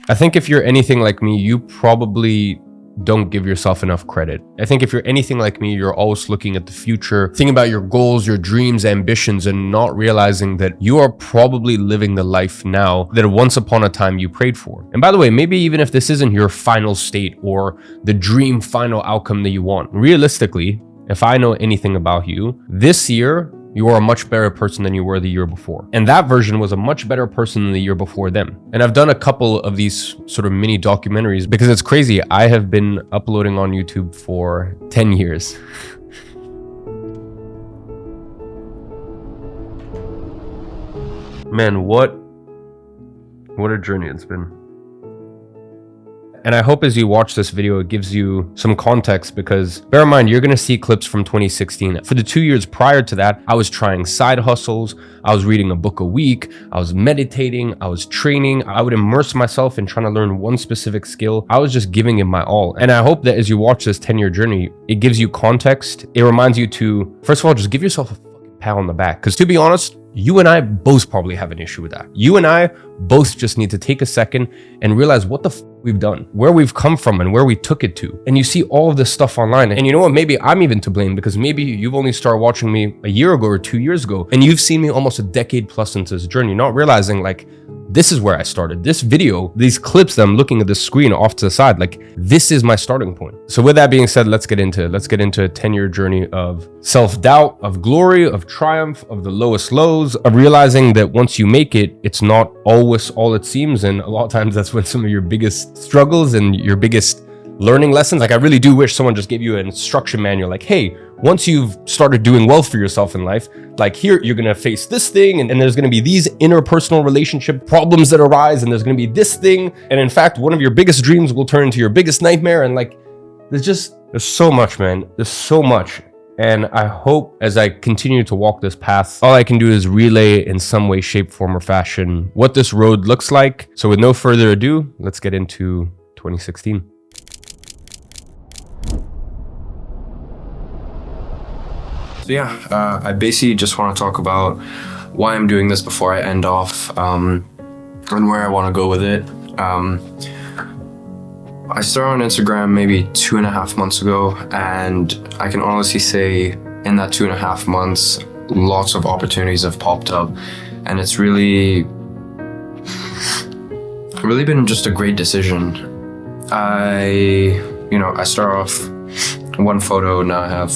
I think if you're anything like me, you probably don't give yourself enough credit. I think if you're anything like me, you're always looking at the future, thinking about your goals, your dreams, ambitions, and not realizing that you are probably living the life now that once upon a time you prayed for. And by the way, maybe even if this isn't your final state or the dream final outcome that you want, realistically, if I know anything about you, this year, you are a much better person than you were the year before. And that version was a much better person than the year before them. And I've done a couple of these sort of mini documentaries because it's crazy. I have been uploading on YouTube for 10 years. Man, what a journey it's been. And I hope as you watch this video, it gives you some context, because bear in mind, you're gonna see clips from 2016. For the 2 years prior to that, I was trying side hustles. I was reading a book a week. I was meditating. I was training. I would immerse myself in trying to learn one specific skill. I was just giving it my all. And I hope that as you watch this 10-year journey, it gives you context. It reminds you to, first of all, just give yourself a fucking pat on the back. Because to be honest, you and I both probably have an issue with that. You and I both just need to take a second and realize what the we've done, where we've come from, and where we took it to. And you see all of this stuff online. And you know what? Maybe I'm even to blame, because maybe you've only started watching me a year ago or 2 years ago, and you've seen me almost a decade plus into this journey, not realizing like, this is where I started. This video, these clips that I'm looking at the screen off to the side, like this is my starting point. So with that being said, let's get into it. Let's get into a 10-year journey of self-doubt, of glory, of triumph, of the lowest lows, of realizing that once you make it, it's not always all it seems. And a lot of times that's when some of your biggest struggles and your biggest learning lessons, like I really do wish someone just gave you an instruction manual, like, hey, once you've started doing well for yourself in life, like here, you're gonna face this thing, and there's gonna be these interpersonal relationship problems that arise, and there's gonna be this thing, and in fact, one of your biggest dreams will turn into your biggest nightmare. And like, there's so much, man. There's so much. And I hope as I continue to walk this path, all I can do is relay in some way, shape, form, or fashion what this road looks like. So with no further ado, let's get into 2016. So yeah, I basically just want to talk about why I'm doing this before I end off, and where I want to go with it. I started on Instagram maybe 2.5 months ago, and I can honestly say in that 2.5 months, lots of opportunities have popped up, and it's really been just a great decision. I start off one photo, now I have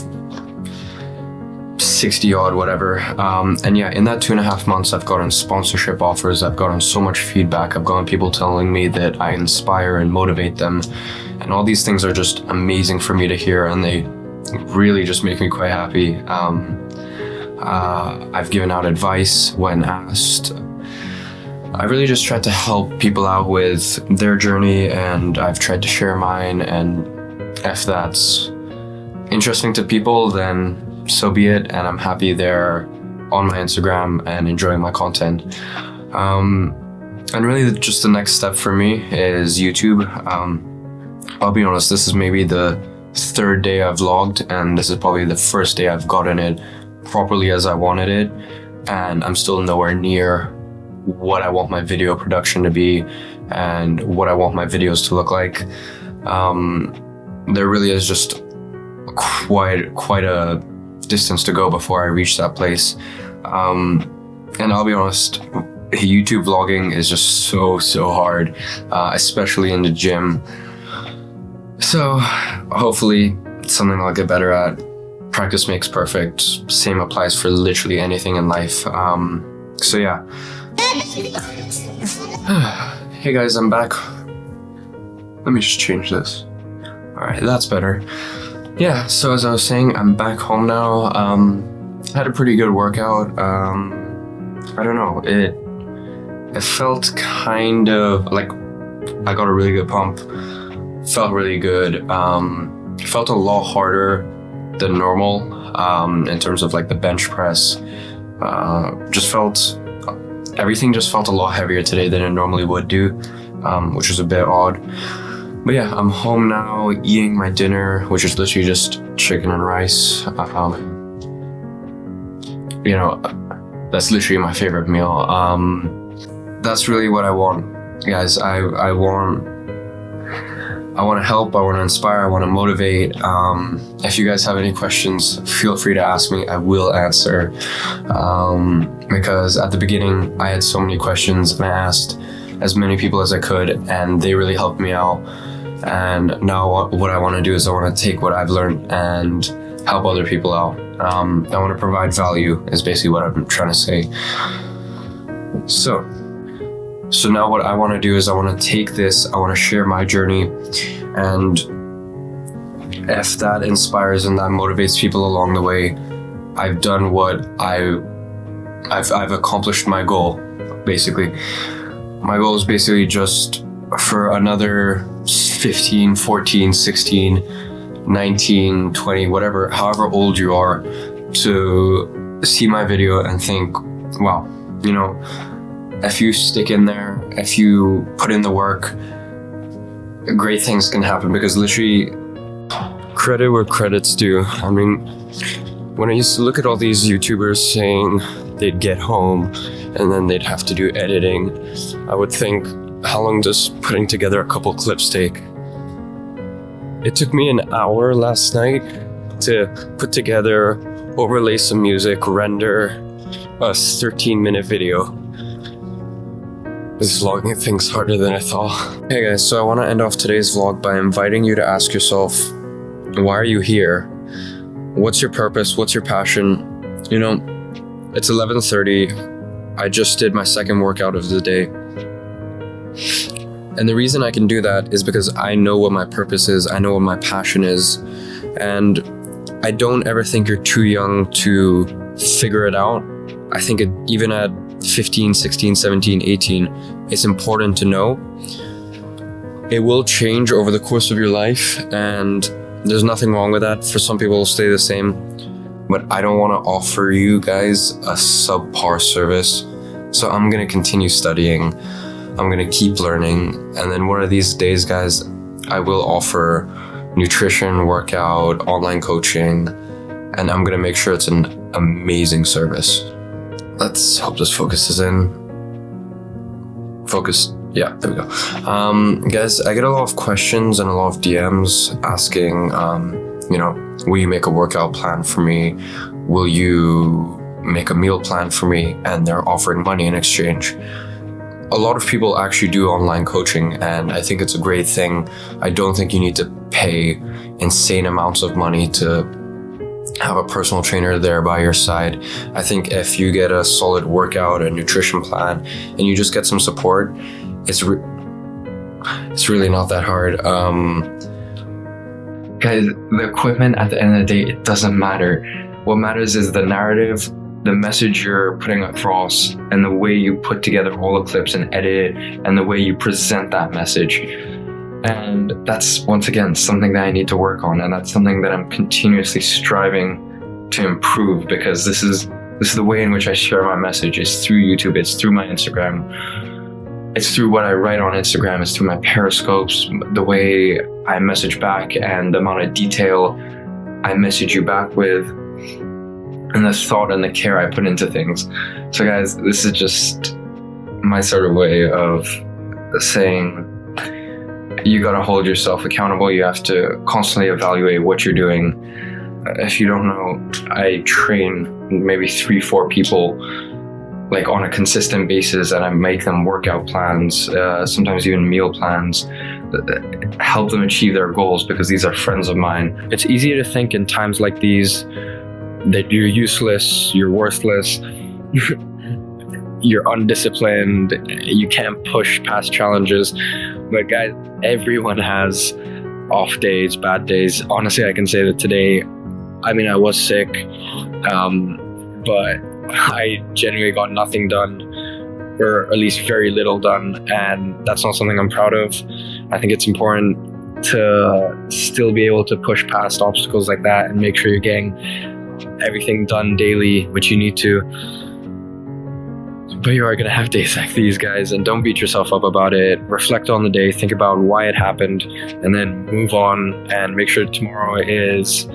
60 odd, whatever. And yeah, in that 2.5 months, I've gotten sponsorship offers. I've gotten so much feedback. I've gotten people telling me that I inspire and motivate them. And all these things are just amazing for me to hear, and they really just make me quite happy. I've given out advice when asked. I really just tried to help people out with their journey, and I've tried to share mine. And if that's interesting to people, then so be it, and I'm happy they're on my Instagram and enjoying my content. And really just the next step for me is YouTube. I'll be honest, this is maybe the 3rd day I've vlogged, and this is probably the 1st day I've gotten it properly as I wanted it, and I'm still nowhere near what I want my video production to be and what I want my videos to look like. There really is just quite a distance to go before I reach that place. And I'll be honest, YouTube vlogging is just so hard, especially in the gym. So hopefully it's something I'll get better at. Practice makes perfect. Same applies for literally anything in life. So yeah. Hey guys, I'm back. Let me just change this. All right, that's better. Yeah, so as I was saying, I'm back home now. Had a pretty good workout. I don't know, it felt kind of like I got a really good pump. Felt really good. Felt a lot harder than normal in terms of like the bench press. Everything just felt a lot heavier today than it normally would do, which was a bit odd. But yeah, I'm home now, eating my dinner, which is literally just chicken and rice. That's literally my favorite meal. That's really what I want guys, I want to help, I want to inspire, I want to motivate. If you guys have any questions, feel free to ask me. I will answer. Because at the beginning, I had so many questions and I asked as many people as I could, and they really helped me out. And now what I want to do is I want to take what I've learned and help other people out. I want to provide value is basically what I'm trying to say. So now what I want to do is I want to take this, I want to share my journey, and if that inspires and that motivates people along the way, I've done what I've accomplished my goal, basically. My goal is basically just for another 15, 14, 16, 19, 20, whatever, however old you are, to see my video and think, wow, you know, if you stick in there, if you put in the work, great things can happen. Because literally, credit where credit's due. I mean, when I used to look at all these YouTubers saying they'd get home and then they'd have to do editing, I would think, how long does putting together a couple clips take? It took me an hour last night to put together, overlay some music, render a 13-minute video. This vlogging thing's harder than I thought. Hey guys, so I want to end off today's vlog by inviting you to ask yourself, why are you here? What's your purpose? What's your passion? You know, it's 11:30. I just did my second workout of the day. And the reason I can do that is because I know what my purpose is. I know what my passion is. And I don't ever think you're too young to figure it out. I think even at 15, 16, 17, 18, it's important to know. It will change over the course of your life, and there's nothing wrong with that. For some people, it'll stay the same. But I don't want to offer you guys a subpar service. So I'm going to continue studying. I'm going to keep learning. And then one of these days, guys, I will offer nutrition, workout, online coaching, and I'm going to make sure it's an amazing service. Let's hope this focuses in. Focus. Yeah, there we go. Guys, I get a lot of questions and a lot of DMs asking, you know, will you make a workout plan for me? Will you make a meal plan for me? And they're offering money in exchange. A lot of people actually do online coaching, and I think it's a great thing. I don't think you need to pay insane amounts of money to have a personal trainer there by your side. I think if you get a solid workout and nutrition plan and you just get some support, it's really not that hard. Guys, the equipment at the end of the day, it doesn't matter. What matters is the narrative, the message you're putting across, and the way you put together all the clips and edit it, and the way you present that message. And that's, once again, something that I need to work on, and that's something that I'm continuously striving to improve, because this is the way in which I share my message. It's through YouTube, it's through my Instagram, it's through what I write on Instagram, it's through my periscopes, the way I message back, and the amount of detail I message you back with, and the thought and the care I put into things. So guys, this is just my sort of way of saying, you gotta hold yourself accountable. You have to constantly evaluate what you're doing. If you don't know, I train maybe 3-4 people like on a consistent basis, and I make them workout plans, sometimes even meal plans, that help them achieve their goals, because these are friends of mine. It's easy to think in times like these that you're useless, you're worthless, you're undisciplined, you can't push past challenges. But guys, everyone has off days, bad days. Honestly, I can say that today, I mean, I was sick, but I genuinely got nothing done, or at least very little done, and that's not something I'm proud of. I think it's important to still be able to push past obstacles like that and make sure you're getting everything done daily, which you need to. But you are going to have days like these, guys, and don't beat yourself up about it. Reflect on the day, think about why it happened, and then move on and make sure tomorrow is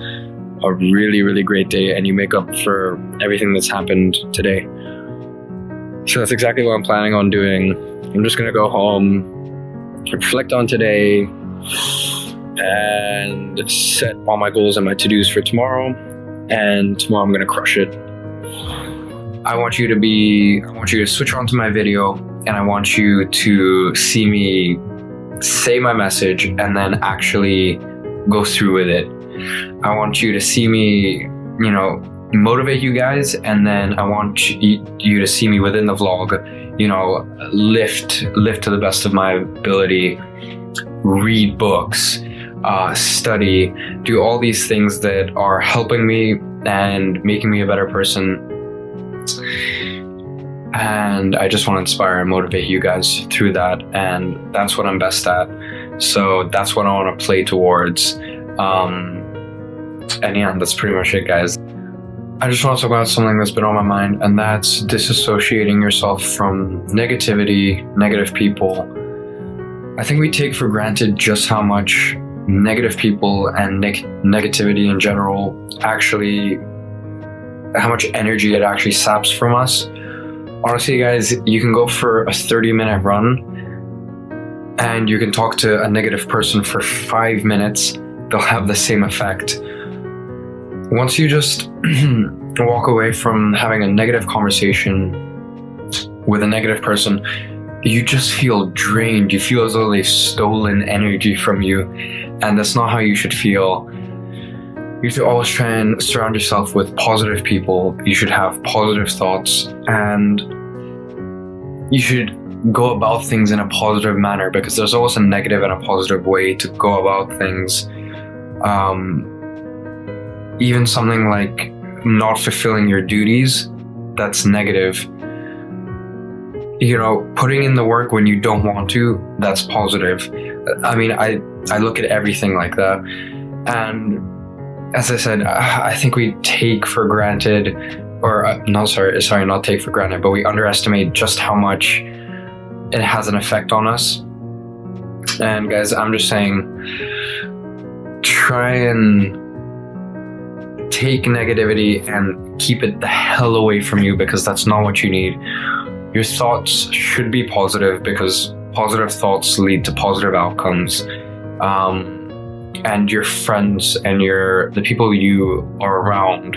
a really, really great day and you make up for everything that's happened today. So that's exactly what I'm planning on doing. I'm just gonna go home, reflect on today, and set all my goals and my to-dos for tomorrow. And tomorrow I'm gonna crush it. I want you to switch on to my video, and I want you to see me say my message and then actually go through with it. I want you to see me, motivate you guys, and then I want you to see me within the vlog, lift to the best of my ability, read books, study, do all these things that are helping me and making me a better person. And I just want to inspire and motivate you guys through that, and that's what I'm best at. So that's what I want to play towards. And yeah, that's pretty much it, guys. I just want to talk about something that's been on my mind, and that's disassociating yourself from negativity, negative people. I think we take for granted just how much negative people and negativity in general actually, how much energy it actually saps from us. Honestly, guys, you can go for a 30-minute run and you can talk to a negative person for 5 minutes. They'll have the same effect. Once you just walk away from having a negative conversation with a negative person, you just feel drained. You feel as though they've stolen energy from you, and that's not how you should feel. You should always try and surround yourself with positive people. You should have positive thoughts, and you should go about things in a positive manner, because there's always a negative and a positive way to go about things. Even something like not fulfilling your duties, that's negative. Putting in the work when you don't want to, that's positive. I mean, I look at everything like that. And as I said, I think we take for granted, not take for granted, but we underestimate just how much it has an effect on us. And guys, I'm just saying, try and take negativity and keep it the hell away from you, because that's not what you need. Your thoughts should be positive, because positive thoughts lead to positive outcomes. And your friends and the people you are around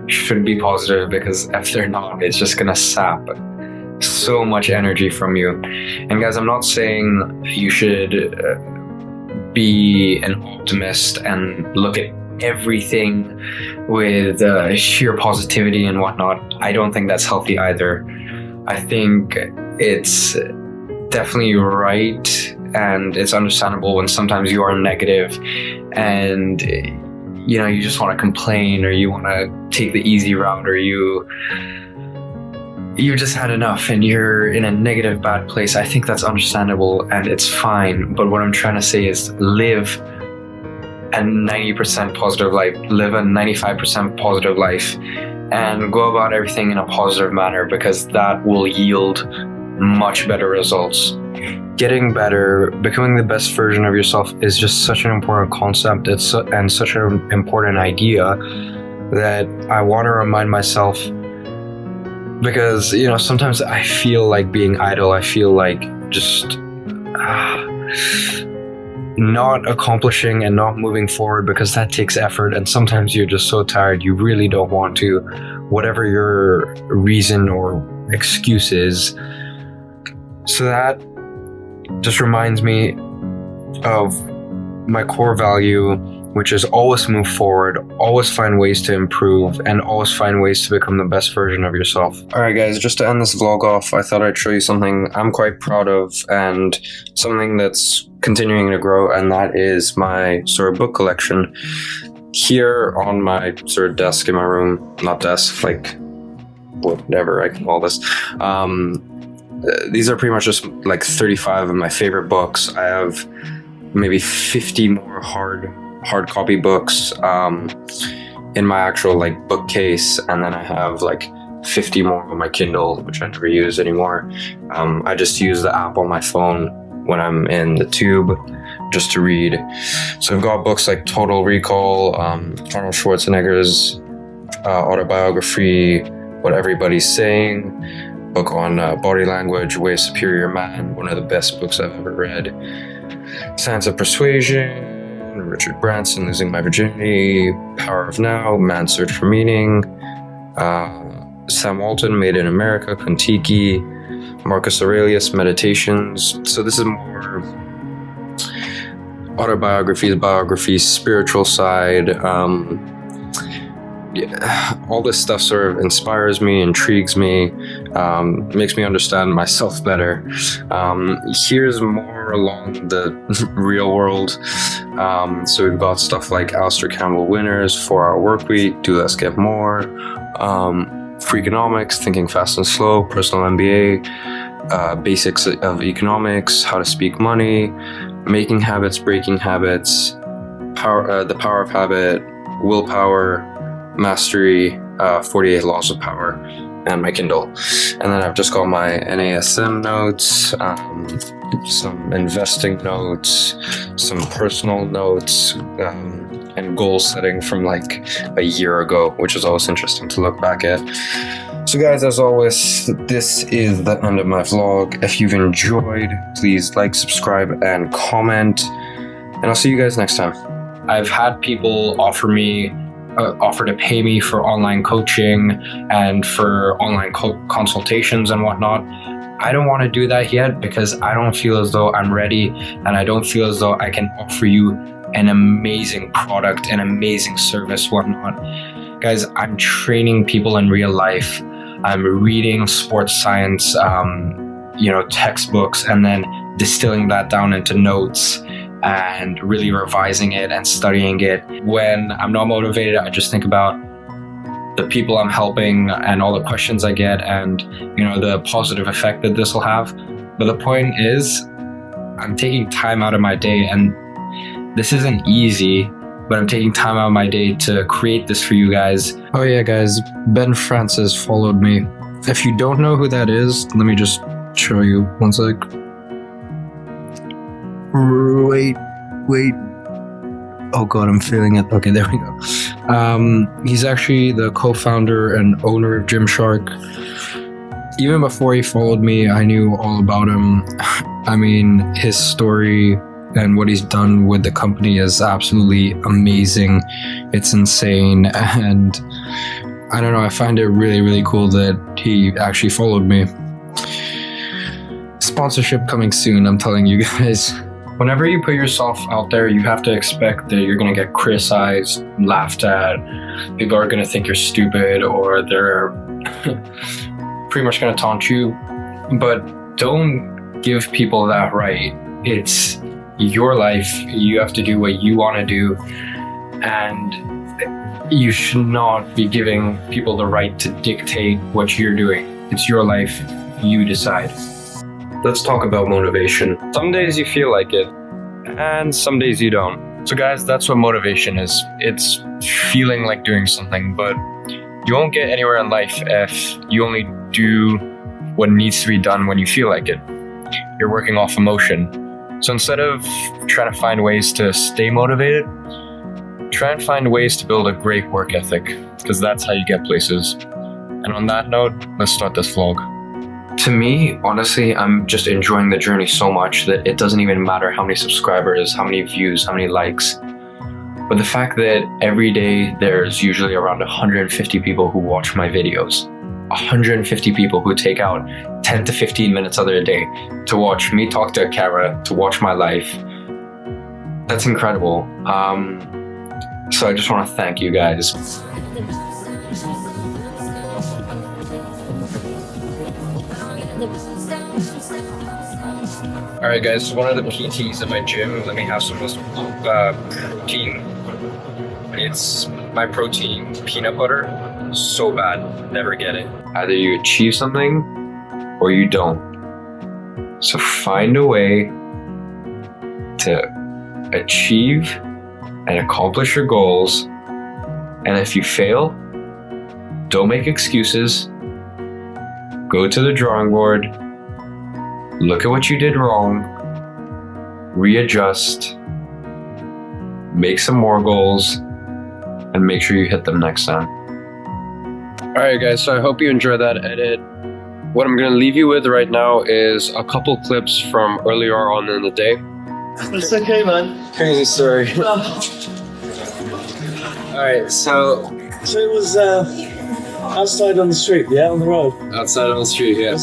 should be positive, because if they're not, it's just gonna sap so much energy from you. And guys, I'm not saying you should be an optimist and look at everything with sheer positivity and whatnot. I don't think that's healthy either. I think it's definitely right, and it's understandable when sometimes you are negative and you just want to complain, or you want to take the easy route, or you just had enough and you're in a negative, bad place. I think that's understandable and it's fine. But what I'm trying to say is live a 90% positive life, live a 95% positive life, and go about everything in a positive manner, because that will yield much better results. Getting better, becoming the best version of yourself is just such an important concept. And such an important idea that I want to remind myself, because sometimes I feel like being idle. I feel like just not accomplishing and not moving forward, because that takes effort, and sometimes you're just so tired you really don't want to, whatever your reason or excuse is. So that just reminds me of my core value, which is always move forward, always find ways to improve, and always find ways to become the best version of yourself. Alright guys, just to end this vlog off, I thought I'd show you something I'm quite proud of, and something that's continuing to grow, and that is my sort of book collection. Here on my sort of desk in my room, not desk, like whatever I can call this, these are pretty much just like 35 of my favorite books. I have maybe 50 more hard copy books in my actual like bookcase, and then I have like 50 more on my Kindle, which I never use anymore. I just use the app on my phone when I'm in the tube just to read. So I've got books like Total Recall, Arnold Schwarzenegger's autobiography, What Everybody's Saying, book on body language, Way Superior Man, one of the best books I've ever read. Science of Persuasion, Richard Branson, Losing My Virginity, Power of Now, Man's Search for Meaning, Sam Walton, Made in America, Kon-Tiki, Marcus Aurelius, Meditations. So this is more autobiographies, spiritual side. All this stuff sort of inspires me, intrigues me, makes me understand myself better. Here's more along the real world. So we've got stuff like Alistair Campbell Winners, 4-Hour Workweek, Do Less, Get More, Freakonomics, Thinking Fast and Slow, Personal MBA, Basics of Economics, How to Speak Money, Making Habits, Breaking Habits, The Power of Habit, Willpower, Mastery, 48 Laws of Power, and my Kindle. And then I've just got my NASM notes, some investing notes, some personal notes, and goal setting from like a year ago, which is always interesting to look back at. So guys, as always, this is the end of my vlog. If you've enjoyed, please like, subscribe, and comment, and I'll see you guys next time. I've had people offer to pay me for online coaching and for online consultations and whatnot. I don't want to do that yet because I don't feel as though I'm ready, and I don't feel as though I can offer you an amazing product, an amazing service, whatnot. Guys, I'm training people in real life. I'm reading sports science, textbooks, and then distilling that down into notes and really revising it and studying it. When I'm not motivated, I just think about the people I'm helping and all the questions I get and, the positive effect that this will have. But the point is, I'm taking time out of my day, and this isn't easy, but I'm taking time out of my day to create this for you guys. Oh yeah, guys, Ben Francis followed me. If you don't know who that is, let me just show you. One sec. Wait. Oh god, I'm feeling it. Okay, there we go. He's actually the co-founder and owner of Gymshark. Even before he followed me, I knew all about him. I mean, his story and what he's done with the company is absolutely amazing. It's insane, and I don't know, I find it really, really cool that he actually followed me. Sponsorship coming soon, I'm telling you guys. Whenever you put yourself out there, you have to expect that you're going to get criticized, laughed at. People are going to think you're stupid, or they're pretty much going to taunt you. But don't give people that right. It's your life. You have to do what you want to do. And you should not be giving people the right to dictate what you're doing. It's your life. You decide. Let's talk about motivation. Some days you feel like it, and some days you don't. So guys, that's what motivation is. It's feeling like doing something, but you won't get anywhere in life if you only do what needs to be done when you feel like it. You're working off emotion. So instead of trying to find ways to stay motivated, try and find ways to build a great work ethic, because that's how you get places. And on that note, let's start this vlog. To me, honestly, I'm just enjoying the journey so much that it doesn't even matter how many subscribers, how many views, how many likes. But the fact that every day there's usually around 150 people who watch my videos, 150 people who take out 10 to 15 minutes of their day to watch me talk to a camera, to watch my life, that's incredible. So I just want to thank you guys. Alright guys, so one of the PTs at my gym let me have some protein. It's my protein, peanut butter, so bad, never get it. Either you achieve something or you don't. So find a way to achieve and accomplish your goals, and if you fail, don't make excuses. Go to the drawing board, look at what you did wrong, readjust, make some more goals, and make sure you hit them next time. Alright guys, so I hope you enjoyed that edit. What I'm gonna leave you with right now is a couple clips from earlier on in the day. It's okay, man. Crazy story. Alright, so it was outside on the street, yeah, on the road. outside on the street, yeah.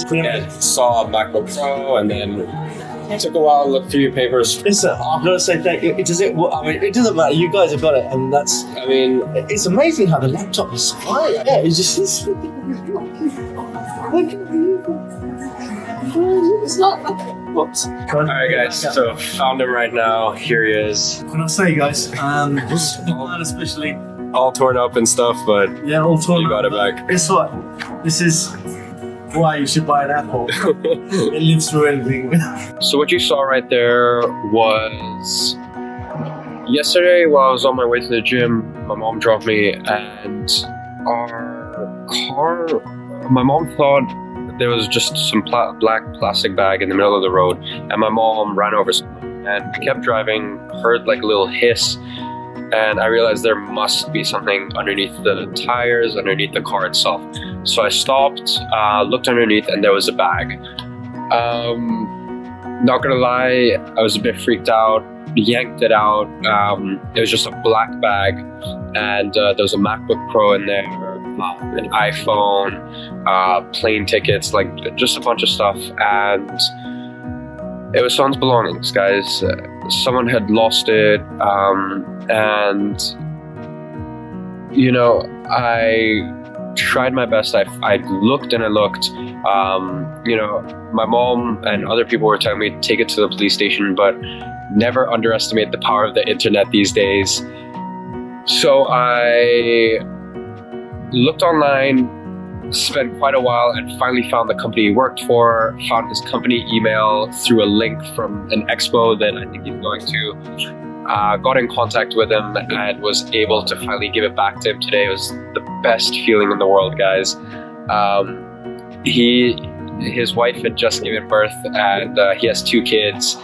Saw a MacBook Pro and then took a while to look through your papers. Listen, I've got to say thank you. It doesn't matter. You guys have got it, and it's amazing how the laptop is fine. Yeah, it's just. It's not. Whoops. Alright guys, so found him right now. Here he is. Can I say, guys? Iman especially. All torn up and stuff, but Yeah, all torn you got up. it back. Guess what? This is why you should buy an Apple. It lives through anything. So what you saw right there was yesterday while I was on my way to the gym, my mom dropped me and our car, my mom thought there was just some black plastic bag in the middle of the road and my mom ran over something and we kept driving, heard like a little hiss and I realized there must be something underneath the tires, underneath the car itself. So I stopped, looked underneath, and there was a bag. Not gonna lie, I was a bit freaked out, yanked it out. It was just a black bag, and there was a MacBook Pro in there, an iPhone, plane tickets, like just a bunch of stuff. And it was someone's belongings, guys. Someone had lost it, and you know, I tried my best. I looked and I looked. You know, my mom and other people were telling me to take it to the police station, but never underestimate the power of the internet these days. So I looked online, spent quite a while, and finally found the company he worked for, found his company email through a link from an expo that I think he's going to. Got in contact with him and was able to finally give it back to him today. It was the best feeling in the world, guys. His wife had just given birth and he has 2 kids.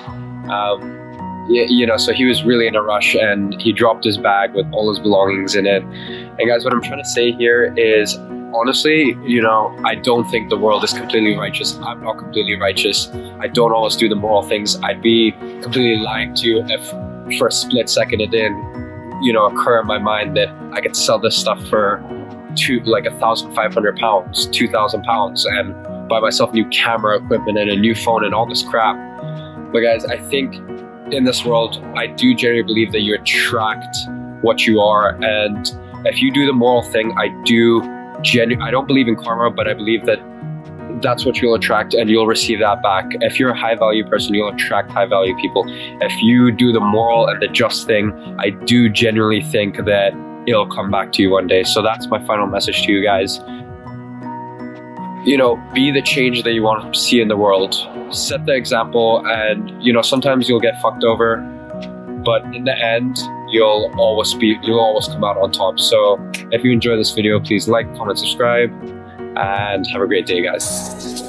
You know, so he was really in a rush and he dropped his bag with all his belongings in it. And guys, what I'm trying to say here is, honestly, you know, I don't think the world is completely righteous. I'm not completely righteous. I don't always do the moral things. I'd be completely lying to you if for a split second it didn't, you know, occur in my mind that I could sell this stuff for like £1,500, £2,000 and buy myself new camera equipment and a new phone and all this crap. But guys, I think in this world, I do genuinely believe that you attract what you are. And if you do the moral thing, I don't believe in karma, but I believe that that's what you'll attract and you'll receive that back. If you're a high value person, you'll attract high value people. If you do the moral and the just thing, I do genuinely think that it'll come back to you one day. So that's my final message to you guys. You know, be the change that you want to see in the world. Set the example, and you know, sometimes you'll get fucked over, but in the end, you'll always come out on top. So if you enjoy this video, please like, comment, subscribe, and have a great day, guys.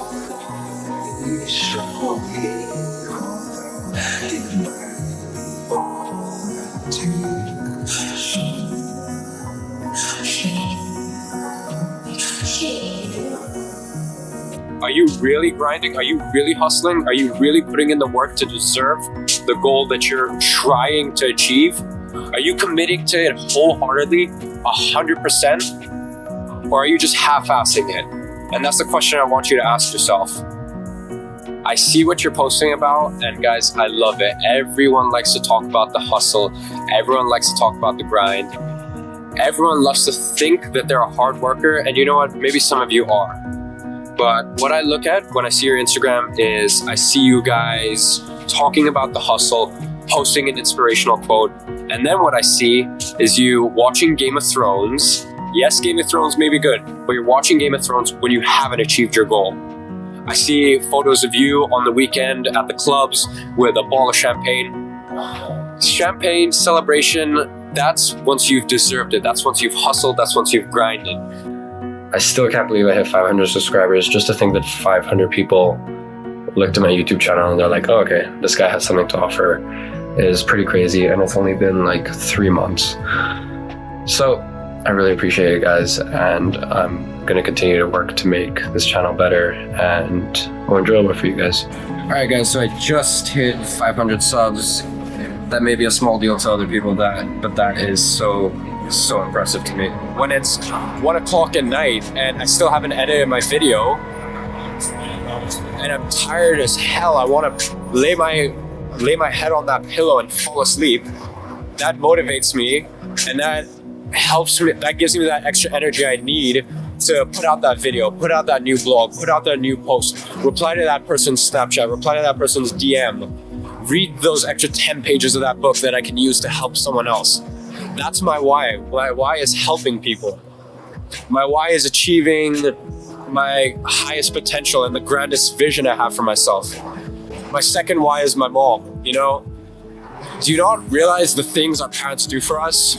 Are you really grinding? Are you really hustling? Are you really putting in the work to deserve the goal that you're trying to achieve? Are you committing to it wholeheartedly, 100%? Or are you just half-assing it? And that's the question I want you to ask yourself. I see what you're posting about, and guys, I love it. Everyone likes to talk about the hustle. Everyone likes to talk about the grind. Everyone loves to think that they're a hard worker, and you know what? Maybe some of you are. But what I look at when I see your Instagram is I see you guys talking about the hustle, posting an inspirational quote, and then what I see is you watching Game of Thrones. Yes, Game of Thrones may be good, but you're watching Game of Thrones when you haven't achieved your goal. I see photos of you on the weekend at the clubs with a bottle of champagne. Champagne celebration, that's once you've deserved it. That's once you've hustled. That's once you've grinded. I still can't believe I hit 500 subscribers. Just to think that 500 people looked at my YouTube channel and they're like, oh, okay, this guy has something to offer is pretty crazy. And it's only been like 3 months. So I really appreciate it, guys, and I'm going to continue to work to make this channel better and more enjoyable for you guys. Alright guys, so I just hit 500 subs. That may be a small deal to other people, but that is so impressive to me. When it's 1 o'clock at night and I still haven't edited my video, and I'm tired as hell, I want to lay my head on that pillow and fall asleep. That motivates me, and that helps me, that gives me that extra energy I need to put out that video, put out that new blog, put out that new post, reply to that person's Snapchat, reply to that person's DM, read those extra 10 pages of that book that I can use to help someone else. That's my why. My why is helping people. My why is achieving my highest potential and the grandest vision I have for myself. My second why is my mom, you know? Do you not realize the things our parents do for us?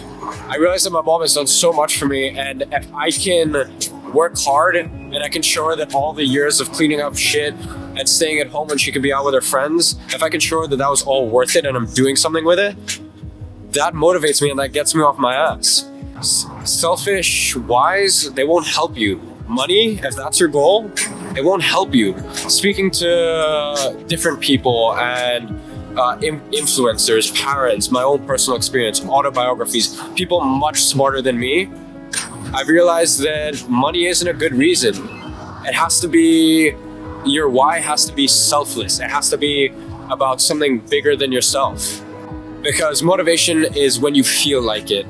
I realize that my mom has done so much for me, and if I can work hard and I can show her that all the years of cleaning up shit and staying at home when she could be out with her friends, if I can show her that that was all worth it and I'm doing something with it, that motivates me and that gets me off my ass. Selfish whys, they won't help you. Money, if that's your goal, it won't help you. Speaking to different people and influencers, parents, my own personal experience, autobiographies, people much smarter than me, I've realized that money isn't a good reason. It has to be, your why has to be selfless. It has to be about something bigger than yourself. Because motivation is when you feel like it.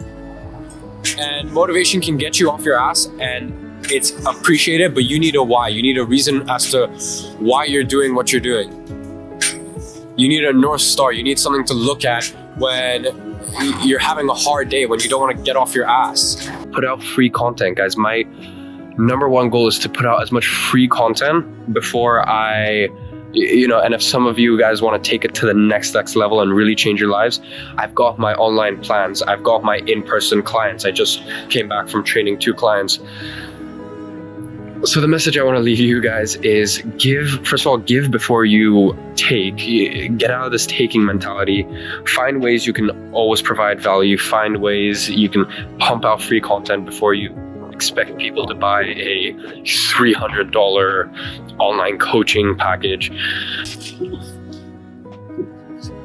And motivation can get you off your ass and it's appreciated, but you need a why. You need a reason as to why you're doing what you're doing. You need a North Star. You need something to look at when you're having a hard day, when you don't want to get off your ass. Put out free content, guys. My number one goal is to put out as much free content before I, and if some of you guys want to take it to the next level and really change your lives, I've got my online plans. I've got my in-person clients. I just came back from training 2 clients. So the message I want to leave you guys is first of all, give before you take. Get out of this taking mentality. Find ways you can always provide value. Find ways you can pump out free content before you expect people to buy a $300 online coaching package.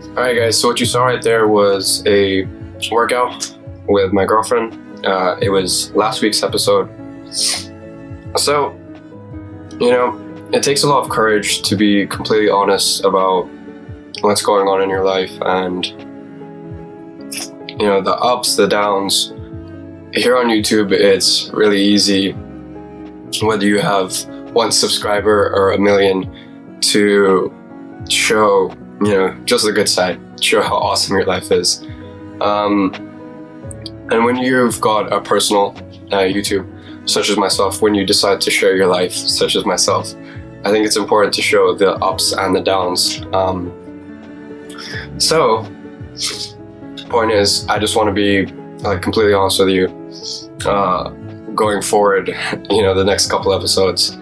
All right, guys, so what you saw right there was a workout with my girlfriend. It was last week's episode. So, it takes a lot of courage to be completely honest about what's going on in your life and, the ups, the downs. Here on YouTube, it's really easy, whether you have 1 subscriber or 1 million, to show, just the good side, show how awesome your life is. And when you've got a personal YouTube, such as myself, when you decide to share your life, such as myself, I think it's important to show the ups and the downs. So, point is, I just want to be completely honest with you. Going forward, the next couple episodes,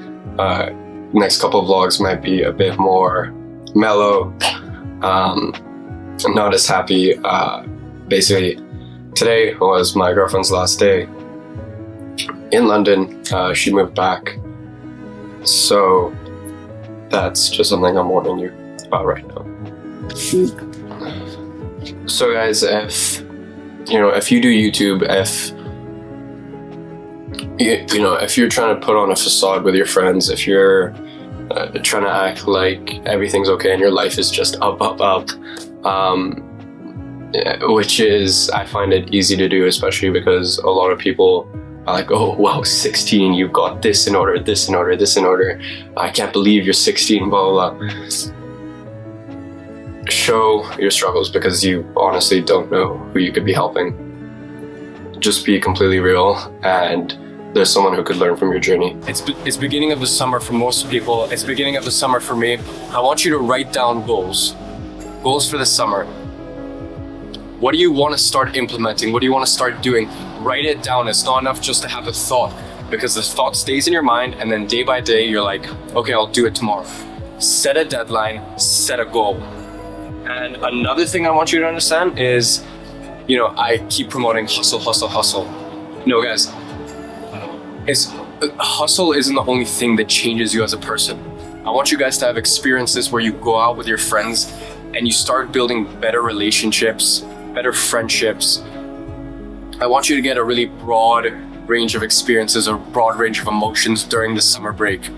next couple vlogs might be a bit more mellow, not as happy. Basically, today was my girlfriend's last day in London. She moved back, so that's just something I'm warning you about right now. So guys, if you do YouTube, if you're trying to put on a facade with your friends, if you're trying to act like everything's okay and your life is just up, which is, I find it easy to do, especially because a lot of people are like, oh wow, 16, you've got this in order, this in order, this in order, I can't believe you're 16, blah blah blah. Show your struggles, because you honestly don't know who you could be helping. Just be completely real, and there's someone who could learn from your journey. It's beginning of the summer for most people. It's beginning of the summer for me. I want you to write down goals for the summer. What do you want to start implementing? What do you want to start doing? Write it down. It's not enough just to have a thought, because the thought stays in your mind, and then day by day you're like, okay, I'll do it tomorrow. Set a deadline, set a goal. And another thing I want you to understand is, I keep promoting hustle, hustle, hustle. No, guys, hustle isn't the only thing that changes you as a person. I want you guys to have experiences where you go out with your friends and you start building better relationships, better friendships. I want you to get a really broad range of experiences, a broad range of emotions during the summer break.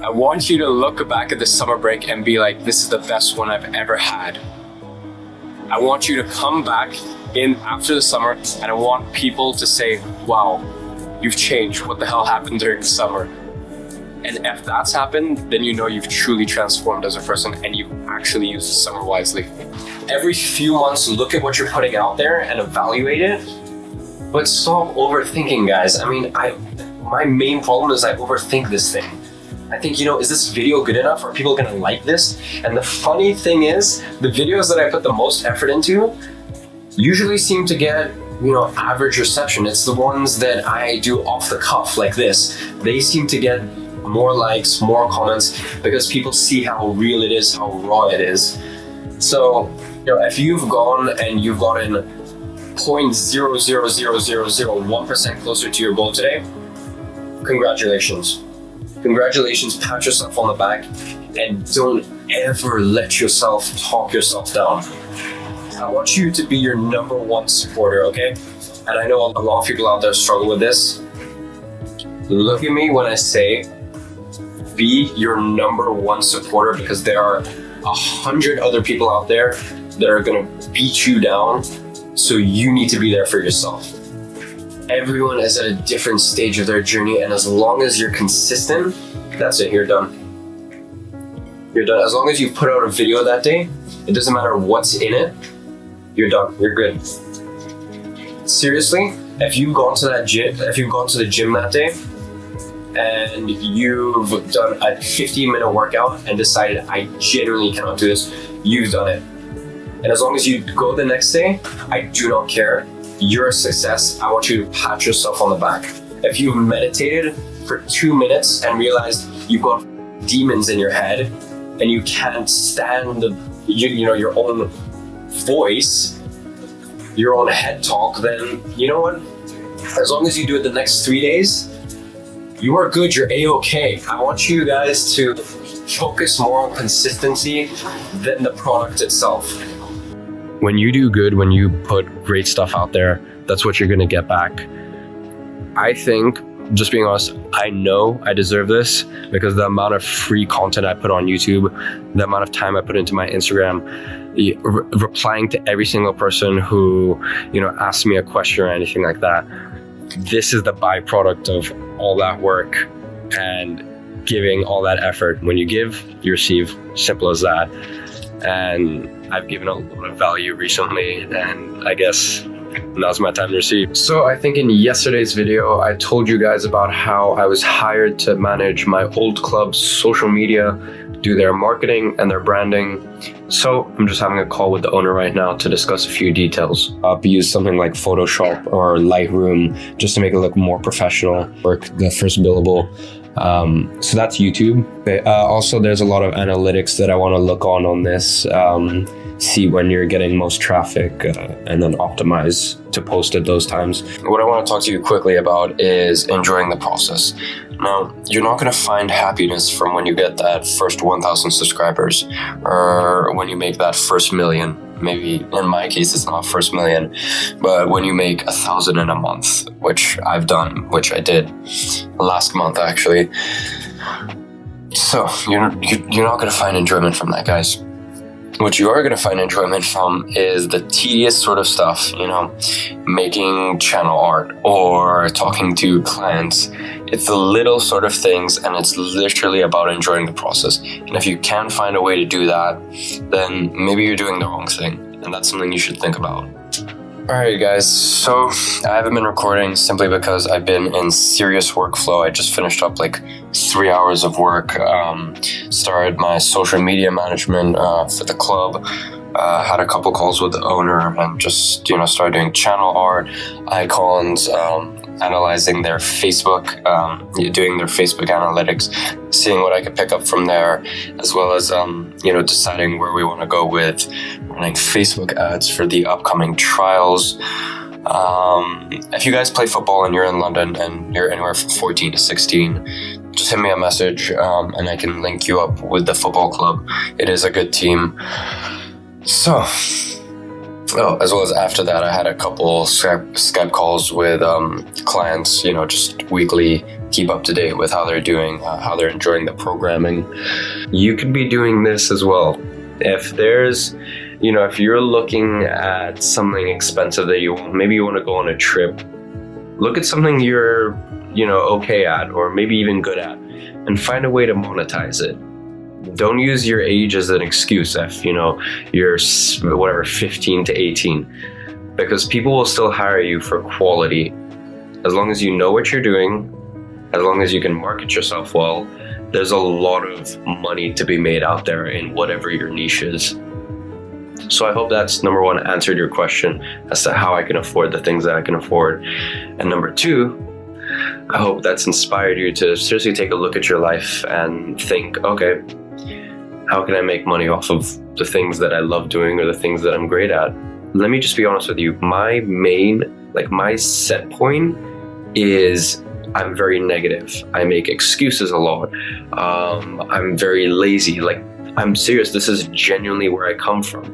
I want you to look back at the summer break and be like, this is the best one I've ever had. I want you to come back in after the summer and I want people to say, wow, you've changed. What the hell happened during the summer? And if that's happened, then you know you've truly transformed as a person and you've actually used the summer wisely. Every few months, look at what you're putting out there and evaluate it. But stop overthinking, guys. I mean, my main problem is I overthink this thing. I think, is this video good enough? Are people gonna like this? And the funny thing is, the videos that I put the most effort into usually seem to get, average reception. It's the ones that I do off the cuff like this. They seem to get more likes, more comments, because people see how real it is, how raw it is. So, if you've gone and you've gotten 0.00001% closer to your goal today, congratulations. Congratulations, pat yourself on the back, and don't ever let yourself talk yourself down. I want you to be your number one supporter, okay? And I know a lot of people out there struggle with this. Look at me when I say, be your number one supporter, because there are 100 other people out there that are gonna beat you down, so you need to be there for yourself. Everyone is at a different stage of their journey, and as long as you're consistent, that's it, you're done. You're done. As long as you put out a video that day, it doesn't matter what's in it, you're done, you're good. Seriously, if you've gone to the gym that day, and you've done a 15-minute workout and decided, I genuinely cannot do this, you've done it. And as long as you go the next day, I do not care. You're a success. I want you to pat yourself on the back. If you've meditated for 2 minutes and realized you've got demons in your head and you can't stand your own voice, your own head talk, then you know what? As long as you do it the next 3 days, you are good, you're A-okay. I want you guys to focus more on consistency than the product itself. When you do good, when you put great stuff out there, that's what you're gonna get back. I think, just being honest, I know I deserve this because the amount of free content I put on YouTube, the amount of time I put into my Instagram, replying to every single person who, asks me a question or anything like that. This is the byproduct of all that work and giving all that effort. When you give, you receive. Simple as that. And I've given a lot of value recently, and I guess now's my time to receive. So I think in yesterday's video, I told you guys about how I was hired to manage my old club's social media, do their marketing and their branding. So I'm just having a call with the owner right now to discuss a few details. I'll use something like Photoshop or Lightroom just to make it look more professional, work the first billable. So that's YouTube. Also, there's a lot of analytics that I want to look on this, see when you're getting most traffic, and then optimize to post at those times. What I want to talk to you quickly about is enjoying the process. Now, you're not going to find happiness from when you get that first 1,000 subscribers or when you make that first million. Maybe in my case, it's not first million, but when you make 1,000 in a month, which I've done, which I did last month actually. So you're not going to find enjoyment from that, guys. What you are going to find enjoyment from is the tedious sort of stuff, making channel art or talking to clients. It's the little sort of things, and it's literally about enjoying the process. And if you can find a way to do that, then maybe you're doing the wrong thing, and that's something you should think about. Alright guys, so I haven't been recording simply because I've been in serious workflow. I just finished up like 3 hours of work, started my social media management for the club, had a couple calls with the owner, and just started doing channel art, icons, analyzing their Facebook, doing their Facebook analytics, seeing what I could pick up from there, as well as deciding where we want to go with running Facebook ads for the upcoming trials. If you guys play football and you're in London and you're anywhere from 14 to 16, just hit me a message and I can link you up with the football club. It is a good team. So, as well as after that, I had a couple Skype calls with clients, just weekly, keep up to date with how they're doing, how they're enjoying the programming. You could be doing this as well. If there's, if you're looking at something expensive that you want, maybe you want to go on a trip, look at something you're, okay at, or maybe even good at, and find a way to monetize it. Don't use your age as an excuse if, you're 15 to 18, because people will still hire you for quality. As long as you know what you're doing, as long as you can market yourself well, there's a lot of money to be made out there in whatever your niche is. So I hope that's, number one, answered your question as to how I can afford the things that I can afford. And number two, I hope that's inspired you to seriously take a look at your life and think, okay, how can I make money off of the things that I love doing or the things that I'm great at? Let me just be honest with you. My set point is I'm very negative. I make excuses a lot. I'm very lazy. I'm serious. This is genuinely where I come from.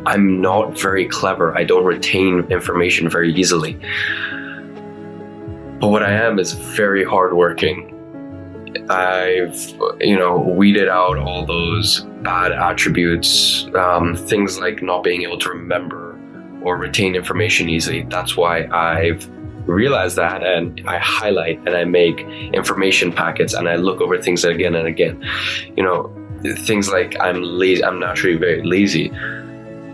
I'm not very clever. I don't retain information very easily. But what I am is very hardworking. I've, weeded out all those bad attributes, things like not being able to remember or retain information easily. That's why I've realized that, and I highlight and I make information packets and I look over things again and again. Things like I'm lazy. I'm naturally very lazy.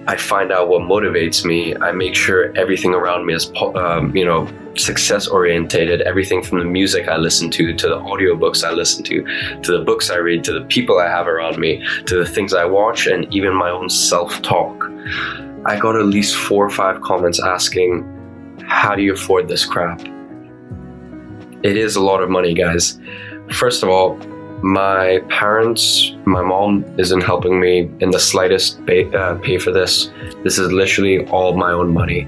I find out what motivates me. I make sure everything around me is, success orientated. Everything from the music I listen to the audiobooks I listen to the books I read, to the people I have around me, to the things I watch, and even my own self-talk. I got at least 4 or 5 comments asking, how do you afford this crap? It is a lot of money, guys. First of all, my mom isn't helping me in the slightest pay for this. This is literally all my own money.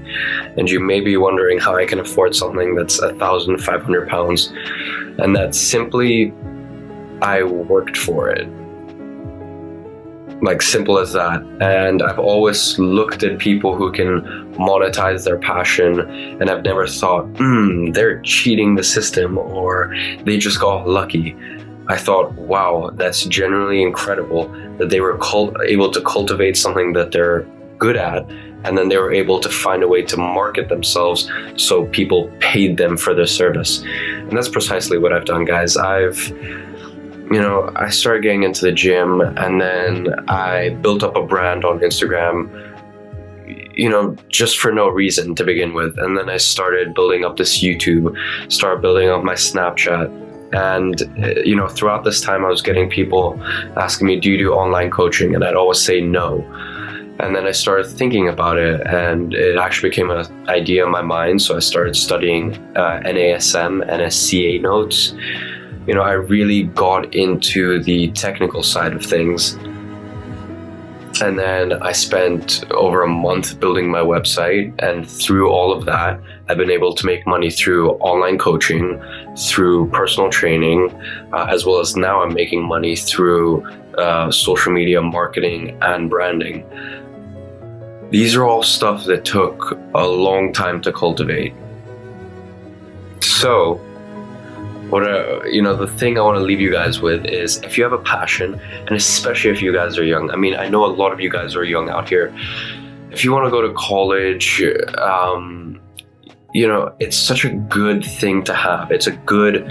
And you may be wondering how I can afford something that's £1,500. And that's simply, I worked for it. Simple as that. And I've always looked at people who can monetize their passion, and I've never thought, they're cheating the system or they just got lucky. I thought, wow, that's genuinely incredible that they were able to cultivate something that they're good at, and then they were able to find a way to market themselves so people paid them for their service. And that's precisely what I've done, guys. I started getting into the gym, and then I built up a brand on Instagram, just for no reason to begin with. And then I started building up this YouTube, started building up my Snapchat. And, throughout this time, I was getting people asking me, do you do online coaching? And I'd always say no. And then I started thinking about it, and it actually became an idea in my mind. So I started studying NASM, NSCA notes. I really got into the technical side of things. And then I spent over a month building my website, and through all of that, I've been able to make money through online coaching, through personal training, as well as now I'm making money through social media marketing and branding. These are all stuff that took a long time to cultivate. So, the thing I want to leave you guys with is, if you have a passion, and especially if you guys are young, I know a lot of you guys are young out here. If you want to go to college, it's such a good thing to have. It's a good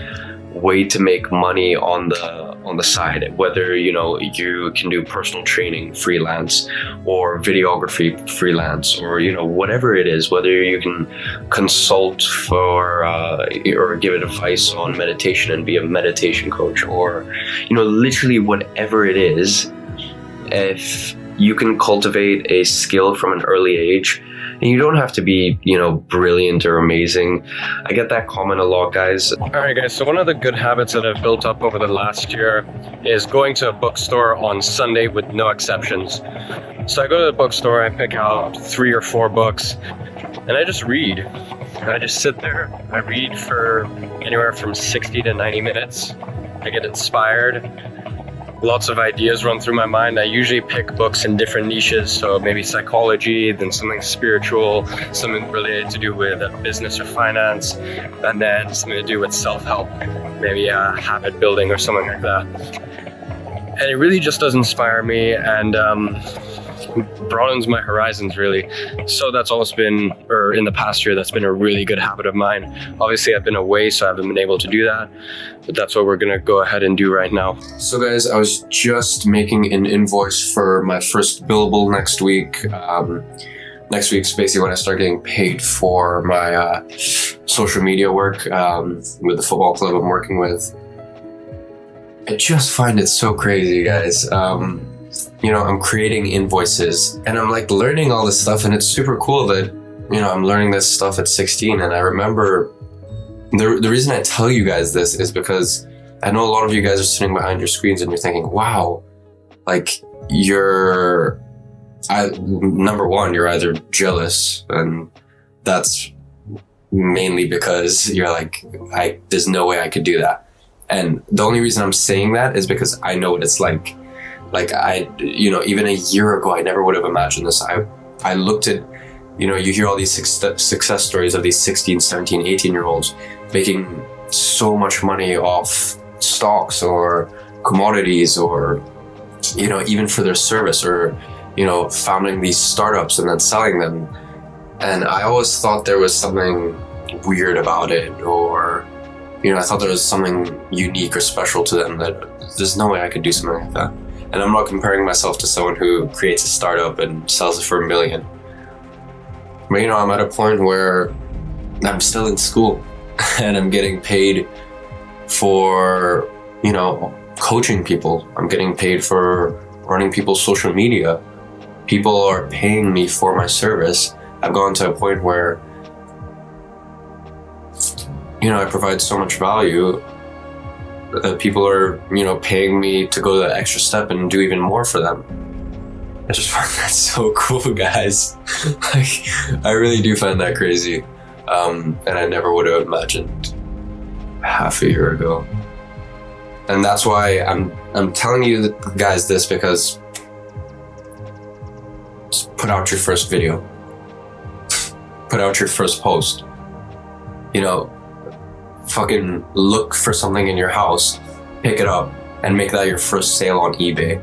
way to make money on the side, whether you can do personal training freelance or videography freelance, or whatever it is, whether you can consult for or give advice on meditation and be a meditation coach, or literally whatever it is. If you can cultivate a skill from an early age, and you don't have to be, brilliant or amazing. I get that comment a lot, guys. All right, guys, so one of the good habits that I've built up over the last year is going to a bookstore on Sunday with no exceptions. So I go to the bookstore, I pick out 3 or 4 books, and I just read. And I just sit there, I read for anywhere from 60 to 90 minutes. I get inspired. Lots of ideas run through my mind. I usually pick books in different niches, so maybe psychology, then something spiritual, something related to do with business or finance, and then something to do with self-help, maybe habit building or something like that. And it really just does inspire me and broadens my horizons, really. So that's always been, or in the past year, that's been a really good habit of mine. Obviously, I've been away, so I haven't been able to do that, but that's what we're gonna go ahead and do right now. So guys, I was just making an invoice for my first billable next week. Next week's basically when I start getting paid for my social media work with the football club I'm working with. I just find it so crazy, guys. I'm creating invoices and I'm like learning all this stuff, and it's super cool that, I'm learning this stuff at 16. And I remember the reason I tell you guys this is because I know a lot of you guys are sitting behind your screens and you're thinking, wow, like number one, you're either jealous, and that's mainly because you're like, there's no way I could do that. And the only reason I'm saying that is because I know what it's like. Like even a year ago, I never would have imagined this. I looked at, you hear all these success stories of these 16, 17, 18-year-olds making so much money off stocks or commodities or, even for their service or, founding these startups and then selling them. And I always thought there was something weird about it, or, I thought there was something unique or special to them, that there's no way I could do something like that. And I'm not comparing myself to someone who creates a startup and sells it for $1 million. But I'm at a point where I'm still in school and I'm getting paid for, coaching people. I'm getting paid for running people's social media. People are paying me for my service. I've gone to a point where, I provide so much value that people are, paying me to go that extra step and do even more for them. I just find that so cool, guys. I really do find that crazy. And I never would have imagined half a year ago. And that's why I'm telling you guys this, because just put out your first video. Put out your first post. Fucking look for something in your house, pick it up, and make that your first sale on eBay.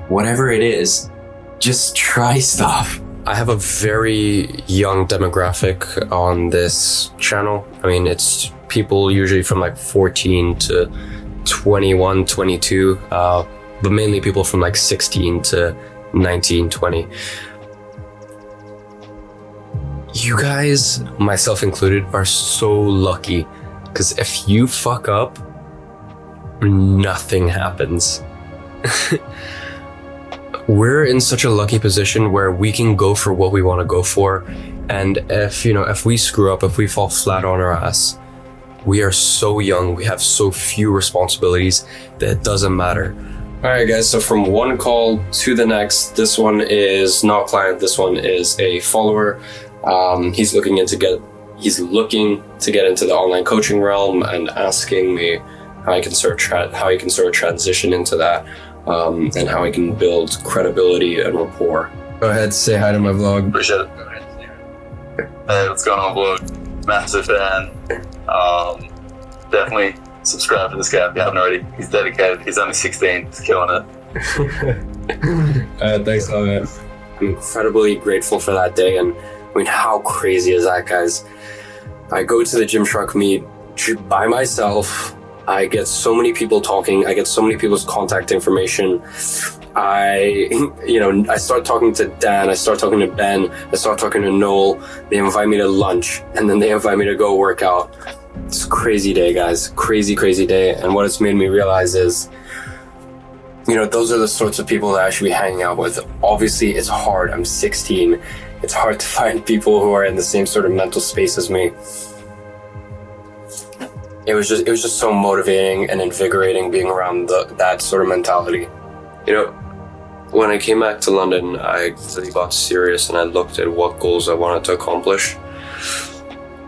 Whatever it is, just try stuff. I have a very young demographic on this channel. I mean, it's people usually from like 14 to 21, 22, but mainly people from like 16 to 19, 20. You guys, myself included, are so lucky. Because if you fuck up, nothing happens. We're in such a lucky position where we can go for what we want to go for. And if we screw up, if we fall flat on our ass, we are so young, we have so few responsibilities that it doesn't matter. All right, guys, so from one call to the next, this one is not a client, this one is a follower. He's looking to get into the online coaching realm and asking me how he can sort of transition into that, and how he can build credibility and rapport. Go ahead, say hi to my vlog. Appreciate it. Hey, what's going on, vlog? Massive fan. Definitely subscribe to this guy if you haven't already. He's dedicated. He's only 16. He's killing it. Thanks a lot, man. I'm incredibly grateful for that day, and I mean, how crazy is that, guys? I go to the Gymshark meet by myself. I get so many people talking. I get so many people's contact information. I start talking to Dan. I start talking to Ben. I start talking to Noel. They invite me to lunch, and then they invite me to go work out. It's a crazy day, guys. Crazy, crazy day. And what it's made me realize is, you know, those are the sorts of people that I should be hanging out with. Obviously, it's hard. I'm 16. It's hard to find people who are in the same sort of mental space as me. It was just so motivating and invigorating being around that sort of mentality. You know, when I came back to London, I really got serious and I looked at what goals I wanted to accomplish.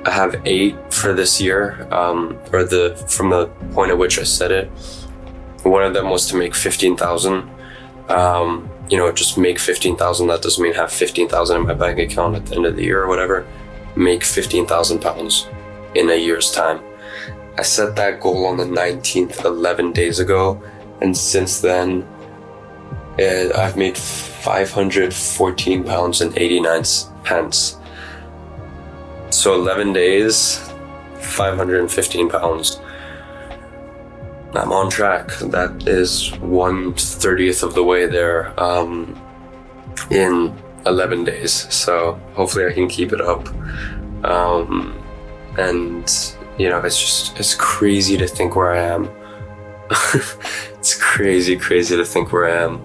I have 8 for this year, from the point at which I said it. One of them was to make 15,000. You know, just make 15,000. That doesn't mean have 15,000 in my bank account at the end of the year or whatever. Make 15,000 pounds in a year's time. I set that goal on the 19th, 11 days ago, and since then, I've made 514 pounds and 89 pence. So 11 days, 515 pounds. I'm on track. That is 1/30th of the way there in 11 days. So hopefully I can keep it up. And you know, it's crazy to think where I am. It's crazy to think where I am.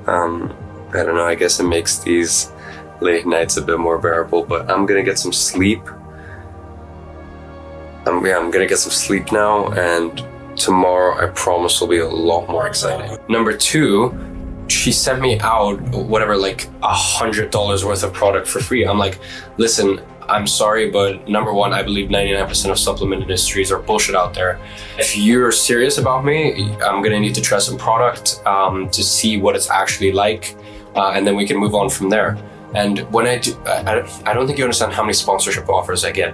I don't know, I guess it makes these late nights a bit more bearable, but I'm gonna get some sleep. I'm gonna get some sleep now, and tomorrow I promise will be a lot more exciting. Number 2, she sent me out whatever, like $100 worth of product for free. I'm like, listen, I'm sorry, but number 1, I believe 99% of supplement industries are bullshit out there. If you're serious about me, I'm gonna need to try some product to see what it's actually like, and then we can move on from there. And when I do, I don't think you understand how many sponsorship offers I get.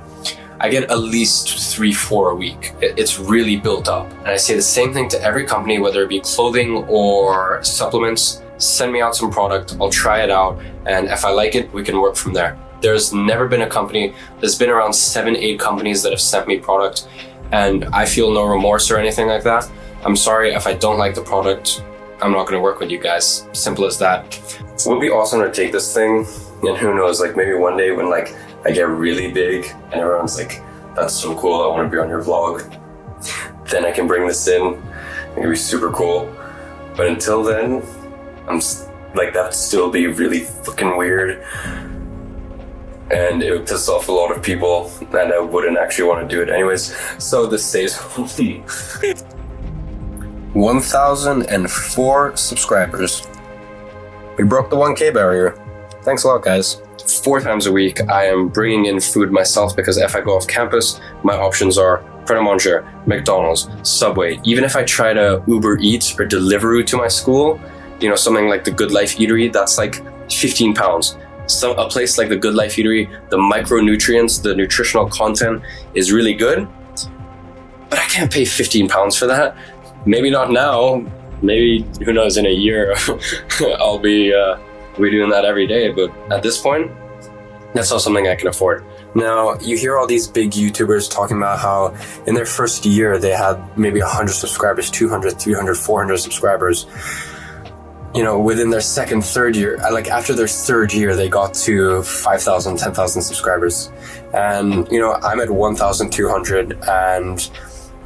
I get at least 3-4 a week. It's really built up. And I say the same thing to every company, whether it be clothing or supplements. Send me out some product, I'll try it out, and if I like it, we can work from there. There's never been a company, there's been around 7-8 companies that have sent me product, and I feel no remorse or anything like that. I'm sorry, if I don't like the product, I'm not gonna work with you guys. Simple as that. It would be awesome to take this thing, and who knows, like maybe one day when like I get really big and everyone's like, that's so cool, I wanna be on your vlog. Then I can bring this in, it can be super cool. But until then, that'd still be really fucking weird. And it would piss off a lot of people, and I wouldn't actually want to do it anyways. So this stays 1,004 subscribers. We broke the 1K barrier. Thanks a lot, guys. 4 times a week, I am bringing in food myself, because if I go off campus, my options are Pret a Manger, McDonald's, Subway. Even if I try to Uber Eats or Deliveroo to my school, you know, something like the Good Life Eatery, that's like 15 pounds. So a place like the Good Life Eatery, the micronutrients, the nutritional content is really good, but I can't pay 15 pounds for that. Maybe not now, maybe, who knows, in a year, I'll be doing that every day, but at this point, that's not something I can afford. Now, you hear all these big YouTubers talking about how in their first year, they had maybe 100 subscribers, 200, 300, 400 subscribers. You know, within their second, third year, like after their third year, they got to 5,000, 10,000 subscribers. And, you know, I'm at 1,200, and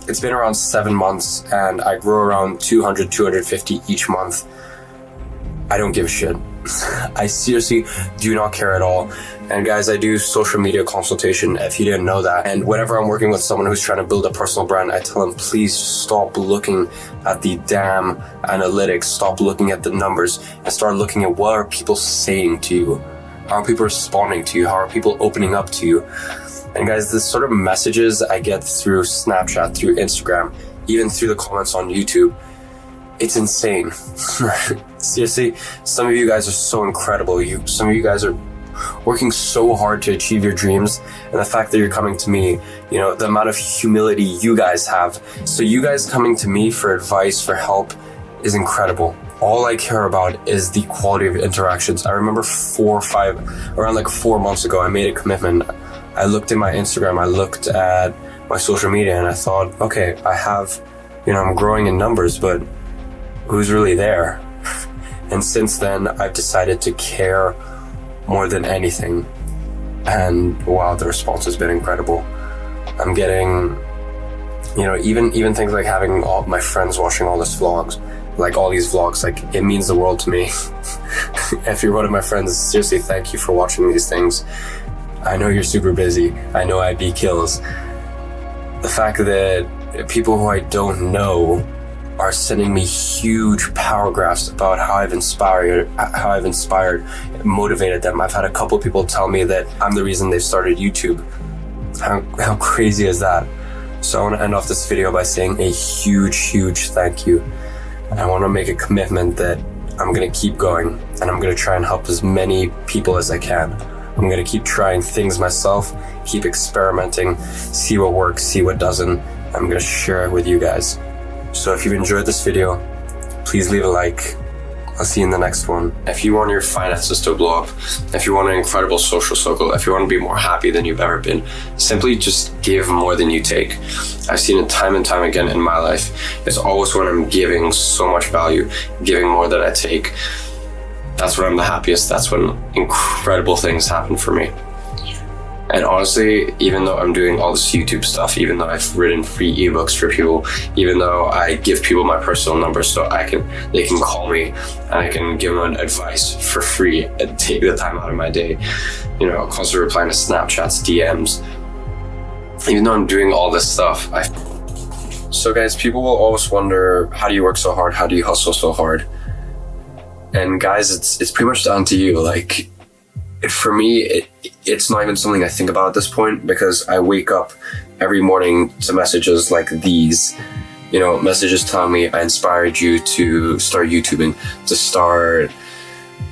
it's been around 7 months, and I grow around 200, 250 each month. I don't give a shit. I seriously do not care at all. And guys, I do social media consultation, if you didn't know that. And whenever I'm working with someone who's trying to build a personal brand, I tell them, please stop looking at the damn analytics, stop looking at the numbers, and start looking at what are people saying to you? How are people responding to you? How are people opening up to you? And guys, the sort of messages I get through Snapchat, through Instagram, even through the comments on YouTube, it's insane. Seriously, some of you guys are so incredible. Some of you guys are working so hard to achieve your dreams, and the fact that you're coming to me, you know, the amount of humility you guys have. So you guys coming to me for advice, for help, is incredible. All I care about is the quality of interactions. I remember around like 4 months ago, I made a commitment. I looked at my Instagram, I looked at my social media, and I thought, okay, I'm growing in numbers, but who's really there? And since then, I've decided to care more than anything. And wow, the response has been incredible. I'm getting, you know, even things like having all my friends watching all these vlogs. like all these vlogs, like it means the world to me. If you're one of my friends, seriously, thank you for watching these things. I know you're super busy. I know IB kills. The fact that people who I don't know are sending me huge paragraphs about how I've inspired, motivated them. I've had a couple people tell me that I'm the reason they've started YouTube. How crazy is that? So I want to end off this video by saying a huge thank you. And I want to make a commitment that I'm going to keep going, and I'm going to try and help as many people as I can. I'm going to keep trying things myself, keep experimenting, see what works, see what doesn't. I'm going to share it with you guys. So if you've enjoyed this video, please leave a like. I'll see you in the next one. If you want your finances to blow up, if you want an incredible social circle, if you want to be more happy than you've ever been, simply just give more than you take. I've seen it time and time again in my life. It's always when I'm giving so much value, giving more than I take. That's when I'm the happiest. That's when incredible things happen for me. And honestly, even though I'm doing all this YouTube stuff, even though I've written free ebooks for people, even though I give people my personal number so they can call me and I can give them advice for free and take the time out of my day, you know, constantly replying to Snapchats, DMs. Even though I'm doing all this stuff, so guys, people will always wonder, how do you work so hard? How do you hustle so hard? And guys, it's pretty much down to you. Like, for me, it's not even something I think about at this point, because I wake up every morning to messages like these, you know, messages telling me I inspired you to start YouTubing, to start,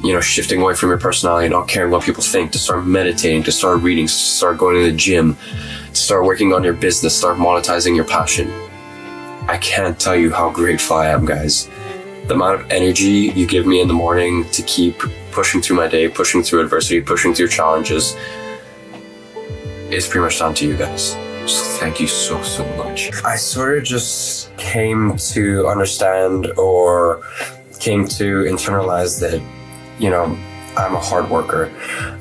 you know, shifting away from your personality, not caring what people think, to start meditating, to start reading, to start going to the gym, to start working on your business, start monetizing your passion. I can't tell you how grateful I am, guys. The amount of energy you give me in the morning to keep pushing through my day, pushing through adversity, pushing through challenges, is pretty much down to you guys. So thank you so much. I sort of just came to understand, or came to internalize that, you know, I'm a hard worker.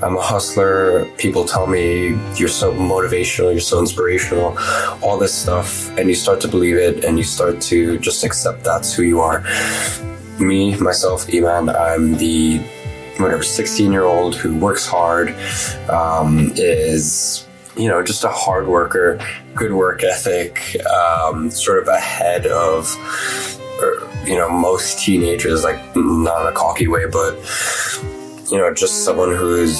I'm a hustler. People tell me you're so motivational, you're so inspirational, all this stuff, and you start to believe it, and you start to just accept that's who you are. Me, myself, Iman, I'm the 16-year-old who works hard, is, you know, just a hard worker, good work ethic, sort of ahead of, you know, most teenagers, like not in a cocky way, but, you know, just someone who's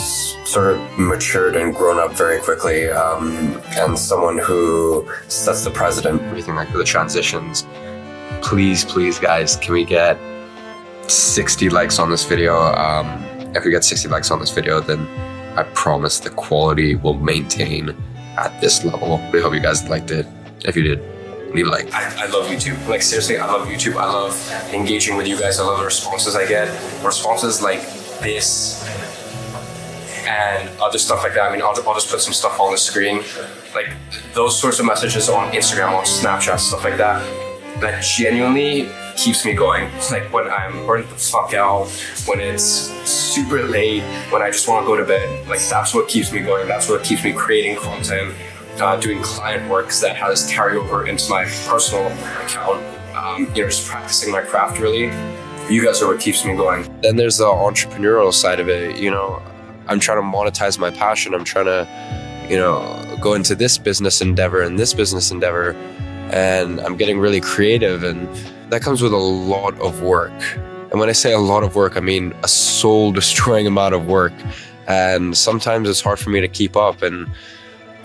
sort of matured and grown up very quickly, and someone who sets the precedent. Everything, like the transitions. Please, guys, can we get 60 likes on this video? If we get 60 likes on this video, then I promise the quality will maintain at this level. We hope you guys liked it. If you did, leave a like. I love YouTube. Like, seriously, I love YouTube. I love engaging with you guys. I love the responses I get. Responses like this and other stuff like that. I mean, I'll just put some stuff on the screen. Like, those sorts of messages on Instagram, on Snapchat, stuff like that. That genuinely keeps me going. It's like when I'm burnt the fuck out, when it's super late, when I just want to go to bed. Like, that's what keeps me going. That's what keeps me creating content, doing client works that has carryover into my personal account. You know, just practicing my craft, really. You guys are what keeps me going. Then there's the entrepreneurial side of it. You know, I'm trying to monetize my passion. I'm trying to, you know, go into this business endeavor and this business endeavor. And I'm getting really creative, and that comes with a lot of work. And when I say a lot of work, I mean a soul-destroying amount of work. And sometimes it's hard for me to keep up, and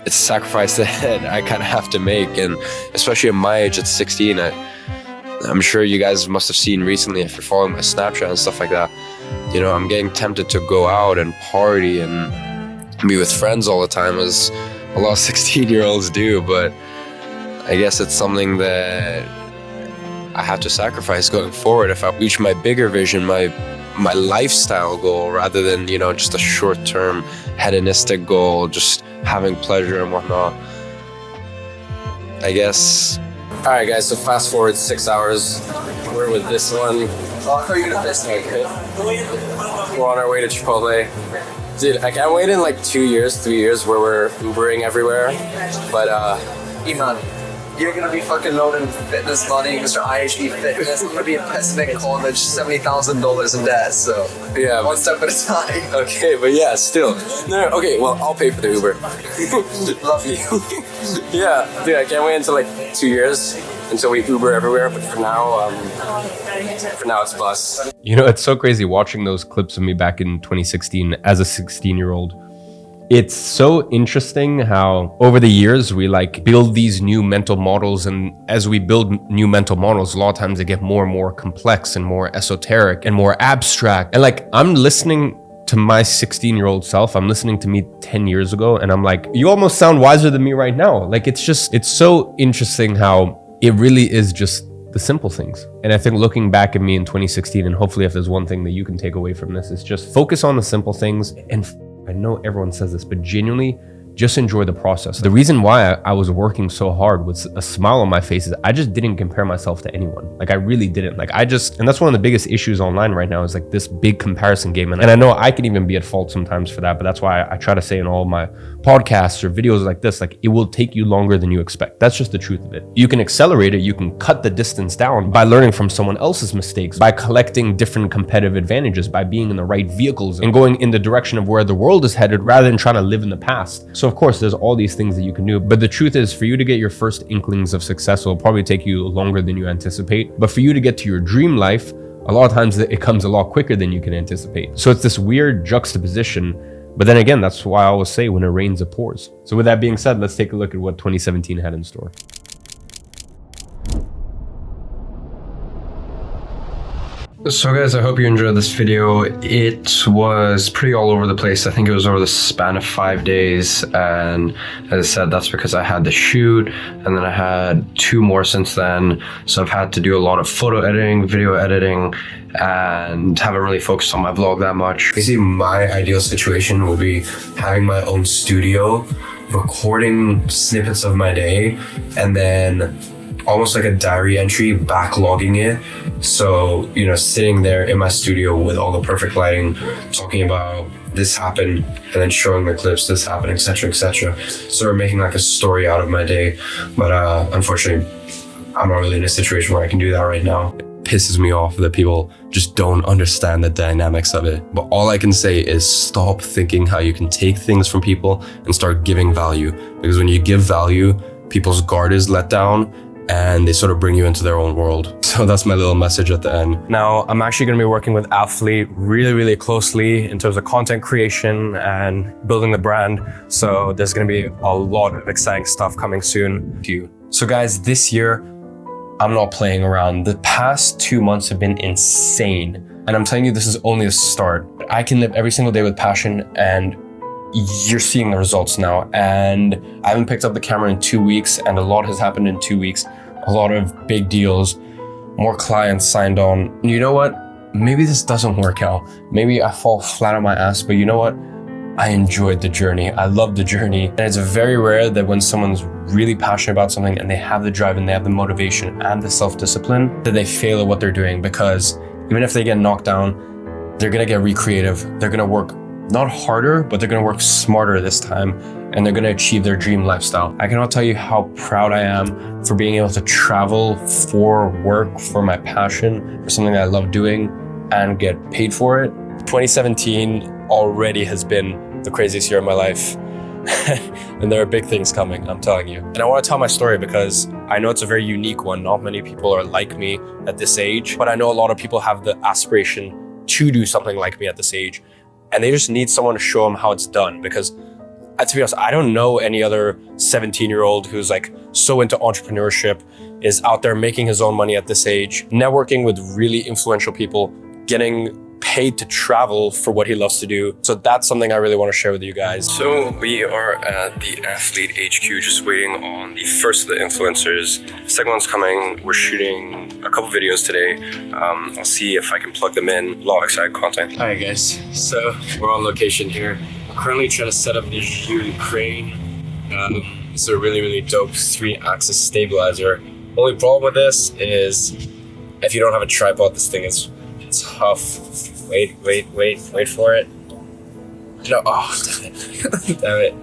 it's a sacrifice that I kind of have to make. And especially at my age, at 16, I'm sure you guys must have seen recently, if you're following my Snapchat and stuff like that, you know, I'm getting tempted to go out and party and be with friends all the time, as a lot of 16-year-olds do. But I guess it's something that I have to sacrifice going forward if I reach my bigger vision, my lifestyle goal, rather than, you know, just a short-term hedonistic goal, just having pleasure and whatnot. I guess. All right, guys, so fast forward 6 hours. We're with this one. Oh, I thought you were gonna miss me. We're on our way to Chipotle. Dude, I can't wait in like 2 years, 3 years, where we're Ubering everywhere. But, Iman, you're gonna be fucking loaded with fitness money, Mr. IHB Fitness. I'm gonna be in Pacific College, $70,000 in debt. So Yeah. one step at a time. Okay, but yeah, still. No, okay, well, I'll pay for the Uber. Love you. Yeah, dude, I can't wait until like 2 years until we Uber everywhere. But for now it's bus. You know, it's so crazy watching those clips of me back in 2016 as a 16-year-old. It's so interesting how over the years we like build these new mental models, and as we build new mental models, a lot of times they get more and more complex and more esoteric and more abstract. And like, I'm listening to my 16-year-old self, I'm listening to me 10 years ago, and I'm like, you almost sound wiser than me right now. Like, it's so interesting how it really is just the simple things. And I think looking back at me in 2016, and hopefully if there's one thing that you can take away from this, is just focus on the simple things. And I know everyone says this, but genuinely just enjoy the process. The reason why I was working so hard with a smile on my face is I just didn't compare myself to anyone. Like, I really didn't. Like, and that's one of the biggest issues online right now, is like this big comparison game. And I know I can even be at fault sometimes for that, but that's why I try to say in all of my podcasts or videos like this, like, it will take you longer than you expect. That's just the truth of it. You can accelerate it. You can cut the distance down by learning from someone else's mistakes, by collecting different competitive advantages, by being in the right vehicles and going in the direction of where the world is headed rather than trying to live in the past. So of course, there's all these things that you can do, but the truth is, for you to get your first inklings of success will probably take you longer than you anticipate. But for you to get to your dream life, a lot of times it comes a lot quicker than you can anticipate. So it's this weird juxtaposition. But then again, that's why I always say, when it rains, it pours. So with that being said, let's take a look at what 2017 had in store. So guys, I hope you enjoyed this video. It was pretty all over the place. I think it was over the span of 5 days. And as I said, that's because I had the shoot and then I had 2 more since then. So I've had to do a lot of photo editing, video editing, and haven't really focused on my vlog that much. Basically, my ideal situation would be having my own studio, recording snippets of my day, and then almost like a diary entry, backlogging it. So, you know, sitting there in my studio with all the perfect lighting, talking about this happened, and then showing the clips, this happened, etc., etc. So we're making like a story out of my day. But unfortunately, I'm not really in a situation where I can do that right now. It pisses me off that people just don't understand the dynamics of it. But all I can say is stop thinking how you can take things from people and start giving value. Because when you give value, people's guard is let down, and they sort of bring you into their own world. So that's my little message at the end. Now, I'm actually gonna be working with Athlete really, really closely in terms of content creation and building the brand. So there's gonna be a lot of exciting stuff coming soon to you. So guys, this year, I'm not playing around. The past 2 months have been insane. And I'm telling you, this is only the start. I can live every single day with passion, and you're seeing the results now. And I haven't picked up the camera in 2 weeks, and a lot has happened in 2 weeks. A lot of big deals, more clients signed on. You know what? Maybe this doesn't work out. Maybe I fall flat on my ass, but you know what? I enjoyed the journey. I love the journey. And it's very rare that when someone's really passionate about something and they have the drive and they have the motivation and the self-discipline, that they fail at what they're doing. Because even if they get knocked down, they're gonna get recreative. They're gonna work not harder, but they're gonna work smarter this time, and they're gonna achieve their dream lifestyle. I cannot tell you how proud I am for being able to travel for work, for my passion, for something that I love doing, and get paid for it. 2017 already has been the craziest year of my life. And there are big things coming, I'm telling you. And I wanna tell my story because I know it's a very unique one. Not many people are like me at this age, but I know a lot of people have the aspiration to do something like me at this age. And they just need someone to show them how it's done. Because to be honest, I don't know any other 17-year-old who's like so into entrepreneurship, is out there making his own money at this age, networking with really influential people, getting paid to travel for what he loves to do. So that's something I really want to share with you guys. So we are at the Athlete HQ, just waiting on the first of the influencers. The second one's coming. We're shooting a couple videos today. I'll see if I can plug them in. A lot of exciting content. Hi guys, so we're on location here. I'm currently trying to set up this huge crane. It's a really, really dope 3-axis stabilizer. Only problem with this is if you don't have a tripod, this thing is tough. Wait for it. No, oh, damn it. Damn it.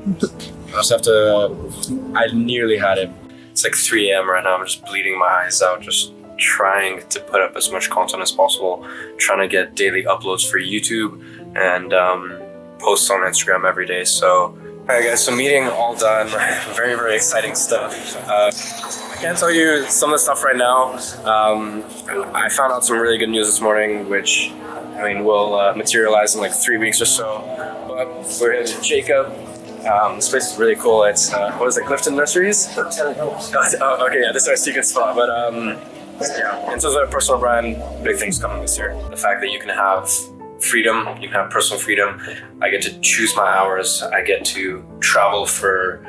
I just have to, I nearly had it. It's like 3 a.m. right now. I'm just bleeding my eyes out, just trying to put up as much content as possible, trying to get daily uploads for YouTube and posts on Instagram every day. So, alright guys, so meeting all done. Very, very exciting stuff. I can't tell you some of the stuff right now. I found out some really good news this morning, which will materialize in like 3 weeks or so. But we're here to Jacob. This place is really cool. It's what is it, Clifton Nurseries? Oh, okay, yeah, this is our secret spot. But yeah, in terms of personal brand, big things coming this year. The fact that you can have freedom, you can have personal freedom. I get to choose my hours. I get to travel for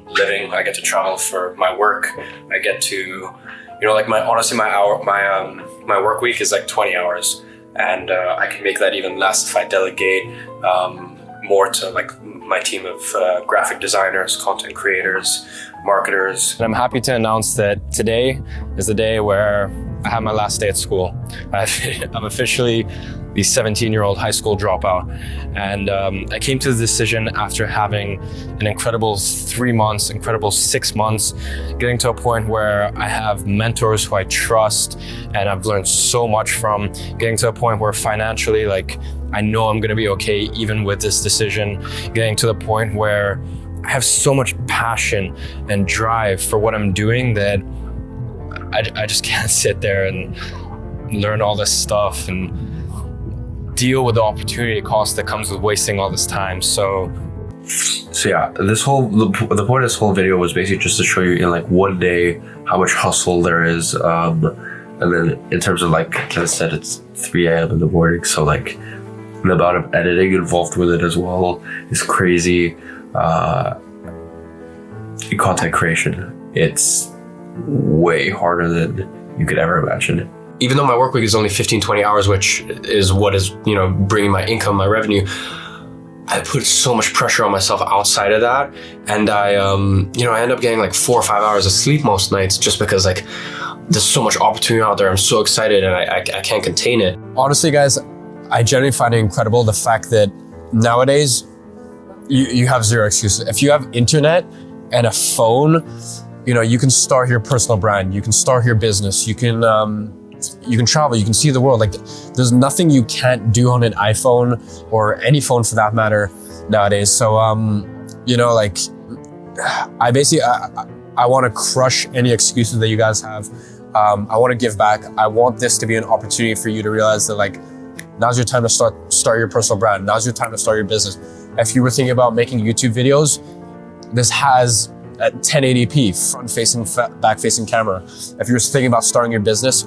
living. I get to travel for my work. I get to, like my work week is like 20 hours, and I can make that even less if I delegate more to like my team of graphic designers, content creators, marketers. And I'm happy to announce that today is the day where I have my last day at school. I'm officially the 17-year-old high school dropout. And I came to the decision after having an incredible 3 months, incredible 6 months, getting to a point where I have mentors who I trust and I've learned so much from, getting to a point where financially, like, I know I'm gonna be okay even with this decision, getting to the point where I have so much passion and drive for what I'm doing that I just can't sit there and learn all this stuff and deal with the opportunity cost that comes with wasting all this time. So yeah, the point of this whole video was basically just to show you in like one day how much hustle there is. And then in terms of like I said, it's 3 a.m. in the morning, so like the amount of editing involved with it as well is crazy. Content creation, it's way harder than you could ever imagine. Even though my work week is only 15-20 hours, which is what is bringing my income, my revenue, I put so much pressure on myself outside of that, and I end up getting like 4 or 5 hours of sleep most nights just because like there's so much opportunity out there. I'm so excited and I can't contain it. Honestly, guys, I genuinely find it incredible the fact that nowadays you have zero excuses. If you have internet and a phone, you can start your personal brand, you can start your business, you can travel, you can see the world. Like, there's nothing you can't do on an iPhone or any phone for that matter nowadays. So, like, I want to crush any excuses that you guys have. I want to give back. I want this to be an opportunity for you to realize that, like, now's your time to start your personal brand. Now's your time to start your business. If you were thinking about making YouTube videos, this has a 1080p, front-facing, back-facing camera. If you're thinking about starting your business,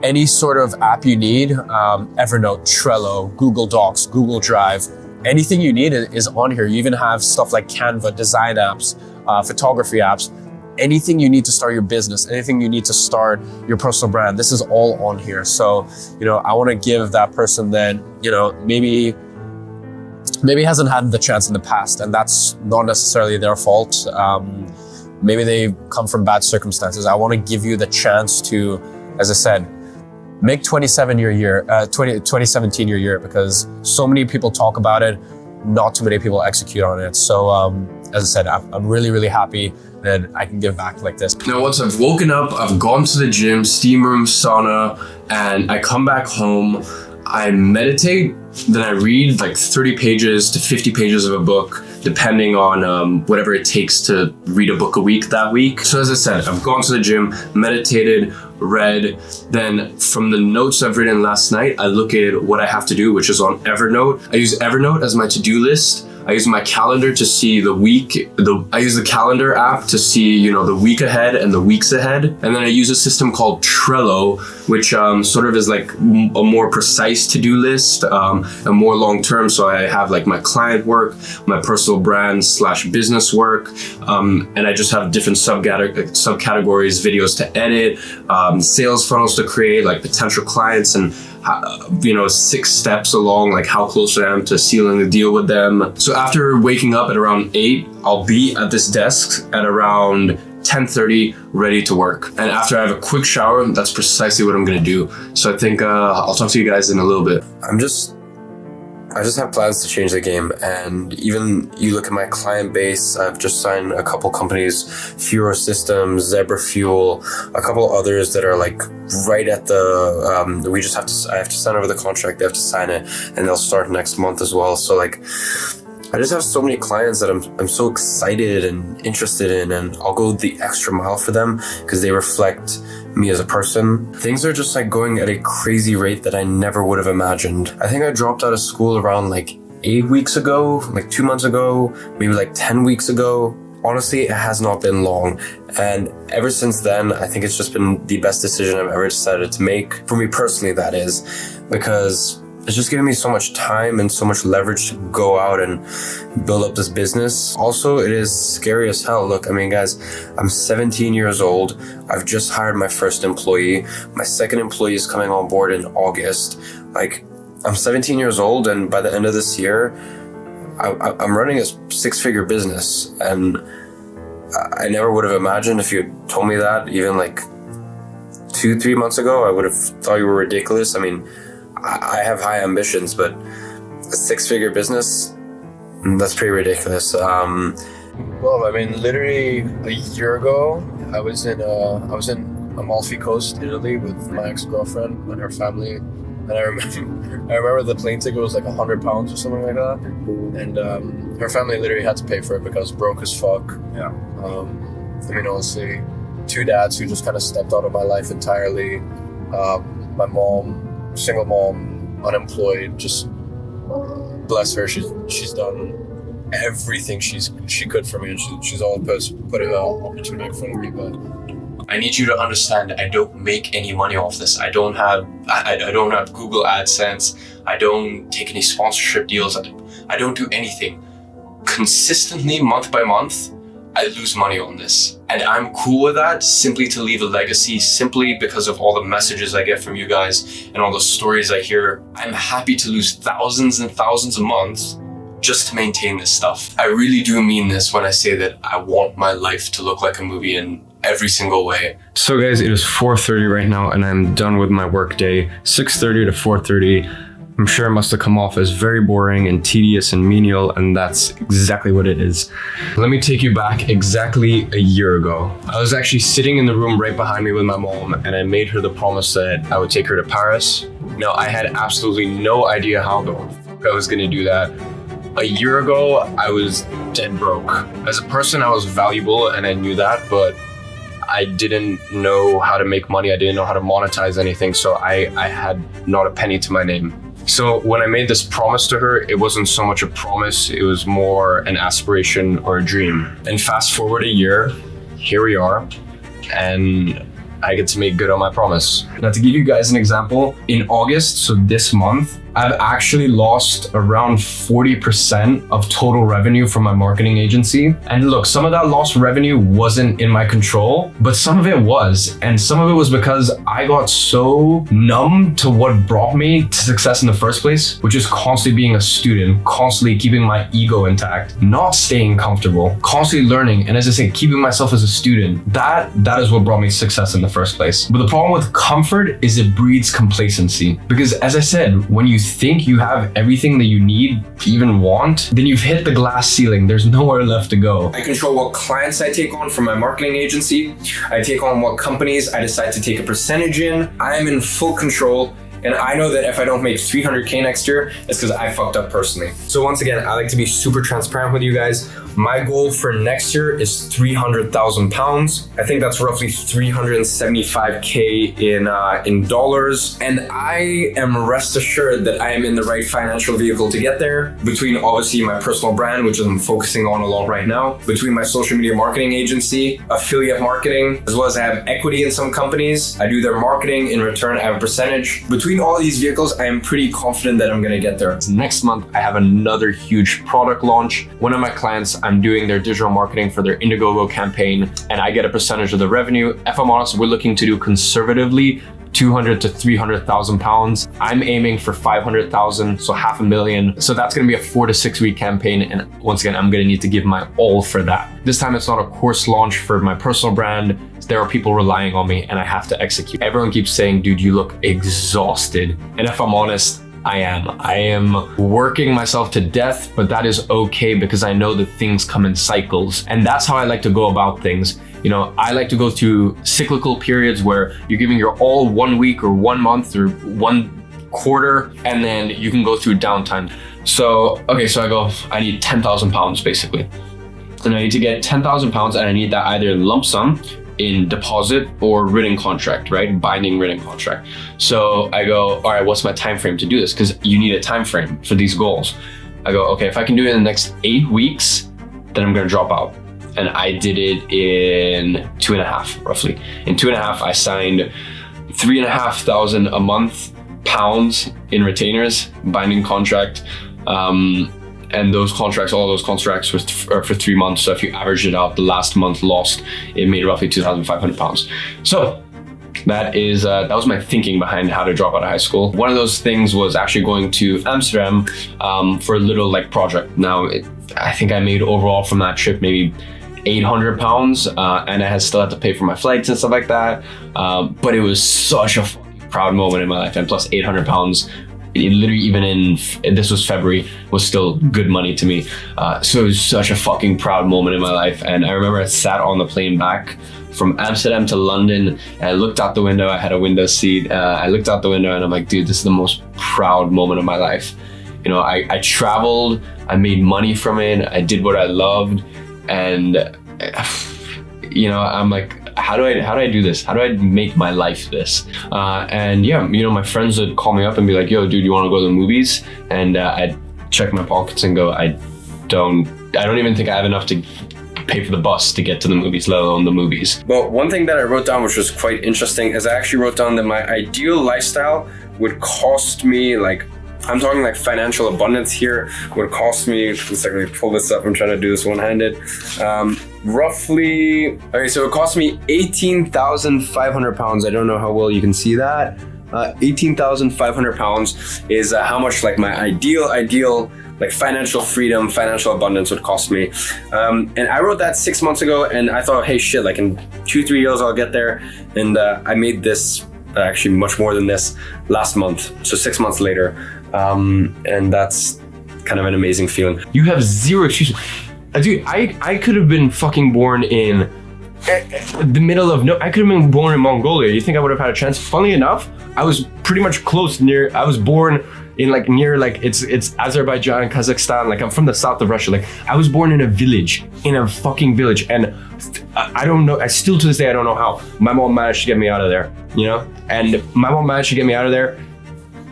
any sort of app you need, Evernote, Trello, Google Docs, Google Drive, anything you need is on here. You even have stuff like Canva, design apps, photography apps, anything you need to start your business, anything you need to start your personal brand, this is all on here. So, I want to give that person that, maybe hasn't had the chance in the past, and that's not necessarily their fault. Maybe they come from bad circumstances. I want to give you the chance to, as I said, make 2017 your year, because so many people talk about it, not too many people execute on it. So as I said, I'm really, really happy that I can give back like this. Now, once I've woken up, I've gone to the gym, steam room, sauna, and I come back home, I meditate, then I read like 30 pages to 50 pages of a book, depending on whatever it takes to read a book a week that week. So as I said, I've gone to the gym, meditated, read, then from the notes I've written last night, I look at what I have to do, which is on Evernote. I use Evernote as my to-do list. I use my calendar to see the week. I use the calendar app to see, the week ahead and the weeks ahead. And then I use a system called Trello, which sort of is like a more precise to-do list, and more long-term. So I have like my client work, my personal brand / business work, and I just have different subcategories, videos to edit, sales funnels to create, like potential clients, and 6 steps along, like how close I am to sealing the deal with them. So after waking up at around 8, I'll be at this desk at around 10:30, ready to work. And after I have a quick shower, that's precisely what I'm gonna do. So I think I'll talk to you guys in a little bit. I'm just I just have plans to change the game. And even you look at my client base, I've just signed a couple companies, Furo Systems, Zebra Fuel, a couple others that are like right at the, I have to sign over the contract, they have to sign it, and they'll start next month as well. So like, I just have so many clients that I'm so excited and interested in, and I'll go the extra mile for them because they reflect me as a person. Things are just like going at a crazy rate that I never would have imagined. I think I dropped out of school around like 8 weeks ago, like 2 months ago, maybe like 10 weeks ago. Honestly, it has not been long. And ever since then, I think it's just been the best decision I've ever decided to make. For me personally, that is, because it's just giving me so much time and so much leverage to go out and build up this business. Also, it is scary as hell. Look, I mean, guys, I'm 17 years old. I've just hired my first employee. My second employee is coming on board in August. Like, I'm 17 years old, and by the end of this year, I'm running a 6-figure business. And I never would have imagined, if you had told me that even like 2-3 months ago, I would have thought you were ridiculous. I mean, I have high ambitions, but a 6-figure business, that's pretty ridiculous. Well, I mean, literally a year ago, I was in Amalfi Coast, Italy, with my ex-girlfriend and her family. And I remember the plane ticket was like £100 or something like that. And her family literally had to pay for it because broke as fuck. Yeah. I mean, honestly, 2 dads who just kind of stepped out of my life entirely. My mom, single mom, unemployed, just bless her. She's done everything she could for me, and she's always put an opportunity in front of me. But I need you to understand, I don't make any money off this. I don't have Google AdSense. I don't take any sponsorship deals. I don't do anything. Consistently, month by month, I lose money on this. And I'm cool with that, simply to leave a legacy, simply because of all the messages I get from you guys and all the stories I hear. I'm happy to lose thousands and thousands a month just to maintain this stuff. I really do mean this when I say that I want my life to look like a movie in every single way. So guys, it is 4:30 right now, and I'm done with my work day. 6:30 to 4:30. I'm sure it must have come off as very boring and tedious and menial, and that's exactly what it is. Let me take you back exactly a year ago. I was actually sitting in the room right behind me with my mom, and I made her the promise that I would take her to Paris. Now, I had absolutely no idea how the fuck I was gonna do that. A year ago, I was dead broke. As a person, I was valuable, and I knew that, but I didn't know how to make money. I didn't know how to monetize anything, so I had not a penny to my name. So when I made this promise to her, it wasn't so much a promise, it was more an aspiration or a dream. And fast forward a year, here we are, and I get to make good on my promise. Now, to give you guys an example, in August, so this month, I've actually lost around 40% of total revenue from my marketing agency. And look, some of that lost revenue wasn't in my control, but some of it was. And some of it was because I got so numb to what brought me to success in the first place, which is constantly being a student, constantly keeping my ego intact, not staying comfortable, constantly learning. And as I say, keeping myself as a student, that is what brought me success in the first place. But the problem with comfort is it breeds complacency. Because as I said, when you think you have everything that you need, even want, then you've hit the glass ceiling. There's nowhere left to go. I control what clients I take on from my marketing agency. I take on what companies I decide to take a percentage in. I am in full control. And I know that if I don't make 300K next year, it's because I fucked up personally. So once again, I like to be super transparent with you guys. My goal for next year is 300,000 pounds. I think that's roughly 375K in dollars. And I am rest assured that I am in the right financial vehicle to get there, between obviously my personal brand, which I'm focusing on a lot right now, between my social media marketing agency, affiliate marketing, as well as I have equity in some companies. I do their marketing. In return, I have a percentage. Between all these vehicles, I am pretty confident that I'm gonna get there. Next month, I have another huge product launch. One of my clients, I'm doing their digital marketing for their Indiegogo campaign, and I get a percentage of the revenue. If I'm honest, we're looking to do conservatively 200 to 300,000 pounds. I'm aiming for 500,000, so $500,000. So that's gonna be a 4 to 6 week campaign. And once again, I'm gonna need to give my all for that. This time it's not a course launch for my personal brand. There are people relying on me and I have to execute. Everyone keeps saying, dude, you look exhausted. And if I'm honest, I am working myself to death, but that is okay because I know that things come in cycles. And that's how I like to go about things. You know, I like to go through cyclical periods where you're giving your all 1 week or 1 month or 1 quarter, and then you can go through downtime. So, okay, so I go, I need 10,000 pounds basically. And I need to get 10,000 pounds and I need that either lump sum in deposit or written contract, right? Binding written contract. So I go, all right, what's my time frame to do this? Because you need a time frame for these goals. I go, okay, if I can do it in the next 8 weeks, then I'm gonna drop out. And I did it in 2.5, roughly. In 2.5, I signed 3,500 a month pounds in retainers, binding contract. And those contracts, all those contracts were for 3 months. So if you average it out, the last month lost, it made roughly 2,500 pounds. So that was my thinking behind how to drop out of high school. One of those things was actually going to Amsterdam for a little like project. Now, I think I made overall from that trip maybe 800 pounds and I still had to pay for my flights and stuff like that. But it was such a fucking proud moment in my life. And plus 800 pounds, it literally even this was February, was still good money to me. So it was such a fucking proud moment in my life. And I remember I sat on the plane back from Amsterdam to London and I looked out the window. I had a window seat. I looked out the window and I'm like, dude, this is the most proud moment of my life. You know, I traveled, I made money from it, I did what I loved. And you know, I'm like, how do I do this? How do I make my life this? And yeah, you know, my friends would call me up and be like, yo, dude, you want to go to the movies? And I'd check my pockets and go, I don't even think I have enough to pay for the bus to get to the movies, let alone the movies. But one thing that I wrote down, which was quite interesting, is I actually wrote down that my ideal lifestyle would cost me, like, I'm talking like financial abundance here, would cost me, let's let me pull this up, I'm trying to do this one-handed. Roughly, okay, so it cost me 18,500 pounds. I don't know how well you can see that. 18,500 pounds is how much like my ideal like financial freedom, financial abundance would cost me. And I wrote that 6 months ago and I thought, hey shit, like in 2-3 years I'll get there. And I made this actually much more than this last month. So 6 months later. And that's kind of an amazing feeling. You have zero excuses. Dude, I could have been fucking born in the middle of I could have been born in Mongolia. You think I would have had a chance? Funnily enough, I was pretty much close near, I was born in like near like it's Azerbaijan, Kazakhstan, like I'm from the south of Russia. Like I was born in a fucking village, and I don't know, I still to this day I don't know how my mom managed to get me out of there, you know? And my mom managed to get me out of there,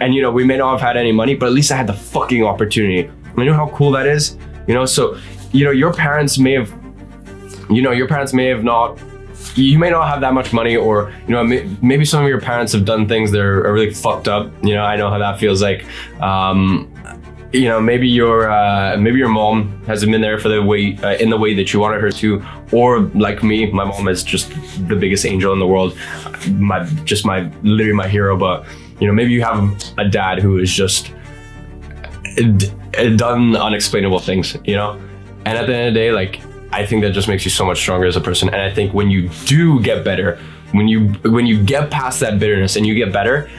and you know, we may not have had any money, but at least I had the fucking opportunity. You know how cool that is? You know, so you know, your parents may have not, you may not have that much money, or you know, maybe some of your parents have done things that are really fucked up. You know, I know how that feels like. You know, maybe your mom hasn't been there for the way in the way that you wanted her to, or like me, my mom is just the biggest angel in the world, literally my hero. But you know, maybe you have a dad who is just done unexplainable things, you know. And at the end of the day, like, I think that just makes you so much stronger as a person. And I think when you do get better, when you get past that bitterness and you get better,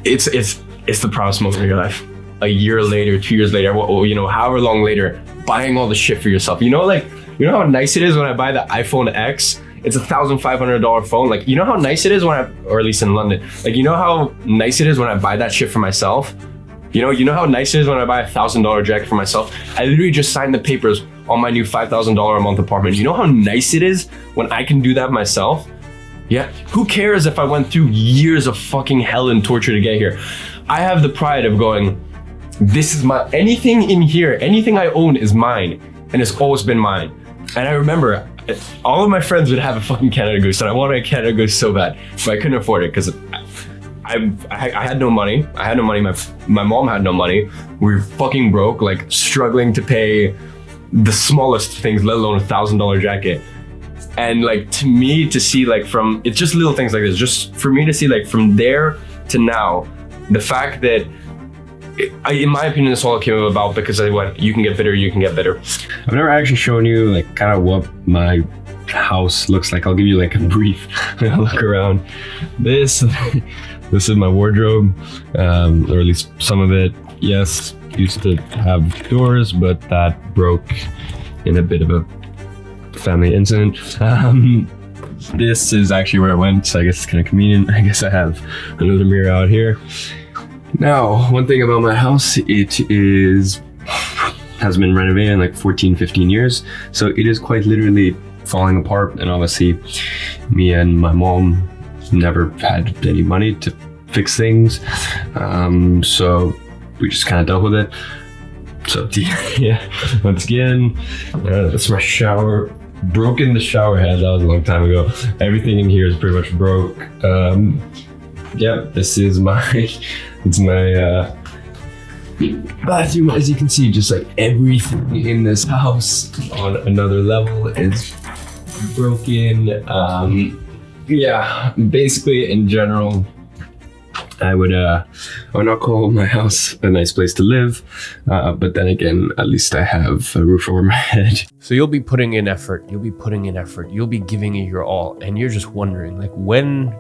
it's the proudest moment of your life. A year later, 2 years later, you know, however long later, buying all the shit for yourself. You know how nice it is when I buy the iPhone X? It's $1,500 phone. Like, you know how nice it is or at least in London, like, you know how nice it is when I buy that shit for myself? You know how nice it is when I buy a $1,000 jacket for myself? I literally just signed the papers on my new $5,000 a month apartment. You know how nice it is when I can do that myself? Yeah, who cares if I went through years of fucking hell and torture to get here? I have the pride of going, this is my, anything in here, anything I own is mine, and it's always been mine. And I remember all of my friends would have a fucking Canada Goose, and I wanted a Canada Goose so bad, but I couldn't afford it because I had no money. I had no money. My mom had no money. We were fucking broke, like struggling to pay the smallest things, let alone $1,000 jacket. And like, to me, to see like from, it's just little things like this, just for me to see like from there to now, the fact that, in my opinion, this all came about because I went, you can get better, you can get better. I've never actually shown you like kind of what my house looks like. I'll give you like a brief look around. This This is my wardrobe, or at least some of it. Yes, used to have doors, but that broke in a bit of a family incident. This is actually where I went, so I guess it's kind of convenient. I guess I have another mirror out here. Now, one thing about my house, has been renovated in like 14, 15 years. So it is quite literally falling apart. And obviously me and my mom never had any money to fix things. So we just kind of dealt with it. So yeah, once again, that's my shower. Broken the shower head, that was a long time ago. Everything in here is pretty much broke. Yeah, this is it's my bathroom. As you can see, just like everything in this house on another level is broken. Yeah, basically in general, I would not call my house a nice place to live, but then again, at least I have a roof over my head. So you'll be putting in effort, you'll be giving it your all, and you're just wondering, like, when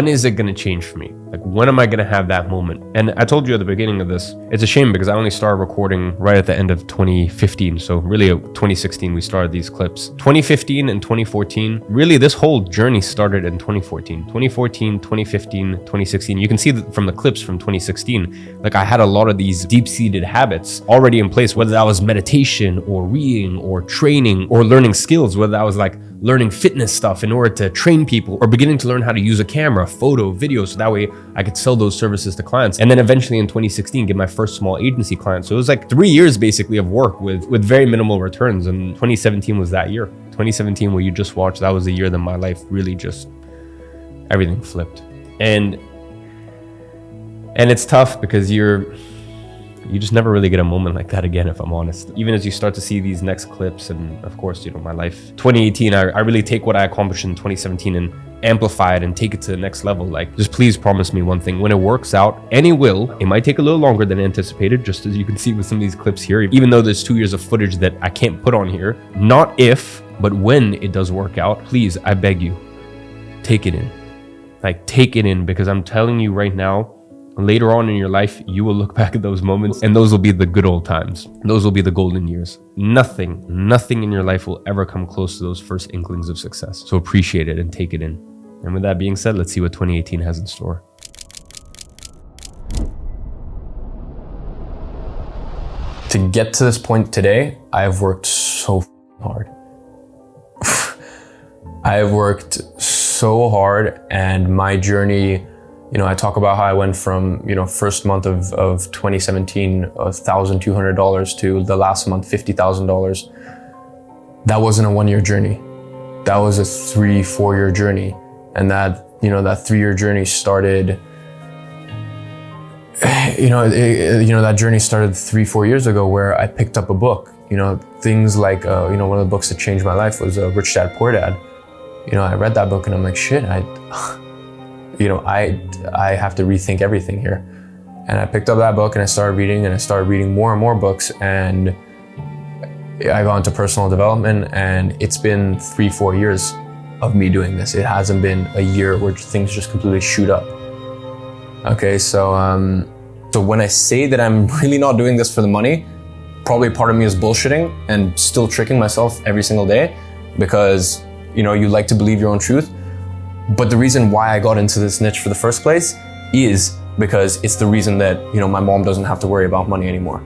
is it gonna change for me? Like, when am I gonna have that moment? And I told you at the beginning of this, it's a shame because I only started recording right at the end of 2015. So really 2016, we started these clips. 2015 and 2014, really this whole journey started in 2014. 2014, 2015, 2016. You can see that from the clips from 2016, like I had a lot of these deep-seated habits already in place, whether that was meditation or reading or training or learning skills, whether that was like learning fitness stuff in order to train people or beginning to learn how to use a camera, photo, video, so that way I could sell those services to clients. And then eventually in 2016, get my first small agency client. So it was like 3 years basically of work with very minimal returns. And 2017 was that year. 2017, what you just watched, that was the year that my life really just, everything flipped. And it's tough because you just never really get a moment like that again, if I'm honest. Even as you start to see these next clips, and of course, you know, my life, 2018, I really take what I accomplished in 2017 and amplify it and take it to the next level. Like, just please promise me one thing. When it works out, and it will, it might take a little longer than anticipated, just as you can see with some of these clips here, even though there's 2 years of footage that I can't put on here. Not if, but when it does work out, please, I beg you, take it in. Like, take it in, because I'm telling you right now, later on in your life, you will look back at those moments and those will be the good old times. Those will be the golden years. Nothing in your life will ever come close to those first inklings of success. So appreciate it and take it in. And with that being said, let's see what 2018 has in store. To get to this point today, I have worked so hard. I have worked so hard, and my journey, you know, I talk about how I went from, you know, first month of 2017, $1,200 to the last month, $50,000. That wasn't a 1 year journey. That was a 3-4 year journey. And that, you know, that 3 year journey started, that journey started 3-4 years ago, where I picked up a book, you know, things like, one of the books that changed my life was Rich Dad, Poor Dad. You know, I read that book and I'm like, shit, I have to rethink everything here. And I picked up that book and I started reading more and more books, and I got into personal development, and it's been 3-4 years of me doing this. It hasn't been a year where things just completely shoot up. Okay, so when I say that I'm really not doing this for the money, probably part of me is bullshitting and still tricking myself every single day, because, you know, you like to believe your own truth. But the reason why I got into this niche for the first place is because it's the reason that, you know, my mom doesn't have to worry about money anymore.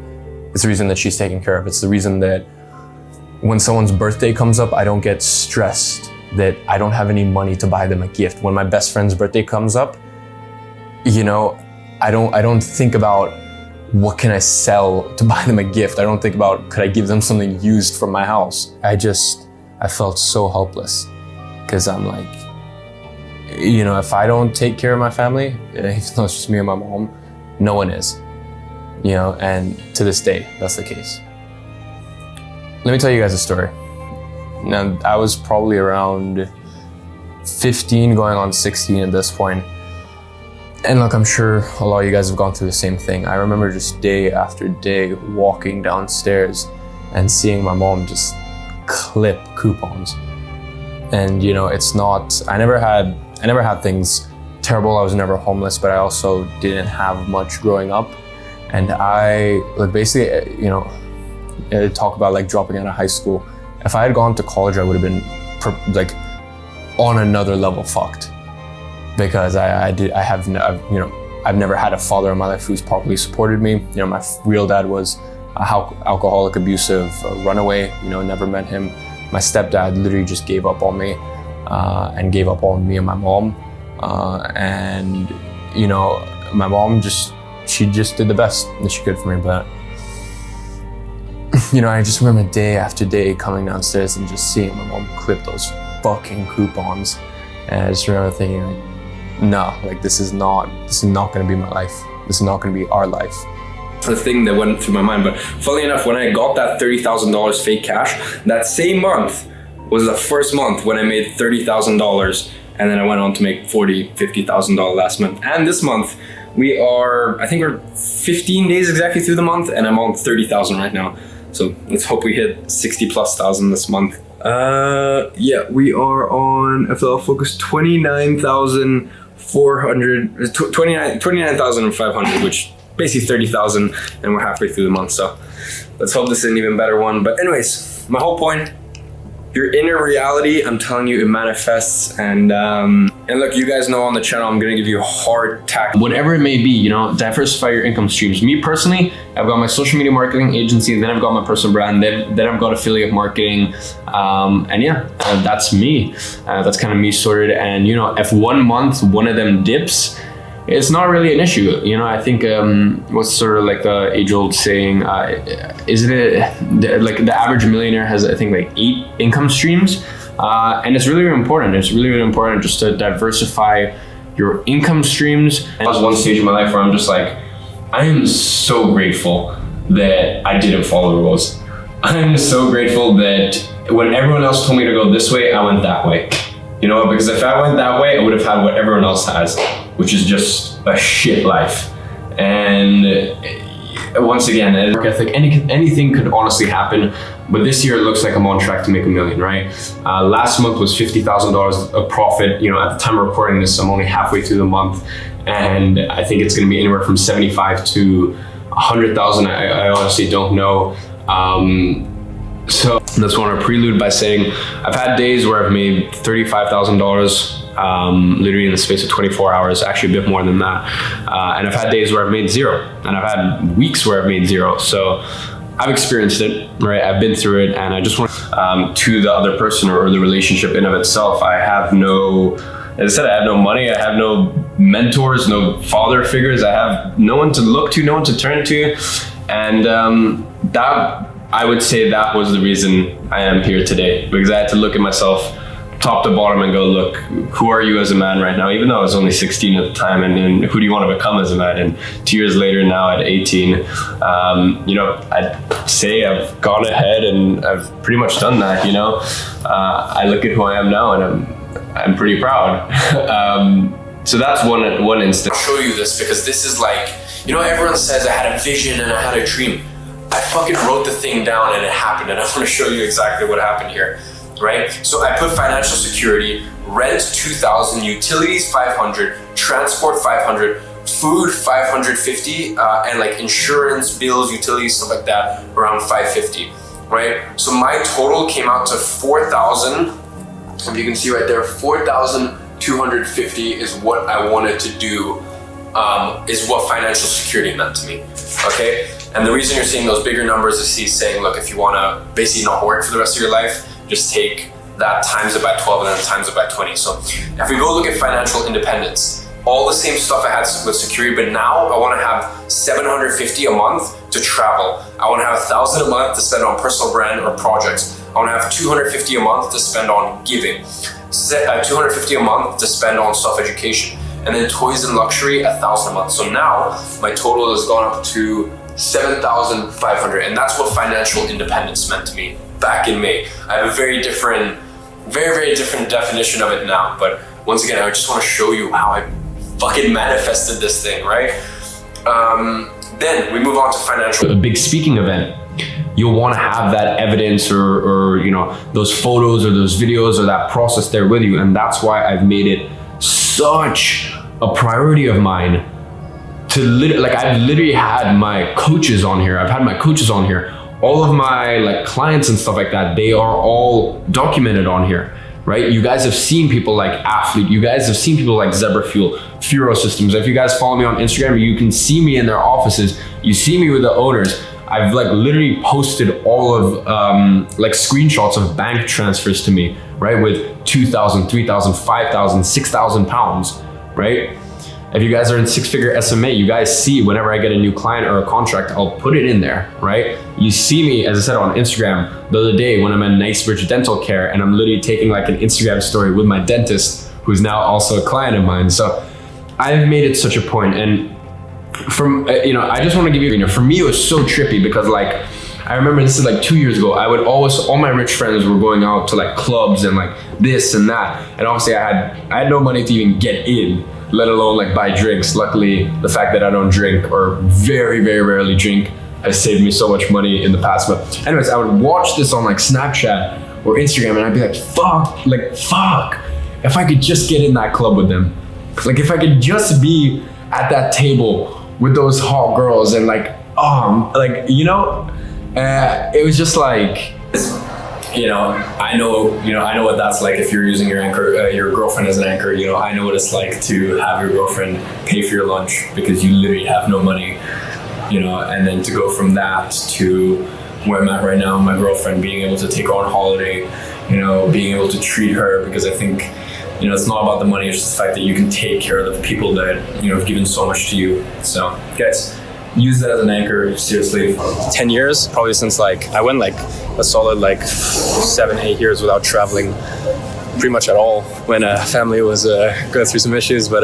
It's the reason that she's taken care of. It's the reason that when someone's birthday comes up, I don't get stressed that I don't have any money to buy them a gift. When my best friend's birthday comes up, you know, I don't think about what can I sell to buy them a gift. I don't think about, could I give them something used from my house? I felt so helpless, because I'm like, you know, if I don't take care of my family, even though it's just me and my mom, no one is, you know, and to this day, that's the case. Let me tell you guys a story. Now, I was probably around 15 going on 16 at this point. And look, I'm sure a lot of you guys have gone through the same thing. I remember just day after day walking downstairs and seeing my mom just clip coupons. And, you know, it's not, I never had things terrible. I was never homeless, but I also didn't have much growing up. And I like basically, you know, talk about like dropping out of high school. If I had gone to college, I would have been like on another level fucked, because I've never had a father in my life who's properly supported me. You know, my real dad was a alcoholic, abusive, runaway. You know, never met him. My stepdad literally just gave up on me, and gave up on me and my mom. And you know, my mom she just did the best that she could for me. But you know, I just remember day after day coming downstairs and just seeing my mom clip those fucking coupons, and I just remember thinking, like, no, like this is not going to be my life. This is not going to be our life. The thing that went through my mind, but funnily enough, when I got that $30,000 fake cash, that same month was the first month when I made $30,000, and then I went on to make $50,000 last month. And this month, I think we're 15 days exactly through the month, and I'm on 30,000 right now. So let's hope we hit 60,000+ this month. Yeah, we are on FLL Focus 29,500, which basically 30,000, and we're halfway through the month. So let's hope this is an even better one. But anyways, my whole point, your inner reality, I'm telling you, it manifests. And look, you guys know on the channel, I'm gonna give you a hard tack. Whatever it may be, you know, diversify your income streams. Me personally, I've got my social media marketing agency, then I've got my personal brand, then I've got affiliate marketing. And yeah, that's me. That's kind of me sorted. And you know, if 1 month, one of them dips, it's not really an issue. You know, I think what's sort of like the age-old saying, isn't it like the average millionaire has, I think, like 8 income streams, and it's really, really important. It's really, really important just to diversify your income streams. And I was one stage in my life where I'm just like, I am so grateful that I didn't follow the rules. I am so grateful that when everyone else told me to go this way, I went that way. You know, because if I went that way, I would have had what everyone else has, which is just a shit life. And once again, work ethic, anything could honestly happen. But this year it looks like I'm on track to make $1 million, right? Last month was $50,000 of profit. You know, at the time of recording this, I'm only halfway through the month, and I think it's going to be anywhere from 75 to 100,000. I honestly don't know. So I just want to prelude by saying I've had days where I've made $35,000 literally in the space of 24 hours, actually a bit more than that. And I've had days where I've made 0, and I've had weeks where I've made 0. So I've experienced it, right? I've been through it, and I just want to the other person or the relationship in of itself. I have no, as I said, I have no money. I have no mentors, no father figures. I have no one to look to, no one to turn to. And that, I would say that was the reason I am here today, because I had to look at myself top to bottom and go, look, who are you as a man right now? Even though I was only 16 at the time, and then who do you want to become as a man? And 2 years later, now at 18, you know, I'd say I've gone ahead and I've pretty much done that, you know. I look at who I am now, and I'm pretty proud. So that's one instance. I'll show you this because this is like, you know, everyone says I had a vision and I had a dream. I fucking wrote the thing down and it happened, and I want to show you exactly what happened here, right? So I put financial security, rent 2,000, utilities 500, transport 500, food 550, and like insurance, bills, utilities, stuff like that, around 550, right? So my total came out to 4,000. If you can see right there, 4,250 is what I wanted to do, is what financial security meant to me, okay? And the reason you're seeing those bigger numbers is he's saying, look, if you want to basically not work for the rest of your life, just take that, times it by 12, and then times it by 20. So if we go look at financial independence, all the same stuff I had with security, but now I want to have 750 a month to travel. I want to have 1,000 a month to spend on personal brand or projects. I want to have 250 a month to spend on giving. 250 a month to spend on self-education. And then toys and luxury, 1,000 a month. So now my total has gone up to 7,500, and that's what financial independence meant to me back in May. I have a very different definition of it now, but once again, I just want to show you how I fucking manifested this thing, right? Then we move on to financial. A big speaking event. You'll want to have that evidence or you know, those photos or those videos or that process there with you, and that's why I've made it such a priority of mine to I've literally had my coaches on here. I've had my coaches on here. All of my like clients and stuff like that, they are all documented on here, right? You guys have seen people like Athlete. You guys have seen people like Zebra Fuel, Furo Systems. If you guys follow me on Instagram, you can see me in their offices. You see me with the owners. I've like literally posted all of like screenshots of bank transfers to me, right? With 2,000, 3,000, 5,000, 6,000 pounds, right? If you guys are in six-figure SMA, you guys see whenever I get a new client or a contract, I'll put it in there, right? You see me, as I said, on Instagram the other day when I'm in Knightsbridge Dental Care, and I'm literally taking like an Instagram story with my dentist, who's now also a client of mine. So I've made it such a point. And from, I just want to give you, for me, it was so trippy because like, I remember this is like 2 years ago, I would always, all my rich friends were going out to like clubs and like this and that. And obviously I had no money to even get in, let alone like buy drinks. Luckily, the fact that I don't drink or very, very rarely drink has saved me so much money in the past. But anyways, I would watch this on like Snapchat or Instagram and I'd be like, fuck, if I could just get in that club with them. Like if I could just be at that table with those hot girls and like, it was just like, I know what that's like if you're using your anchor, your girlfriend as an anchor. I know what it's like to have your girlfriend pay for your lunch because you literally have no money, and then to go from that to where I'm at right now, my girlfriend being able to take her on holiday, being able to treat her, because I think, it's not about the money, it's just the fact that you can take care of the people that, have given so much to you. So guys, use that as an anchor, seriously. 10 years, probably since like, I went like a solid like 7-8 years without traveling pretty much at all when family was going through some issues. But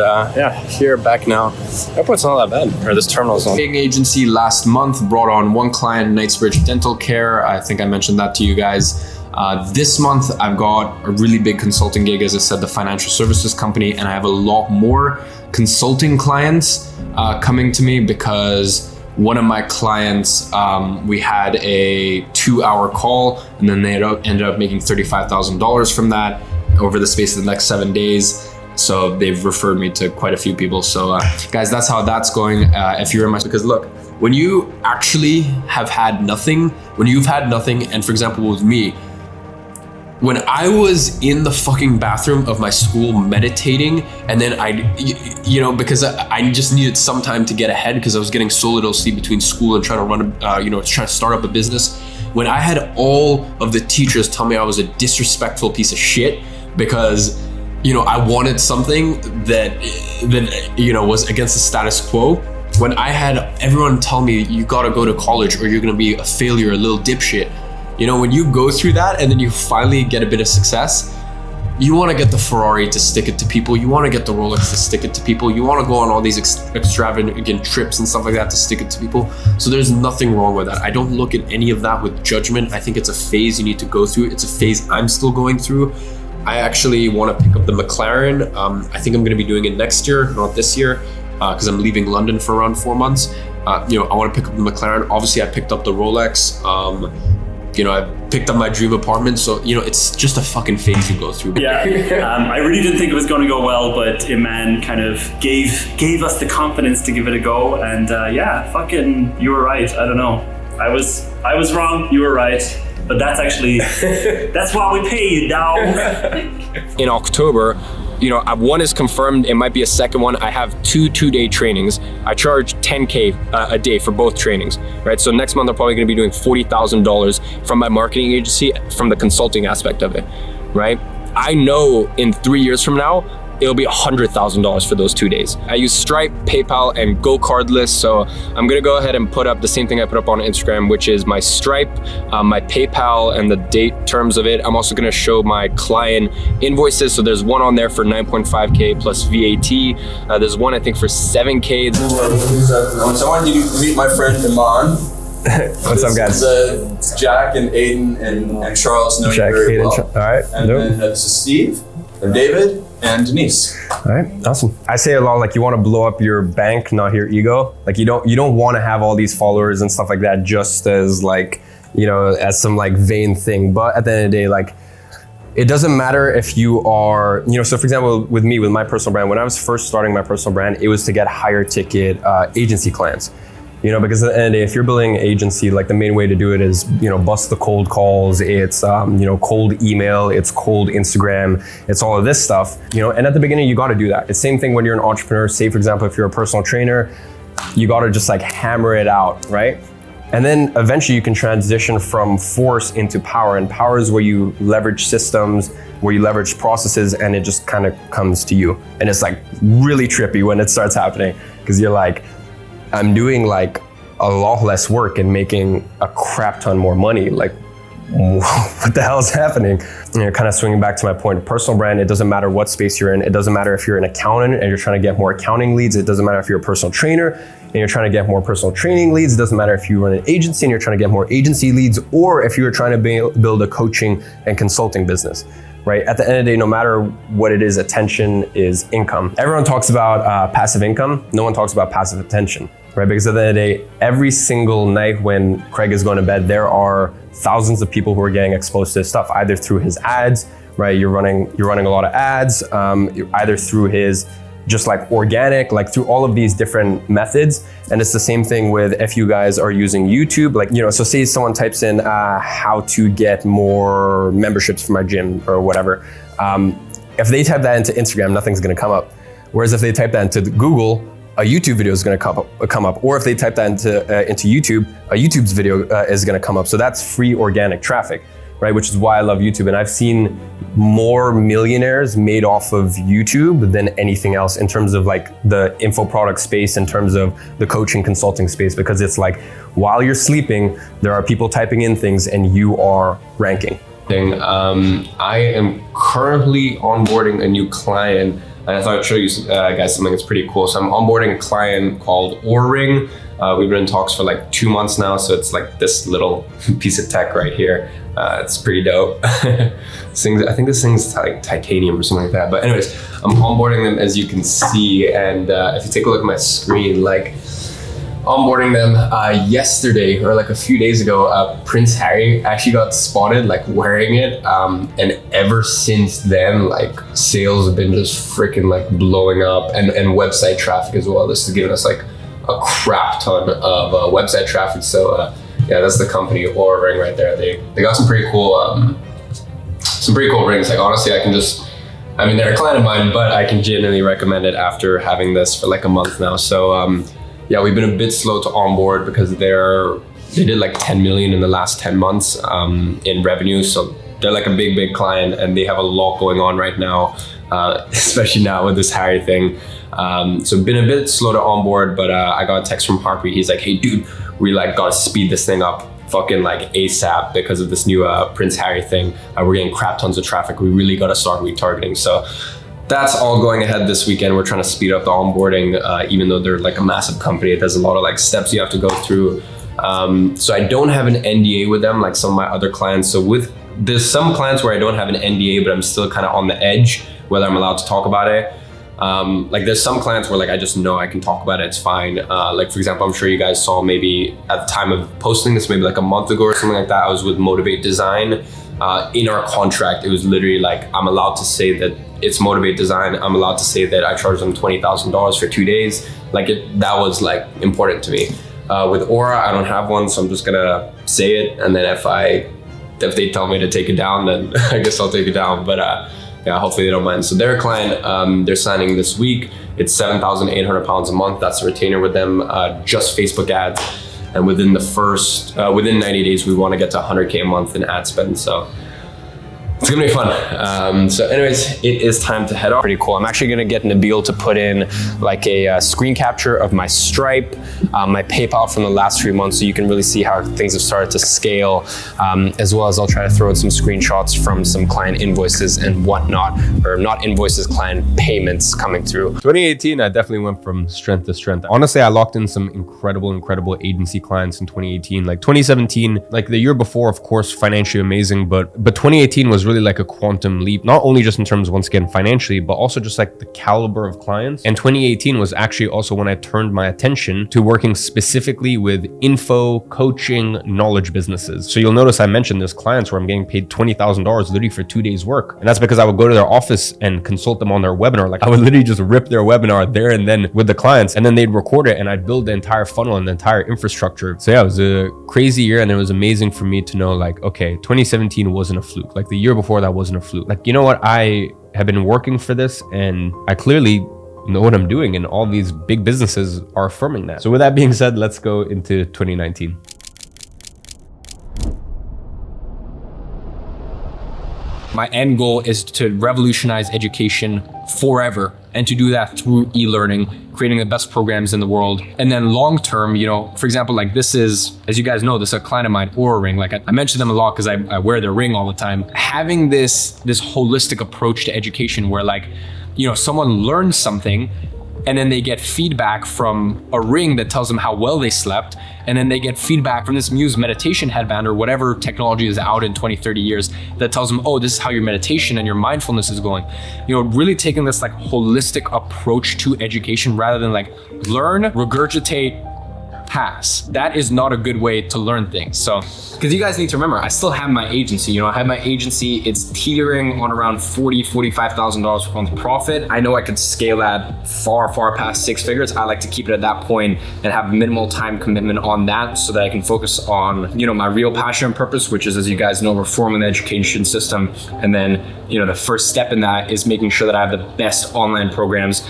here, back now. Airport's not that bad, or this terminal's not. Big agency last month brought on one client, Knightsbridge Dental Care. I think I mentioned that to you guys. This month, I've got a really big consulting gig, as I said, the financial services company, and I have a lot more consulting clients coming to me because one of my clients, we had a 2-hour call, and then they ended up making $35,000 from that over the space of the next 7 days. So they've referred me to quite a few people. So guys, that's how that's going. If you're in my, because look, when you actually have had nothing, and for example, with me, when I was in the fucking bathroom of my school meditating, and then because I just needed some time to get ahead because I was getting so little sleep between school and trying to run, trying to start up a business. When I had all of the teachers tell me I was a disrespectful piece of shit because, I wanted something that was against the status quo. When I had everyone tell me you gotta go to college or you're gonna be a failure, a little dipshit. When you go through that and then you finally get a bit of success, you want to get the Ferrari to stick it to people. You want to get the Rolex to stick it to people. You want to go on all these extravagant trips and stuff like that to stick it to people. So there's nothing wrong with that. I don't look at any of that with judgment. I think it's a phase you need to go through. It's a phase I'm still going through. I actually want to pick up the McLaren. I think I'm going to be doing it next year, not this year, because I'm leaving London for around 4 months. I want to pick up the McLaren. Obviously, I picked up the Rolex. I picked up my dream apartment, so it's just a fucking phase you go through. Yeah, I really didn't think it was going to go well, but Iman kind of gave us the confidence to give it a go, and fucking, you were right. I don't know, I was wrong, you were right, but that's actually that's why we pay you now. In October, one is confirmed. It might be a second one. I have 2-day trainings. I charge $10K a day for both trainings, right? So next month I'm probably going to be doing $40,000 from my marketing agency, from the consulting aspect of it, right? I know in 3 years from now, it'll be $100,000 for those 2 days. I use Stripe, PayPal, and Go Cardless. So I'm gonna go ahead and put up the same thing I put up on Instagram, which is my Stripe, my PayPal, and the date terms of it. I'm also gonna show my client invoices. So there's one on there for 9.5K plus VAT. There's one I think for 7K. So I wanted you to meet my friend Iman. What's up, guys? It's Jack and Aiden and Charles know you very well. All right. And then this is Steve and David and Denise. All right, awesome. I say a lot, like, you want to blow up your bank, not your ego. Like, you don't want to have all these followers and stuff like that just as, like, as some like vain thing. But at the end of the day, like, it doesn't matter if you are, so for example, with me, with my personal brand, when I was first starting my personal brand, it was to get higher ticket agency clients. Because at the end of the day, if you're building an agency, like the main way to do it is, bust the cold calls, it's, cold email, it's cold Instagram, it's all of this stuff, and at the beginning, you got to do that. It's the same thing when you're an entrepreneur. Say, for example, if you're a personal trainer, you got to just like hammer it out, right? And then eventually you can transition from force into power. And power is where you leverage systems, where you leverage processes, and it just kind of comes to you. And it's like really trippy when it starts happening, because you're like, I'm doing like a lot less work and making a crap ton more money. Like, what the hell is happening? Kind of swinging back to my point, personal brand, it doesn't matter what space you're in. It doesn't matter if you're an accountant and you're trying to get more accounting leads. It doesn't matter if you're a personal trainer and you're trying to get more personal training leads. It doesn't matter if you run an agency and you're trying to get more agency leads, or if you're trying to build a coaching and consulting business, right? At the end of the day, no matter what it is, attention is income. Everyone talks about passive income. No one talks about passive attention, right? Because at the end of the day, every single night when Craig is going to bed, there are thousands of people who are getting exposed to this stuff, either through his ads, right? You're running a lot of ads, either through his just like organic, like through all of these different methods. And it's the same thing with if you guys are using YouTube, like, so say someone types in how to get more memberships for my gym or whatever. If they type that into Instagram, nothing's gonna come up. Whereas if they type that into Google, a YouTube video is going to come up, or if they type that into YouTube, a YouTube's video is going to come up. So that's free organic traffic, right? Which is why I love YouTube. And I've seen more millionaires made off of YouTube than anything else in terms of like the info product space, in terms of the coaching consulting space, because it's like while you're sleeping, there are people typing in things and you are ranking. I am currently onboarding a new client. And I thought I'd show you guys something that's pretty cool. So I'm onboarding a client called Ring. We've been in talks for like 2 months now. So it's like this little piece of tech right here. It's pretty dope. I think this thing's like titanium or something like that. But anyways, I'm onboarding them, as you can see. And if you take a look at my screen, like onboarding them yesterday or like a few days ago, Prince Harry actually got spotted like wearing it, and ever since then, like sales have been just freaking like blowing up, and website traffic as well. This is giving us like a crap ton of website traffic. So yeah, that's the company Aura Ring right there. They got some pretty cool rings. Like honestly, they're a client of mine, but I can genuinely recommend it after having this for like a month now. So yeah, we've been a bit slow to onboard because they did like 10 million in the last 10 months in revenue. So they're like a big client, and they have a lot going on right now, especially now with this Harry thing. So been a bit slow to onboard, but I got a text from Harpy. He's like, hey dude, we like got to speed this thing up fucking like ASAP because of this new Prince Harry thing. We're getting crap tons of traffic. We really got to start retargeting. So that's all going ahead this weekend. We're trying to speed up the onboarding, even though they're like a massive company. There's a lot of like steps you have to go through. So I don't have an NDA with them like some of my other clients. So there's some clients where I don't have an NDA, but I'm still kind of on the edge whether I'm allowed to talk about it. Like there's some clients where like I just know I can talk about it, it's fine. Like for example, I'm sure you guys saw maybe at the time of posting this, maybe like a month ago or something like that, I was with Motivate Design. In our contract, it was literally like, I'm allowed to say that it's Motivate Design. I'm allowed to say that I charge them $20,000 for 2 days. Like that was like important to me. With Aura, I don't have one, so I'm just gonna say it. And then if they tell me to take it down, then I guess I'll take it down. But yeah, hopefully they don't mind. So they're a client, they're signing this week. It's 7,800 pounds a month. That's a retainer with them, just Facebook ads. And within within 90 days, we want to get to 100K a month in ad spend. So it's gonna be fun. So anyways, it is time to head off. Pretty cool. I'm actually gonna get Nabil to put in like a screen capture of my Stripe, my PayPal from the last 3 months, so you can really see how things have started to scale, as well as I'll try to throw in some screenshots from some client invoices and whatnot, or not invoices, client payments coming through. 2018, I definitely went from strength to strength. Honestly, I locked in some incredible agency clients in 2018. Like 2017, like the year before, of course, financially amazing, but 2018 was really really like a quantum leap, not only just in terms, once again, financially, but also just like the caliber of clients. And 2018 was actually also when I turned my attention to working specifically with info, coaching, knowledge businesses. So you'll notice I mentioned there's clients where I'm getting paid $20,000 literally for 2 days work. And that's because I would go to their office and consult them on their webinar. Like I would literally just rip their webinar there and then with the clients, and then they'd record it and I'd build the entire funnel and the entire infrastructure. So yeah, it was a crazy year, and it was amazing for me to know like, okay, 2017 wasn't a fluke. Like the year before that wasn't a fluke. Like, you know what? I have been working for this and I clearly know what I'm doing, and all these big businesses are affirming that. So with that being said, let's go into 2019. My end goal is to revolutionize education forever, and to do that through e-learning, creating the best programs in the world. And then long term, you know, for example, like this is, as you guys know, this is a client of mine, Oura Ring. Like I mention them a lot because I wear their ring all the time. Having this holistic approach to education where like, you know, someone learns something and then they get feedback from a ring that tells them how well they slept. And then they get feedback from this Muse meditation headband or whatever technology is out in 20, 30 years that tells them, oh, this is how your meditation and your mindfulness is going. You know, really taking this like holistic approach to education rather than like learn, regurgitate, pass. That is not a good way to learn things. So, because you guys need to remember, I still have my agency. You know, I have my agency. It's teetering on around $40,000-$45,000 per month profit. I know I could scale that far past 6 figures. I like to keep it at that point and have minimal time commitment on that so that I can focus on, you know, my real passion and purpose, which is, as you guys know, reforming the education system. And then, you know, the first step in that is making sure that I have the best online programs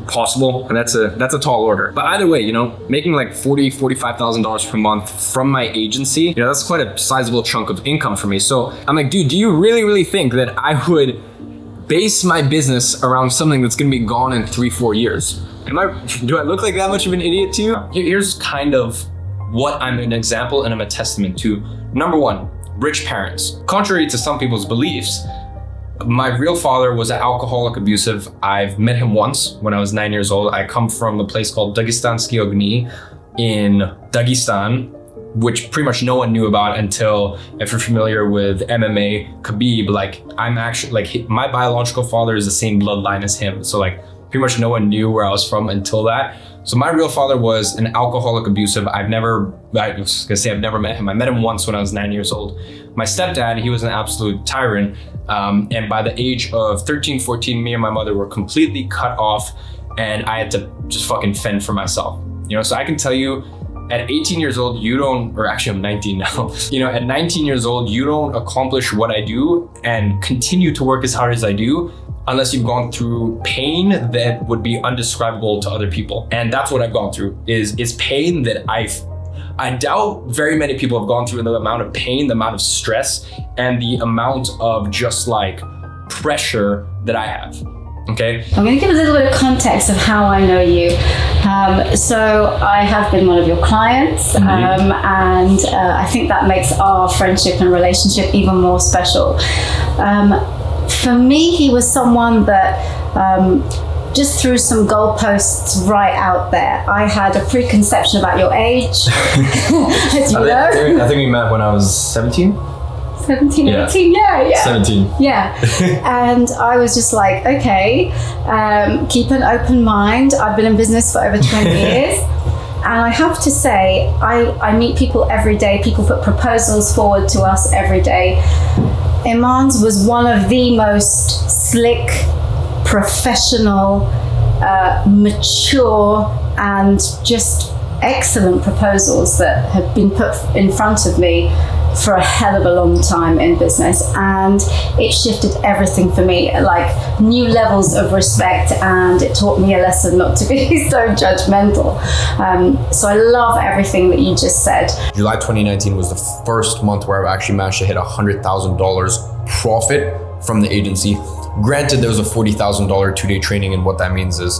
possible, and that's a tall order. But either way, you know, making like $40,000-$45,000 per month from my agency, you know, that's quite a sizable chunk of income for me. So I'm like, dude, do you really think that I would base my business around something that's gonna be gone in 3-4 years? Do I look like that much of an idiot to you? Here's kind of what I'm an example and I'm a testament to. Number one, rich parents. Contrary to some people's beliefs, my real father was an alcoholic, abusive. I've met him once when I was 9 years old. I come from a place called Dagestansky Ogni in Dagestan, which pretty much no one knew about until, if you're familiar with MMA, Khabib, like I'm actually, like my biological father is the same bloodline as him. So like pretty much no one knew where I was from until that. So my real father was an alcoholic, abusive. I've never met him. I met him once when I was 9 years old. My stepdad, he was an absolute tyrant. And by the age of 13, 14, me and my mother were completely cut off, and I had to just fucking fend for myself. You know, so I can tell you at 18 years old, you don't, or actually I'm 19 now, you know, at 19 years old, you don't accomplish what I do and continue to work as hard as I do unless you've gone through pain that would be undescribable to other people. And that's what I've gone through, is pain that I doubt very many people have gone through the amount of pain, the amount of stress, and the amount of just like pressure that I have. Okay. I'm going to give a little bit of context of how I know you. So I have been one of your clients, and I think that makes our friendship and relationship even more special. For me, he was someone that just threw some goalposts right out there. I had a preconception about your age, as you know. I think we met when I was 17. 17, 18, yeah. 17. Yeah. And I was just like, okay, keep an open mind. I've been in business for over 20 years. And I have to say, I meet people every day. People put proposals forward to us every day. Iman's was one of the most slick, professional, mature, and just excellent proposals that have been put in front of me for a hell of a long time in business, and it shifted everything for me, like new levels of respect, and it taught me a lesson not to be so judgmental. So I love everything that you just said. July 2019 was the first month where I actually managed to hit $100,000 profit from the agency. Granted, there was a $40,000 2-day training, and what that means is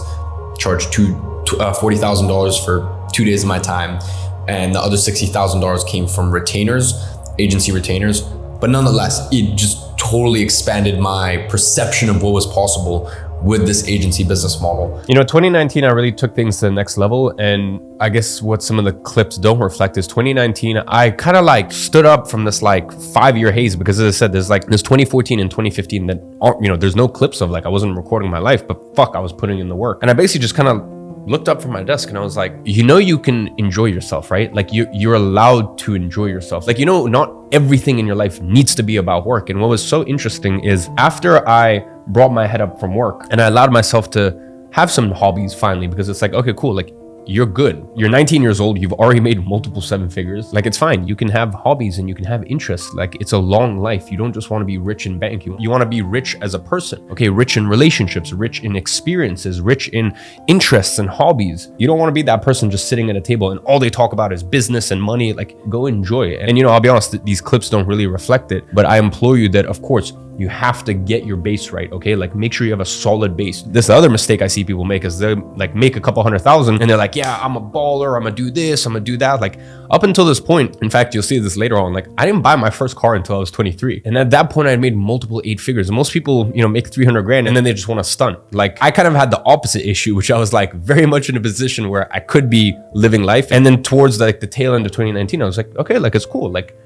charge $40,000 for 2 days of my time, and the other $60,000 came from retainers, agency retainers. But nonetheless, it just totally expanded my perception of what was possible with this agency business model. You know, 2019, I really took things to the next level. And I guess what some of the clips don't reflect is 2019, I kind of like stood up from this like 5-year haze, because as I said, there's 2014 and 2015 that aren't, you know, there's no clips of, like, I wasn't recording my life, but fuck, I was putting in the work. And I basically just kind of looked up from my desk and I was like, you know, you can enjoy yourself, right? Like you're allowed to enjoy yourself. Like, you know, not everything in your life needs to be about work. And what was so interesting is after I brought my head up from work and I allowed myself to have some hobbies finally, because it's like, okay, cool. Like, you're good. You're 19 years old. You've already made multiple 7 figures. Like, it's fine. You can have hobbies and you can have interests. Like, it's a long life. You don't just want to be rich in bank. You want to be rich as a person. Okay, rich in relationships, rich in experiences, rich in interests and hobbies. You don't want to be that person just sitting at a table and all they talk about is business and money. Like, go enjoy it. And, you know, I'll be honest, these clips don't really reflect it, but I implore you that, of course, you have to get your base right, okay? Like, make sure you have a solid base. This other mistake I see people make is they like make a couple 100,000 and they're like, yeah, I'm a baller, I'm gonna do this, I'm gonna do that. Like, up until this point, in fact, you'll see this later on, like, I didn't buy my first car until I was 23. And at that point, I had made multiple 8 figures. And most people, you know, make 300 grand and then they just want to stunt. Like, I kind of had the opposite issue, which I was like very much in a position where I could be living life. And then towards like the tail end of 2019, I was like, okay, like, it's cool. Like,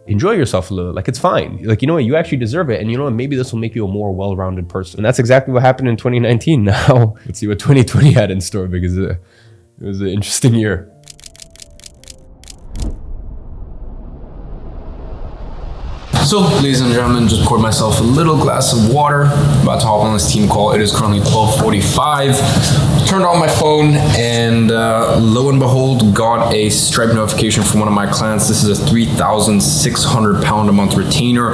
enjoy yourself a little. Like, it's fine. Like, you know what, you actually deserve it. And you know what, maybe this will make you a more well-rounded person. And that's exactly what happened in 2019. Now let's see what 2020 had in store, because it was an interesting year. So, ladies and gentlemen, just poured myself a little glass of water. About to hop on this team call. It is currently 12:45. Turned on my phone and lo and behold, got a Stripe notification from one of my clients. This is a 3,600 pound a month retainer,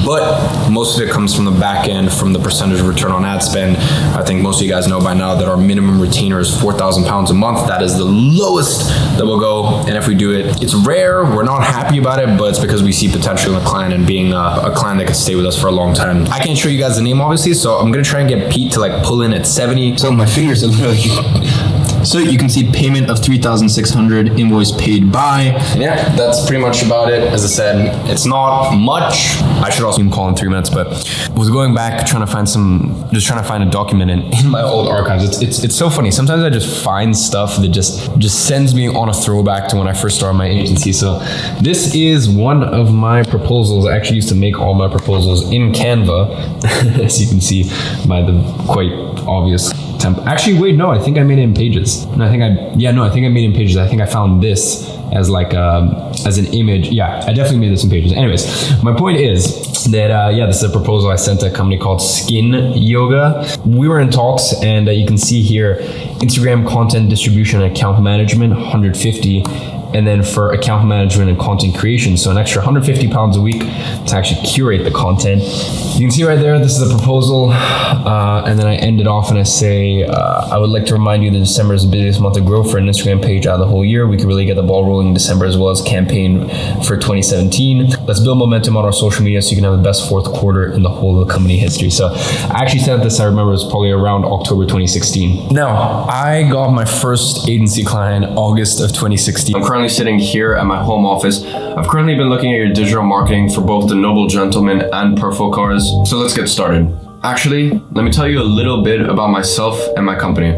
but most of it comes from the back end, from the percentage of return on ad spend. I think most of you guys know by now that our minimum retainer is 4,000 pounds a month. That is the lowest that we'll go. And if we do it, it's rare. We're not happy about it, but it's because we see potential in the client and being a client that could stay with us for a long time. I can't show you guys the name, obviously, so I'm gonna try and get Pete to like pull in at 70. So my fingers are literally. So you can see payment of 3,600, invoice paid by. And yeah, that's pretty much about it. As I said, it's not much. I should also call in 3 minutes, but I was going back trying to find a document in my old archives. It's so funny. Sometimes I just find stuff that just sends me on a throwback to when I first started my agency. So this is one of my proposals. I actually used to make all my proposals in Canva, as you can see by the quite obvious template. Actually, wait, no, I think I made it in Pages. And I think I made it in Pages. I think I found this as like as an image. Yeah, I definitely made this in Pages. Anyways, my point is that this is a proposal I sent to a company called Skin Yoga. We were in talks, and you can see here Instagram content distribution and account management, 150. And then for account management and content creation, so an extra 150 pounds a week to actually curate the content. You can see right there, this is a proposal. And then I end it off and I say, I would like to remind you that December is the busiest month of growth for an Instagram page out of the whole year. We can really get the ball rolling in December, as well as campaign for 2017. Let's build momentum on our social media so you can have the best fourth quarter in the whole of the company history. So I actually sent this, I remember it was probably around October 2016. Now, I got my first agency client August of 2016. I'm currently sitting here at my home office. I've currently been looking at your digital marketing for both the Noble Gentleman and Perfo cars. So let's get started. Actually, let me tell you a little bit about myself and my company.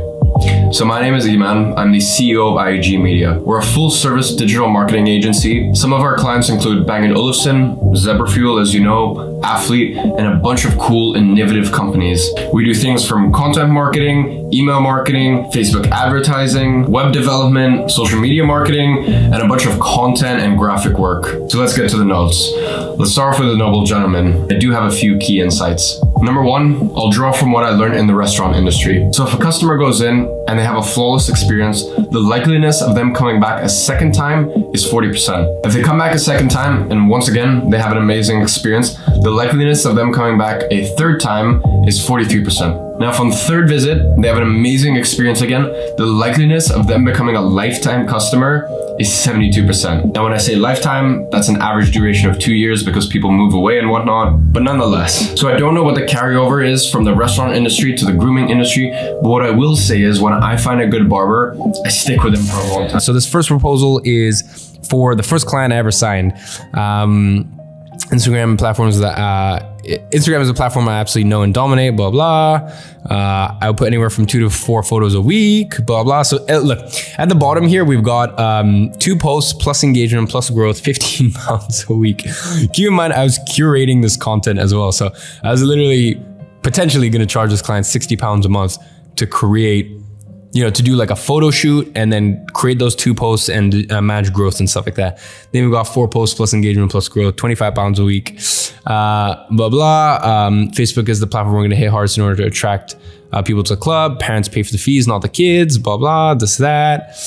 So my name is Iman. I'm the CEO of IAG Media. We're a full-service digital marketing agency. Some of our clients include Bang & Olufsen, Zebra Fuel, as you know, Athlete, and a bunch of cool, innovative companies. We do things from content marketing, email marketing, Facebook advertising, web development, social media marketing, and a bunch of content and graphic work. So let's get to the notes. Let's start off with the Noble Gentleman. I do have a few key insights. Number one, I'll draw from what I learned in the restaurant industry. So if a customer goes in and they have a flawless experience, the likeliness of them coming back a second time is 40%. If they come back a second time and once again they have an amazing experience, the likeliness of them coming back a third time is 43%. Now from the third visit, they have an amazing experience again, the likeliness of them becoming a lifetime customer is 72%. Now when I say lifetime, that's an average duration of 2 years because people move away and whatnot, but nonetheless. So I don't know what the carryover is from the restaurant industry to the grooming industry, but what I will say is when I find a good barber, I stick with him for a long time. So this first proposal is for the first client I ever signed. Instagram platforms that Instagram is a platform I absolutely know and dominate, blah blah. I would put anywhere from 2 to 4 photos a week, blah blah. So look, at the bottom here we've got 2 posts plus engagement plus growth, 15 pounds a week. Keep in mind I was curating this content as well, so I was literally potentially going to charge this client 60 pounds a month to create, to do like a photo shoot and then create those 2 posts and manage growth and stuff like that. Then we've got 4 posts plus engagement plus growth, 25 pounds a week, blah, blah. Facebook is the platform we're going to hit hardest in order to attract people to the club. Parents pay for the fees, not the kids, blah, blah, this, that.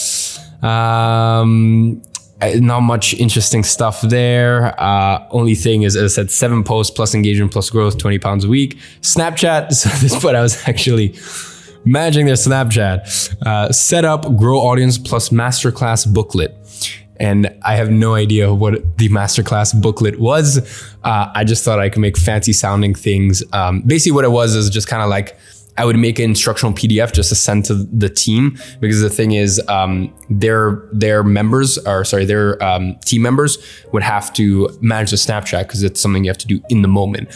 Not much interesting stuff there. Only thing is, as I said, 7 posts plus engagement plus growth, 20 pounds a week. Snapchat, so at this point I was actually managing their Snapchat. Set up, grow audience plus masterclass booklet. And I have no idea what the masterclass booklet was. I just thought I could make fancy sounding things. Basically what it was is just kind of like, I would make an instructional PDF just to send to the team, because the thing is, their members, or sorry, their team members would have to manage the Snapchat because it's something you have to do in the moment.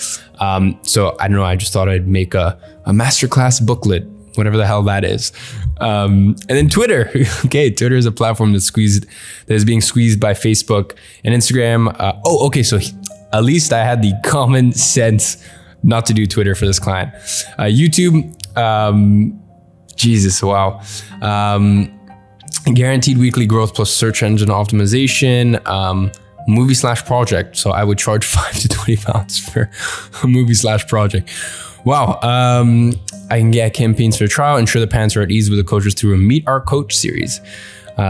So I don't know, I just thought I'd make a masterclass booklet, whatever the hell that is. And then Twitter. Okay, Twitter is a platform that is being squeezed by Facebook and Instagram. Okay, so at least I had the common sense not to do Twitter for this client. YouTube, Jesus, wow. Guaranteed weekly growth plus search engine optimization, movie/project. So I would charge 5 to 20 pounds for a movie/project. Wow. I can get campaigns for a trial, ensure the parents are at ease with the coaches through a Meet Our Coach series.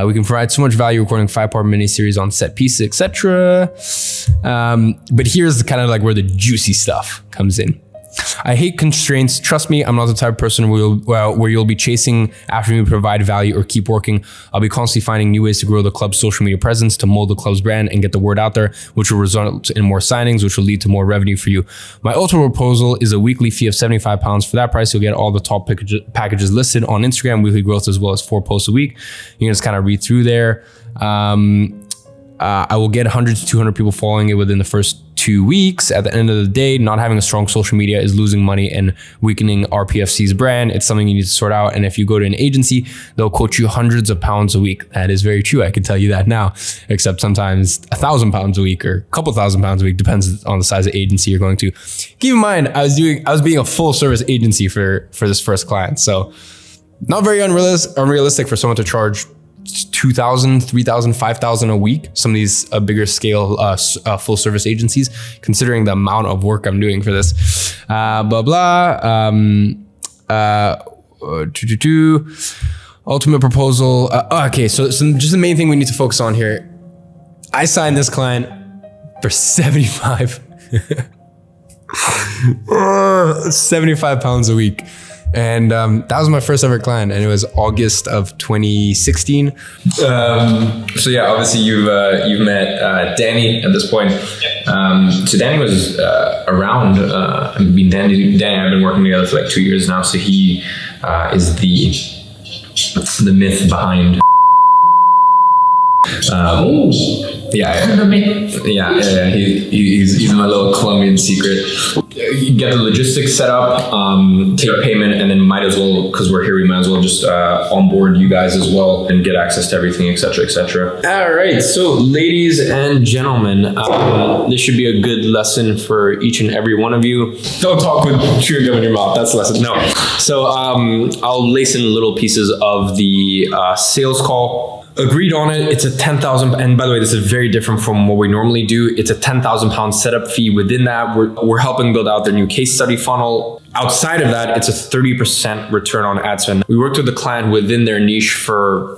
We can provide so much value recording 5-part mini-series on set pieces, etc. But here's kind of like where the juicy stuff comes in. I hate constraints. Trust me, I'm not the type of person where you'll be chasing after me to provide value or keep working. I'll be constantly finding new ways to grow the club's social media presence, to mold the club's brand and get the word out there, which will result in more signings, which will lead to more revenue for you. My ultimate proposal is a weekly fee of 75 pounds. For that price, you'll get all the top packages listed on Instagram, weekly growth, as well as 4 posts a week. You can just kind of read through there. I will get 100 to 200 people following it within the first 2 weeks. At the end of the day, not having a strong social media is losing money and weakening RPFC's brand. It's something you need to sort out. And if you go to an agency, they'll quote you hundreds of pounds a week. That is very true. I can tell you that now, except sometimes 1,000 pounds a week or a couple thousand pounds a week, depends on the size of agency you're going to. Keep in mind, I was being a full service agency for this first client. So not very unrealistic for someone to charge 2,000, 3,000, 5,000 a week. Some of these bigger scale full service agencies, considering the amount of work I'm doing for this. Ultimate proposal. Okay, so just the main thing we need to focus on here. I signed this client for 75 pounds a week. And that was my first ever client, and it was August of 2016. So yeah, obviously you've met Danny at this point. So Danny was around. I've been working together for like 2 years now. So he is the myth behind. He's my little Colombian secret. You get the logistics set up, take payment, and then might as well, because we're here, we might as well just onboard you guys as well and get access to everything, etc., etc. All right, so ladies and gentlemen, this should be a good lesson for each and every one of you. Don't talk with chewing gum in your mouth. That's the lesson. No. So I'll lace in little pieces of the sales call. Agreed on it. It's a 10,000, and by the way, this is very different from what we normally do. It's a 10,000 pound setup fee. Within that, we're helping build out their new case study funnel. Outside of that, it's a 30% return on ad spend. We worked with the client within their niche for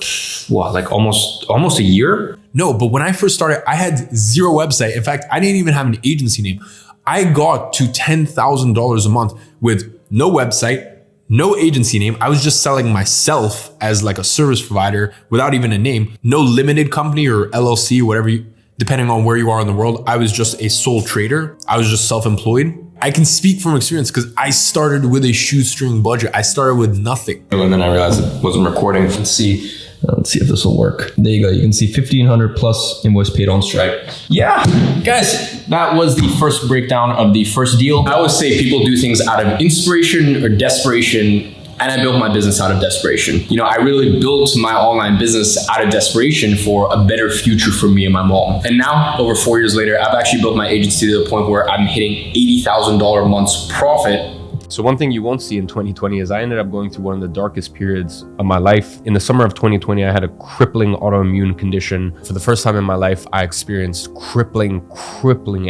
almost a year. No, but when I first started, I had zero website. In fact, I didn't even have an agency name. I got to $10,000 a month with no website, no agency name. I was just selling myself as like a service provider without even a name. No limited company or LLC, whatever, depending on where you are in the world. I was just a sole trader. I was just self-employed. I can speak from experience because I started with a shoestring budget. I started with nothing. And then I realized it wasn't recording. Let's see. Let's see if this will work. There you go. You can see 1,500 plus invoice paid on Stripe. Yeah, guys, that was the first breakdown of the first deal. I always say people do things out of inspiration or desperation, and I built my business out of desperation. You know, I really built my online business out of desperation for a better future for me and my mom. And now, over 4 years later, I've actually built my agency to the point where I'm hitting $80,000 a month's profit. So one thing you won't see in 2020 is I ended up going through one of the darkest periods of my life. In the summer of 2020, I had a crippling autoimmune condition. For the first time in my life, I experienced crippling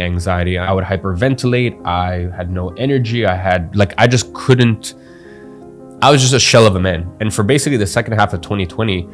anxiety. I would hyperventilate. I had no energy. I just couldn't. I was just a shell of a man. And for basically the second half of 2020,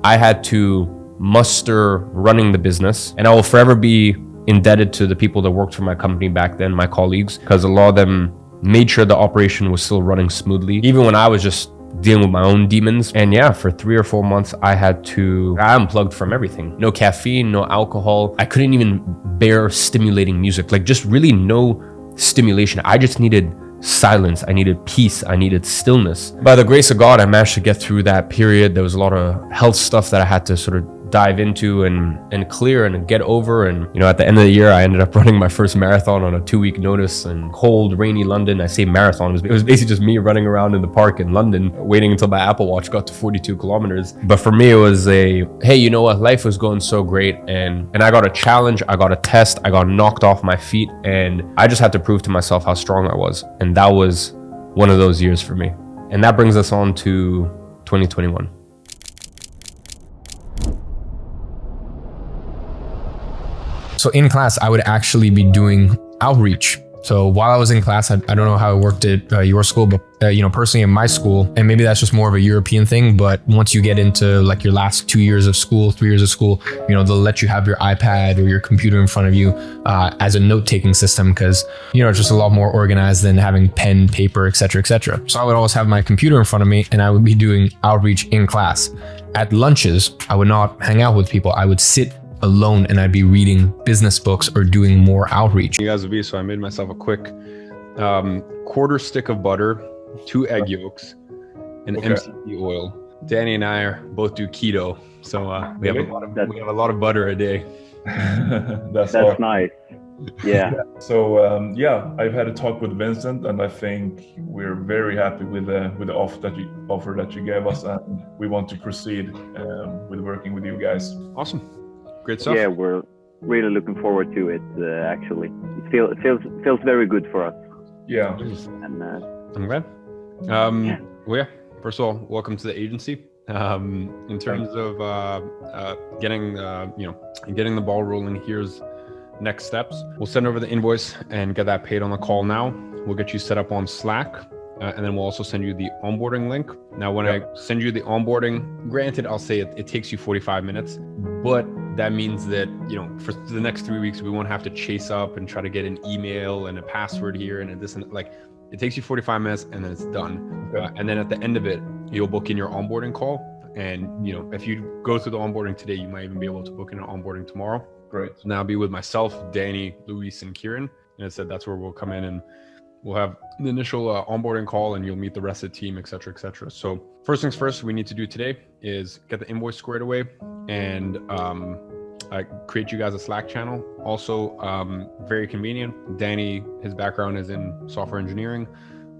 I had to muster running the business. And I will forever be indebted to the people that worked for my company back then, my colleagues, because a lot of them made sure the operation was still running smoothly, even when I was just dealing with my own demons. And yeah, for 3 or 4 months, I unplugged from everything. No caffeine, no alcohol. I couldn't even bear stimulating music, like just really no stimulation. I just needed silence. I needed peace. I needed stillness. By the grace of God, I managed to get through that period. There was a lot of health stuff that I had to sort of dive into and clear and get over. And you know, at the end of the year, I ended up running my first marathon on a 2-week notice in cold, rainy London. I say marathon, it was basically just me running around in the park in London, waiting until my Apple Watch got to 42 kilometers. But for me, it was hey, you know what? Life was going so great, and I got a challenge, I got a test, I got knocked off my feet, and I just had to prove to myself how strong I was. And that was one of those years for me. And that brings us on to 2021. So in class, I would actually be doing outreach. So while I was in class, I don't know how it worked at your school, but personally in my school, and maybe that's just more of a European thing, but once you get into like your last 2 years of school, 3 years of school, they'll let you have your iPad or your computer in front of you as a note-taking system, because it's just a lot more organized than having pen, paper, etc., etc. So I would always have my computer in front of me, and I would be doing outreach in class. At lunches, I would not hang out with people. I would sit alone and I'd be reading business books or doing more outreach. You guys will be, so I made myself a quick quarter stick of butter, 2 egg yolks, and MCT oil. Danny and I both do keto, so we have a lot of butter a day. That's nice. Yeah. So I've had a talk with Vincent, and I think we're very happy with the offer that you gave us, and we want to proceed with working with you guys. Awesome. Great stuff. Yeah, we're really looking forward to it. Actually, it feels very good for us. Yeah, and I'm glad. Well, yeah. First of all, welcome to the agency. In terms of getting the ball rolling, here's next steps. We'll send over the invoice and get that paid on the call now. We'll get you set up on Slack. And then we'll also send you the onboarding link. Now, when I send you the onboarding, granted, I'll say it takes you 45 minutes, but that means that, for the next 3 weeks, we won't have to chase up and try to get an email and a password here and this and like, it takes you 45 minutes and then it's done. And then at the end of it, you'll book in your onboarding call. And, if you go through the onboarding today, you might even be able to book in an onboarding tomorrow. Great. So now I'll be with myself, Danny, Luis, and Kieran. And I said, that's where we'll come in and we'll have the initial onboarding call and you'll meet the rest of the team, et cetera, et cetera. So first things first, we need to do today is get the invoice squared away and create you guys a Slack channel. Also, very convenient. Danny, his background is in software engineering,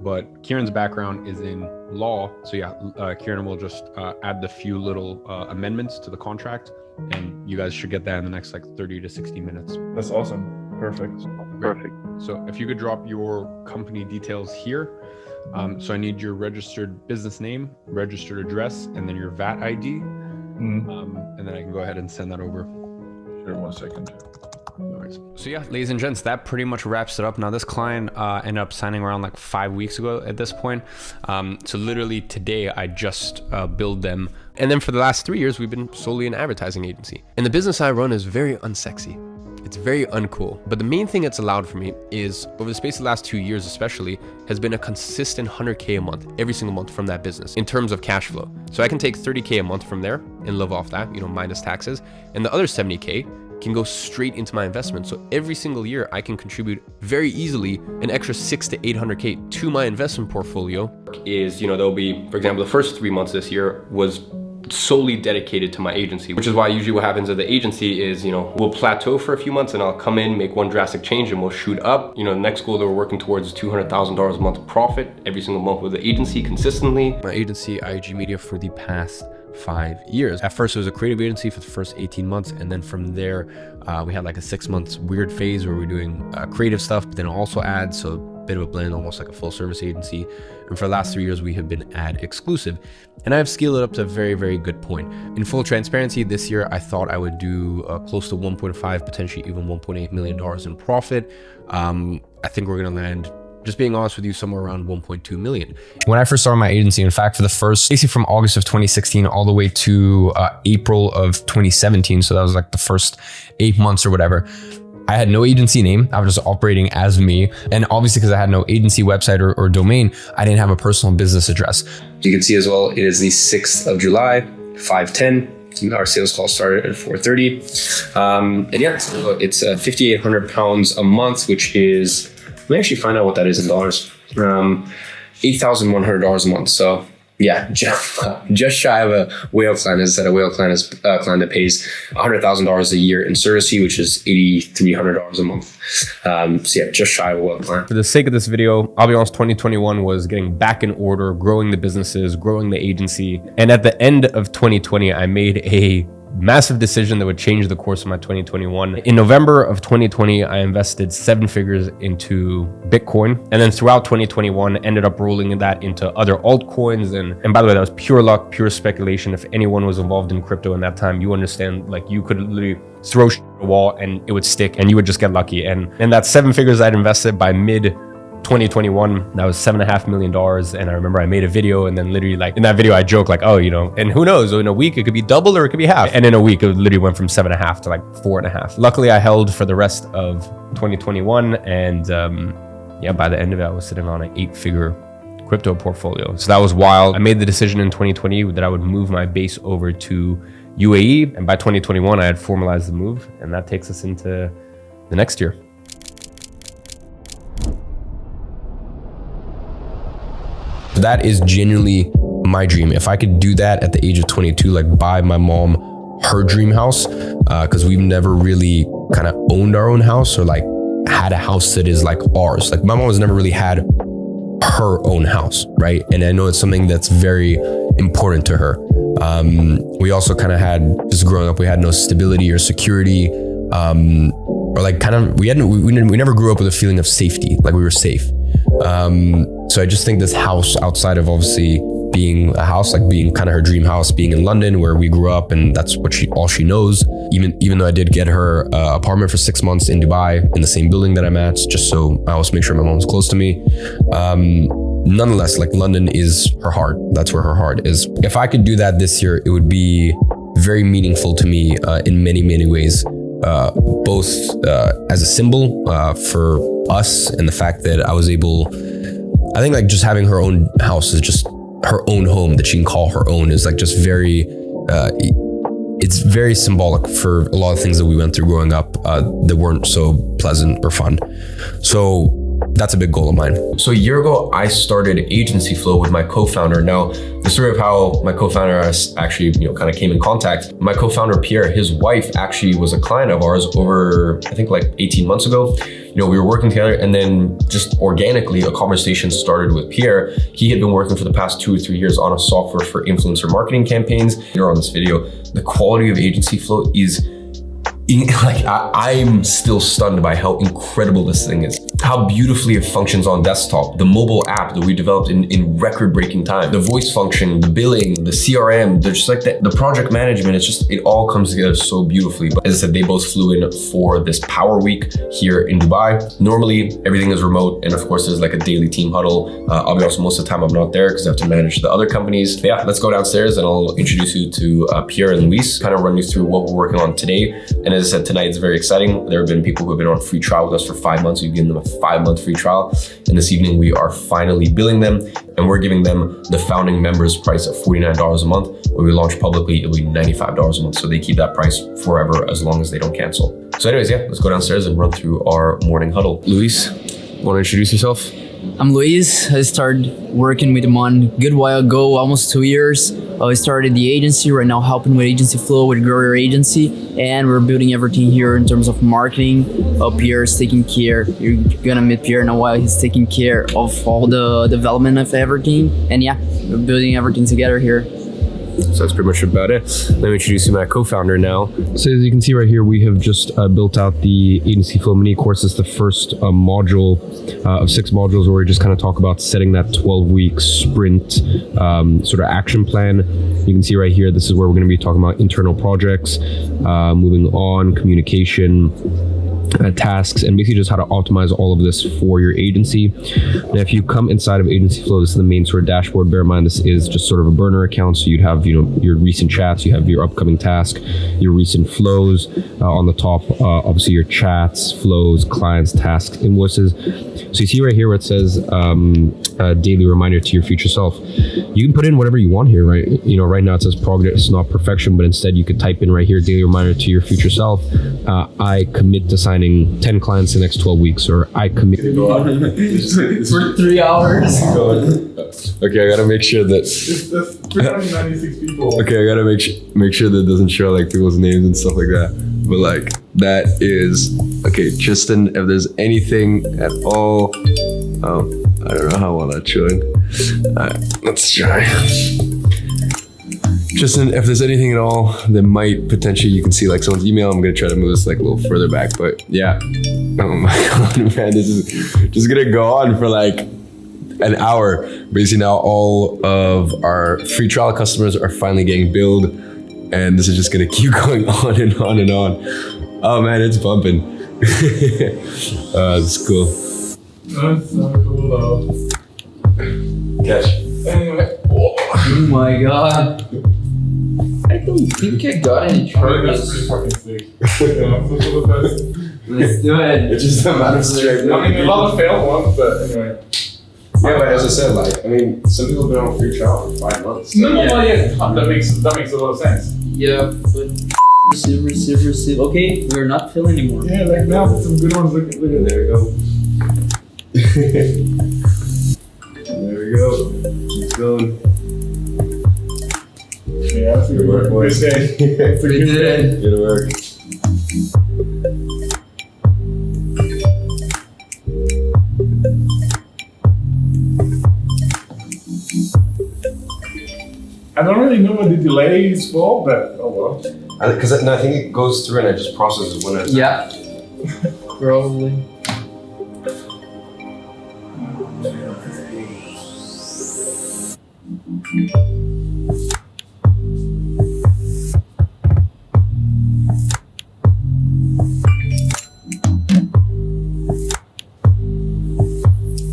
but Kieran's background is in law. So yeah, Kieran will just add the few little amendments to the contract, and you guys should get that in the next 30 to 60 minutes. That's awesome. Perfect. Perfect. So if you could drop your company details here. So I need your registered business name, registered address, and then your VAT ID. And then I can go ahead and send that over. Sure, 1 second. So yeah, ladies and gents, that pretty much wraps it up. Now this client ended up signing around 5 weeks ago at this point. So literally today I just billed them. And then for the last 3 years, we've been solely an advertising agency. And the business I run is very unsexy. It's very uncool. But the main thing it's allowed for me is, over the space of the last 2 years especially, has been a consistent 100K a month, every single month from that business in terms of cash flow. So I can take 30K a month from there and live off that, minus taxes. And the other 70K can go straight into my investment. So every single year I can contribute very easily an extra 600 to 800K to my investment portfolio. There'll be, for example, the first 3 months this year was solely dedicated to my agency, which is why usually what happens at the agency is, you know, we'll plateau for a few months and I'll come in, make one drastic change and we'll shoot up. You know, the next goal that we're working towards is $200,000 a month profit every single month with the agency consistently. My agency, IG Media, for the past 5 years. At first it was a creative agency for the first 18 months, and then from there we had like a 6 months weird phase where we're doing creative stuff, but then also ads, so a bit of a blend, almost like a full service agency. And for the last 3 years we have been ad exclusive, and I've scaled it up to a very, very good point. In full transparency, this year I thought I would do close to 1.5, potentially even $1.8 million in profit. I think we're gonna land, just being honest with you, somewhere around 1.2 million. When I first started my agency, in fact, for the first, basically from August of 2016 all the way to April of 2017, so that was like the first 8 months or whatever, I had no agency name. I was just operating as me. And obviously because I had no agency website or domain, I didn't have a personal business address. You can see as well, it is the 6th of July, 5:10. Our sales call started at 4:30. And yeah, so it's 5,800 pounds a month, which is, let me actually find out what that is in dollars. $8,100 a month. So yeah, just shy of a whale client. As I said, a whale client is a client that pays $100,000 a year in service fee, which is $8,300 a month. So yeah, just shy of a whale client. For the sake of this video, I'll be honest, 2021 was getting back in order, growing the businesses, growing the agency. And at the end of 2020, I made a massive decision that would change the course of my 2021. In November of 2020, I invested 7 figures into Bitcoin. And then throughout 2021, ended up rolling that into other altcoins. And by the way, that was pure luck, pure speculation. If anyone was involved in crypto in that time, you understand, like you could literally throw shit at a wall and it would stick and you would just get lucky. And that 7 figures I'd invested by mid 2021, that was $7.5 million. And I remember I made a video, and then literally, like in that video I joke like, oh, you know, and who knows, in a week it could be double or it could be half. And in a week it literally went from 7.5 to like 4.5. Luckily I held for the rest of 2021, and yeah, by the end of it I was sitting on an 8-figure crypto portfolio. So that was wild. I made the decision in 2020 that I would move my base over to UAE, and by 2021 I had formalized the move, and that takes us into the next year. That is genuinely my dream. If I could do that at the age of 22, like buy my mom her dream house, because we've never really kind of owned our own house or like had a house that is like ours. Like my mom has never really had her own house, right? And I know it's something that's very important to her. We also kind of had, just growing up, we had no stability or security, or like kind of, we never grew up with a feeling of safety, like we were safe. So I just think this house, outside of obviously being a house, like being kind of her dream house, being in London where we grew up, and that's what all she knows. Even though I did get her apartment for 6 months in Dubai in the same building that I'm at, just so I always make sure my mom's close to me. Nonetheless, like London is her heart. That's where her heart is. If I could do that this year, it would be very meaningful to me in many, many ways. Both as a symbol for us, and the fact that I was able, I think like just having her own house is just her own home that she can call her own is like just very, it's very symbolic for a lot of things that we went through growing up that weren't so pleasant or fun. So that's a big goal of mine. So a year ago, I started Agency Flow with my co-founder. Now, the story of how my co-founder actually, kind of came in contact. My co-founder, Pierre, his wife actually was a client of ours over, I think like 18 months ago. We were working together, and then just organically a conversation started with Pierre. He had been working for the past 2 or 3 years on a software for influencer marketing campaigns. Here on this video, the quality of Agency Flow is like, I'm still stunned by how incredible this thing is. How beautifully it functions on desktop. The mobile app that we developed in record-breaking time. The voice function, the billing, the CRM, there's just like the project management, it all comes together so beautifully. But as I said, they both flew in for this Power Week here in Dubai. Normally, everything is remote, and of course, there's like a daily team huddle. I'll be honest, most of the time I'm not there because I have to manage the other companies. But yeah, let's go downstairs and I'll introduce you to Pierre and Luis, kind of run you through what we're working on today. And as I said, tonight it's very exciting. There have been people who have been on free trial with us for 5 months. We've given them a 5-month free trial. And this evening we are finally billing them, and we're giving them the founding members price of $49 a month. When we launch publicly, it'll be $95 a month. So they keep that price forever as long as they don't cancel. So anyways, yeah, let's go downstairs and run through our morning huddle. Luis, want to introduce yourself? I'm Luis. I started working with Iman a good while ago, almost 2 years. I started the agency right now, helping with agency flow, with Grow Your Agency, and we're building everything here in terms of marketing. Pierre is taking care. You're gonna meet Pierre in a while. He's taking care of all the development of everything, and yeah, we're building everything together here. So that's pretty much about it. Let me introduce you my co-founder now. So as you can see right here, we have just built out the Agency Flow mini course. It's the first module of 6 modules where we just kind of talk about setting that 12-week sprint sort of action plan. You can see right here, this is where we're going to be talking about internal projects, moving on, communication, tasks, and basically just how to optimize all of this for your agency. Now, if you come inside of Agency Flow, this is the main sort of dashboard. Bear in mind, this is just sort of a burner account. So you'd have, your recent chats, you have your upcoming task, your recent flows on the top, obviously your chats, flows, clients, tasks, invoices. So you see right here where it says daily reminder to your future self. You can put in whatever you want here, right? Right now it says progress, not perfection, but instead you could type in right here, daily reminder to your future self. I commit to signing 10 clients in the next 12 weeks, or I commit. For 3 hours. Okay, I gotta make sure that. That's 396 people. Okay, I gotta make sure that it doesn't show like people's names and stuff like that. But like that is okay. Tristan, if there's anything at all, I don't know how well that's showing. Let's try. Tristan, if there's anything at all that might potentially, you can see like someone's email. I'm gonna try to move this like a little further back, but yeah. Oh my god, man, this is just gonna go on for like an hour. Basically now all of our free trial customers are finally getting billed, and this is just gonna keep going on and on and on. Oh man, it's bumping. That's cool. That's so cool though. Catch. Anyway. Oh my god. I don't think I got any charges. That's pretty fucking sick. Let's do it. It's just a matter of straight. I mean, a lot of failed ones, but anyway. Yeah, but as I said, like, I mean, some people have been on free trial for 5 months. No, yeah, that makes a lot of sense. Yeah, but receive. Okay, we're not filling anymore. Yeah, like now some good ones. Look at there we go. There we go. Keep going. Yeah, that's a good work, boys. We did it. Good work. I don't really know what the delay is for, but oh well. Because I think it goes through and it just processes when it's. Yeah. Probably.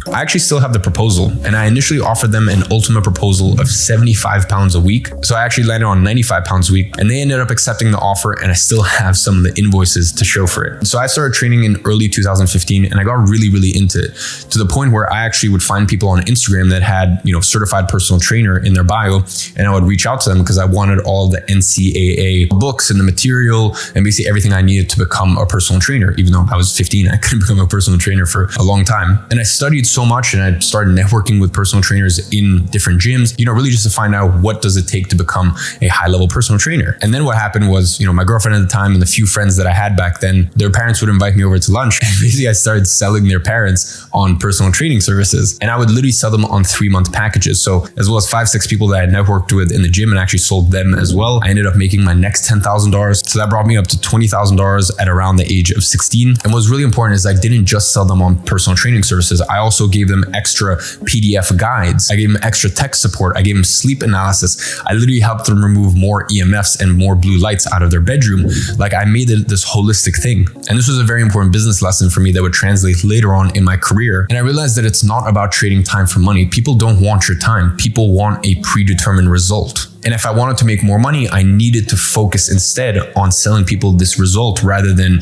I actually still have the proposal, and I initially offered them an ultimate proposal of 75 pounds a week. So I actually landed on 95 pounds a week, and they ended up accepting the offer, and I still have some of the invoices to show for it. So I started training in early 2015, and I got really, really into it, to the point where I actually would find people on Instagram that had, certified personal trainer in their bio, and I would reach out to them because I wanted all the NCAA books and the material and basically everything I needed to become a personal trainer. Even though I was 15, I couldn't become a personal trainer for a long time. And I studied so much, and I started networking with personal trainers in different gyms, really just to find out what does it take to become a high-level personal trainer. And then what happened was, my girlfriend at the time and the few friends that I had back then, their parents would invite me over to lunch, and basically I started selling their parents on personal training services. And I would literally sell them on 3-month packages. So as well as 5-6 people that I networked with in the gym and actually sold them as well, I ended up making my next $10,000. So that brought me up to $20,000 at around the age of 16. And what's really important is I didn't just sell them on personal training services. I also gave them extra PDF guides. I gave them extra tech support. I gave them sleep analysis. I literally helped them remove more EMFs and more blue lights out of their bedroom. Like, I made it this holistic thing. And this was a very important business lesson for me that would translate later on in my career. And I realized that it's not about trading time for money. People don't want your time. People want a predetermined result. And if I wanted to make more money, I needed to focus instead on selling people this result rather than,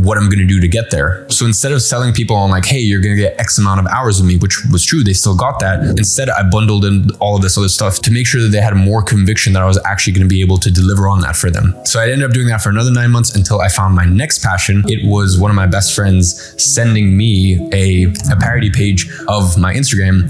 what I'm going to do to get there. So instead of selling people on like, hey, you're going to get X amount of hours with me, which was true, they still got that. Instead, I bundled in all of this other stuff to make sure that they had more conviction that I was actually going to be able to deliver on that for them. So I ended up doing that for another 9 months until I found my next passion. It was one of my best friends sending me a parody page of my Instagram.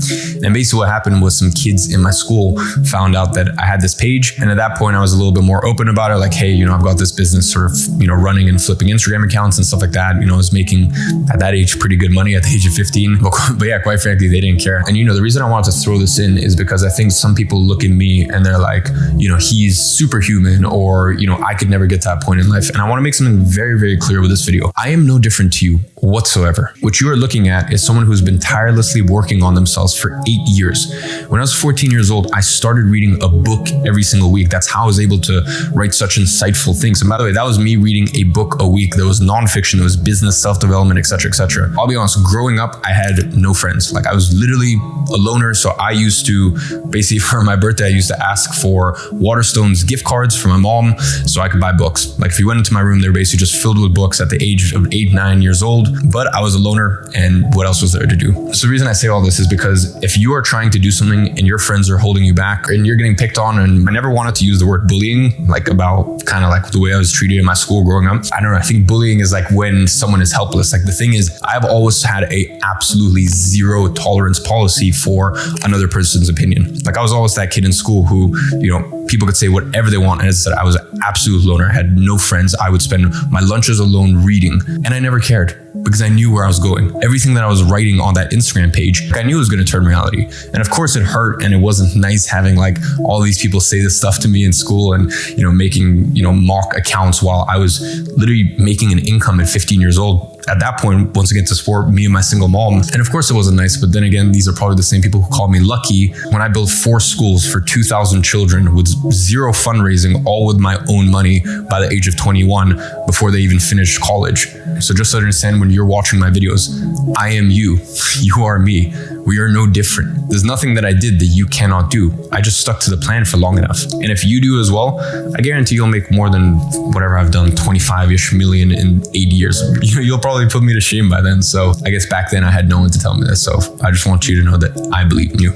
And basically what happened was some kids in my school found out that I had this this page. And at that point, I was a little bit more open about it. Like, hey, you know, I've got this business sort of, you know, running and flipping Instagram accounts and stuff like that. You know, I was making at that age pretty good money at the age of 15. But yeah, quite frankly, they didn't care. And you know, the reason I wanted to throw this in is because I think some people look at me and they're like, you know, he's superhuman, or, you know, I could never get to that point in life. And I want to make something very, very clear with this video. I am no different to you whatsoever. What you are looking at is someone who's been tirelessly working on themselves for 8 years. When I was 14 years old, I started reading a book every single week. That's how I was able to write such insightful things. And by the way, that was me reading a book a week. There was nonfiction, there was business, self-development, etc., etc. I'll be honest, growing up, I had no friends. Like, I was literally a loner. So I used to, basically for my birthday, I used to ask for Waterstones gift cards from my mom so I could buy books. Like, if you went into my room, they were basically just filled with books at the age of 8, 9 years old. But I was a loner, and what else was there to do? So the reason I say all this is because if you are trying to do something and your friends are holding you back and you're getting picked on, and I never wanted to use the word bullying, like about kind of like the way I was treated in my school growing up. I don't know. I think bullying is like when someone is helpless. Like, the thing is, I've always had a absolutely zero tolerance policy for another person's opinion. Like, I was always that kid in school who, you know, people could say whatever they want. And as I said, I was an absolute loner. I had no friends. I would spend my lunches alone reading, and I never cared because I knew where I was going. Everything that I was writing on that Instagram page, I knew it was going to turn reality. And of course it hurt, and it wasn't nice having like all these people say this stuff to me in school and, you know, making, you know, mock accounts while I was literally making an income at 15 years old. At that point, once again, to support me and my single mom. And of course it wasn't nice, but then again, these are probably the same people who called me lucky when I built 4 schools for 2,000 children with zero fundraising, all with my own money by the age of 21 before they even finished college. So just to understand, when you're watching my videos, I am you, you are me. We are no different. There's nothing that I did that you cannot do. I just stuck to the plan for long enough. And if you do as well, I guarantee you'll make more than whatever I've done, 25-ish million in 8 years. You'll probably put me to shame by then. So I guess back then I had no one to tell me this. So I just want you to know that I believe in you.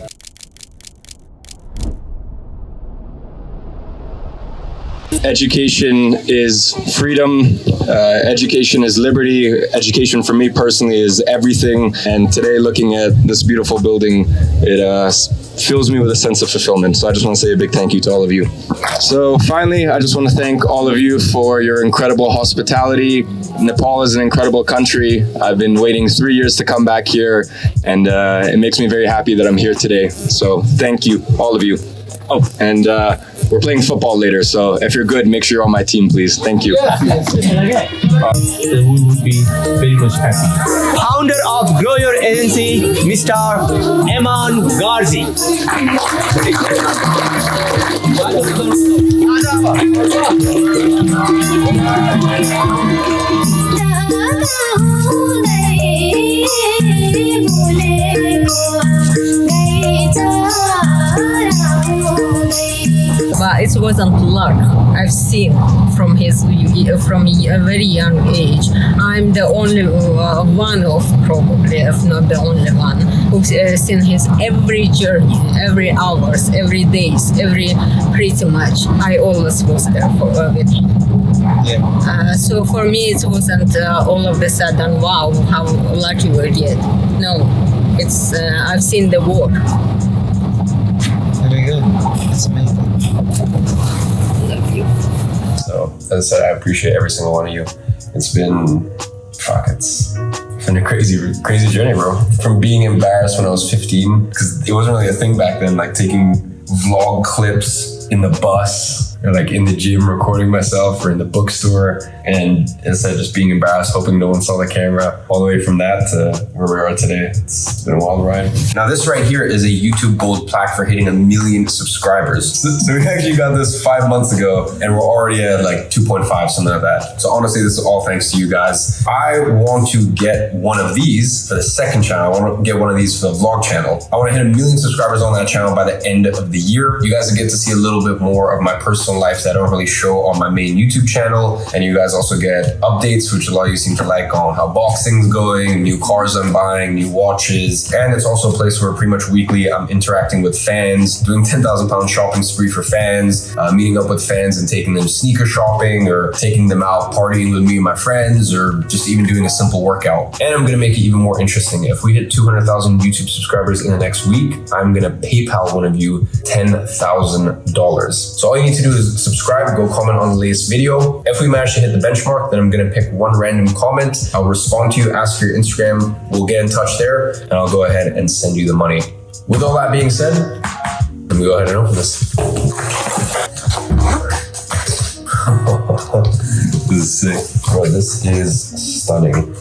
Education is freedom. Education is liberty. Education for me personally is everything. And today, looking at this beautiful building, it fills me with a sense of fulfillment. So I just want to say a big thank you to all of you. So finally, I just want to thank all of you for your incredible hospitality. Nepal is an incredible country. I've been waiting 3 years to come back here, and it makes me very happy that I'm here today. So thank you, all of you. Oh, and we're playing football later, so if you're good, make sure you're on my team, please. Thank you. We would be very much happy. Founder of Grow Your Agency, Mr. Iman Gadzhi. But it wasn't luck. I've seen from a very young age. I'm the only one of probably, if not the only one, who's seen his every journey, every hours, every days, pretty much. I always was there with him. So for me, it wasn't all of a sudden, wow, how lucky we get. No, it's I've seen the work. Very good. That's amazing. So, as I said, I appreciate every single one of you. It's been a crazy journey, bro. From being embarrassed when I was 15, because it wasn't really a thing back then, like taking vlog clips in the bus, or like in the gym recording myself, or in the bookstore, and instead of just being embarrassed, hoping no one saw the camera, all the way from that to where we are today. It's been a wild ride. Now this right here is a YouTube gold plaque for hitting 1 million subscribers. So we actually got this 5 months ago, and we're already at like 2.5, something like that. So honestly, this is all thanks to you guys. I want to get one of these for the second channel. I want to get one of these for the vlog channel. I want to hit 1 million subscribers on that channel by the end of the year. You guys will get to see a little bit more of my personal personal life that I don't really show on my main YouTube channel. And you guys also get updates, which a lot of you seem to like, on how boxing's going, new cars I'm buying, new watches. And it's also a place where pretty much weekly I'm interacting with fans, doing 10,000 pound shopping spree for fans, meeting up with fans and taking them sneaker shopping, or taking them out partying with me and my friends, or just even doing a simple workout. And I'm gonna make it even more interesting. If we hit 200,000 YouTube subscribers in the next week, I'm gonna PayPal one of you $10,000. So all you need to do is subscribe, go comment on the latest video. If we manage to hit the benchmark, then I'm gonna pick one random comment. I'll respond to you, ask for your Instagram, we'll get in touch there, and I'll go ahead and send you the money. With all that being said, let me go ahead and open this. This is sick. Bro, this is stunning.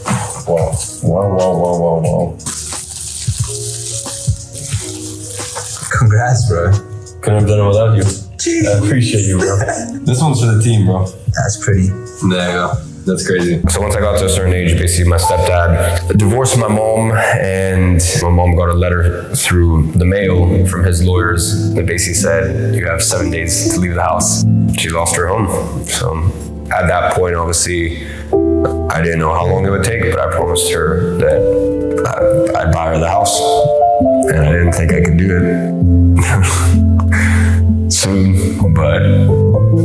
Wow. Wow. Congrats, bro. Couldn't have done it without you. I appreciate you, bro. This one's for the team, bro. That's pretty. There you go. That's crazy. So once I got to a certain age, basically my stepdad divorced my mom, and my mom got a letter through the mail from his lawyers that basically said, you have 7 days to leave the house. She lost her home. So at that point, obviously, I didn't know how long it would take, but I promised her that I'd buy her the house. And I didn't think I could do it soon, but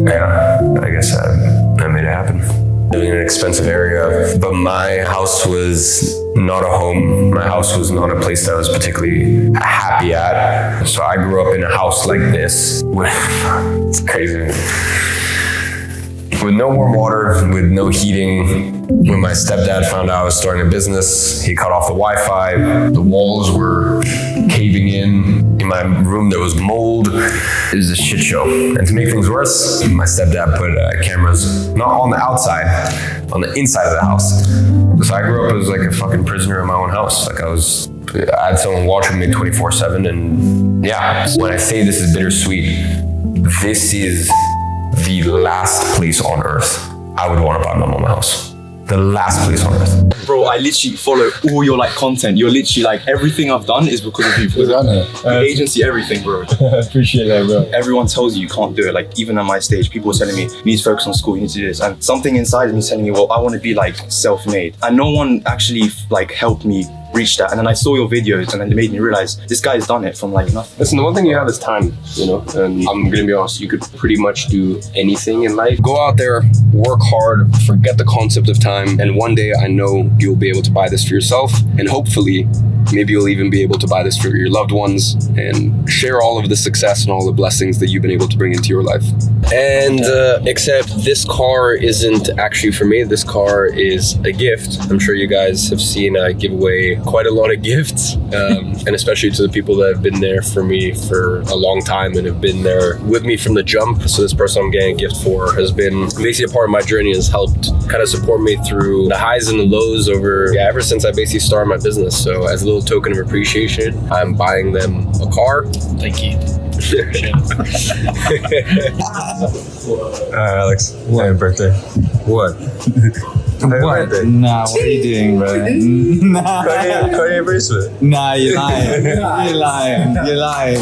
yeah, I guess I made it happen. Living in an expensive area, but my house was not a home. My house was not a place that I was particularly happy at. So I grew up in a house like this with, it's crazy, with no warm water, with no heating. When my stepdad found out I was starting a business, he cut off the Wi-Fi. The walls were caving in. In my room, there was mold. It was a shit show. And to make things worse, my stepdad put cameras not on the outside, on the inside of the house. So I grew up as like a fucking prisoner in my own house. Like I had someone watching me 24/7. And yeah, when I say this is bittersweet, this is the last place on earth I would want to buy my mom a house. The last place on earth. Bro, I literally follow all your like content. You're literally like, everything I've done is because of you. The agency, everything, bro. Appreciate that, bro. Everyone tells you can't do it. Like even at my stage, people were telling me, you need to focus on school, you need to do this. And something inside of me telling me, well, I want to be like self-made. And no one actually like helped me reach that. And then I saw your videos and then it made me realize this guy's done it from like nothing. Listen, the one thing you have is time, you know, and I'm gonna be honest, you could pretty much do anything in life. Go out there, work hard, forget the concept of time, and one day I know you'll be able to buy this for yourself, and hopefully maybe you'll even be able to buy this for your loved ones and share all of the success and all the blessings that you've been able to bring into your life. And except this car isn't actually for me, this car is a gift. I'm sure you guys have seen I give away quite a lot of gifts, and especially to the people that have been there for me for a long time and have been there with me from the jump. So this person I'm getting a gift for has been basically a part of my journey, has helped kind of support me through the highs and the lows ever since I basically started my business. So as a little token of appreciation, I'm buying them a car. Thank you. Alex, happy birthday. What? What? Nah, what are you doing, bro? Nah. Kanye bracelet. Nah, you're lying. You're lying. You're lying.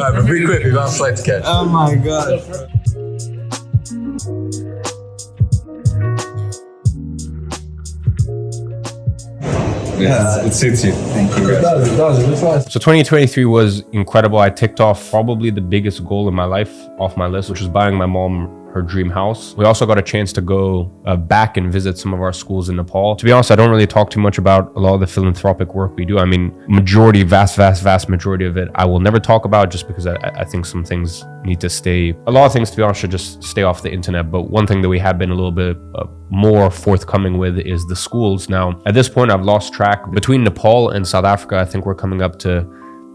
Alright, but be quick, we got a flight to catch. Oh my god. Yeah, it suits you. Thank you. It does. It looks nice. So 2023 was incredible. I ticked off probably the biggest goal in my life off my list, which was buying my mom her dream house. We also got a chance to go back and visit some of our schools in Nepal. To be honest, I don't really talk too much about a lot of the philanthropic work we do. I mean, vast majority of it, I will never talk about, just because I think some things need to stay, a lot of things, to be honest, should just stay off the internet. But one thing that we have been a little bit more forthcoming with is the schools. Now, at this point, I've lost track. Between Nepal and South Africa, I think we're coming up to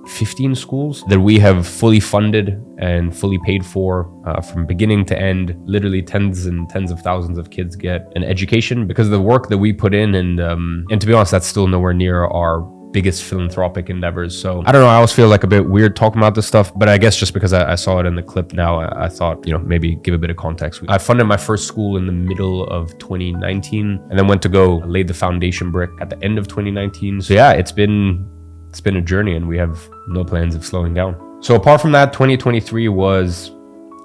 15 schools that we have fully funded and fully paid for from beginning to end. Literally tens and tens of thousands of kids get an education because of the work that we put in. And to be honest, that's still nowhere near our biggest philanthropic endeavors. So I don't know, I always feel like a bit weird talking about this stuff, but I guess just because I saw it in the clip now, I thought, maybe give a bit of context. I funded my first school in the middle of 2019 and then went to go lay the foundation brick at the end of 2019. So yeah, it's been a journey and we have no plans of slowing down. So apart from that, 2023 was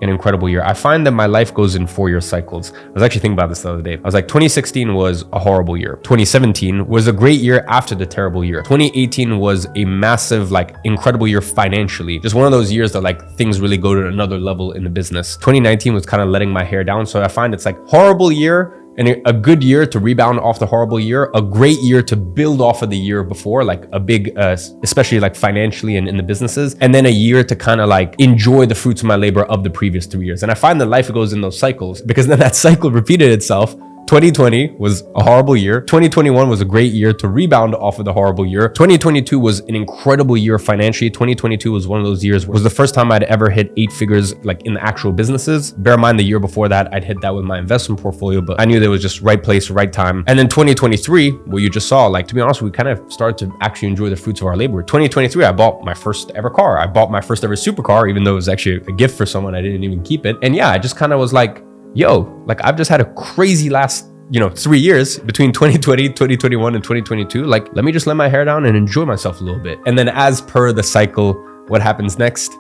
an incredible year. I find that my life goes in 4-year cycles. I was actually thinking about this the other day. I was like, 2016 was a horrible year. 2017 was a great year after the terrible year. 2018 was a massive, like, incredible year financially. Just one of those years that like things really go to another level in the business. 2019 was kind of letting my hair down. So I find it's like horrible year, and a good year to rebound off the horrible year, a great year to build off of the year before, like a big, especially like financially and in the businesses, and then a year to kind of like enjoy the fruits of my labor of the previous 3 years. And I find that life goes in those cycles, because then that cycle repeated itself. 2020 was a horrible year. 2021 was a great year to rebound off of the horrible year. 2022 was an incredible year financially. 2022 was one of those years, was the first time I'd ever hit 8 figures like in the actual businesses. Bear in mind, the year before that, I'd hit that with my investment portfolio, but I knew there was just right place, right time. And then 2023, what you just saw, like, to be honest, we kind of started to actually enjoy the fruits of our labor. 2023, I bought my first ever car. I bought my first ever supercar, even though it was actually a gift for someone. I didn't even keep it. And yeah, I just kind of was like, yo, like, I've just had a crazy last, 3 years between 2020, 2021, and 2022. Like, let me just let my hair down and enjoy myself a little bit. And then as per the cycle, what happens next?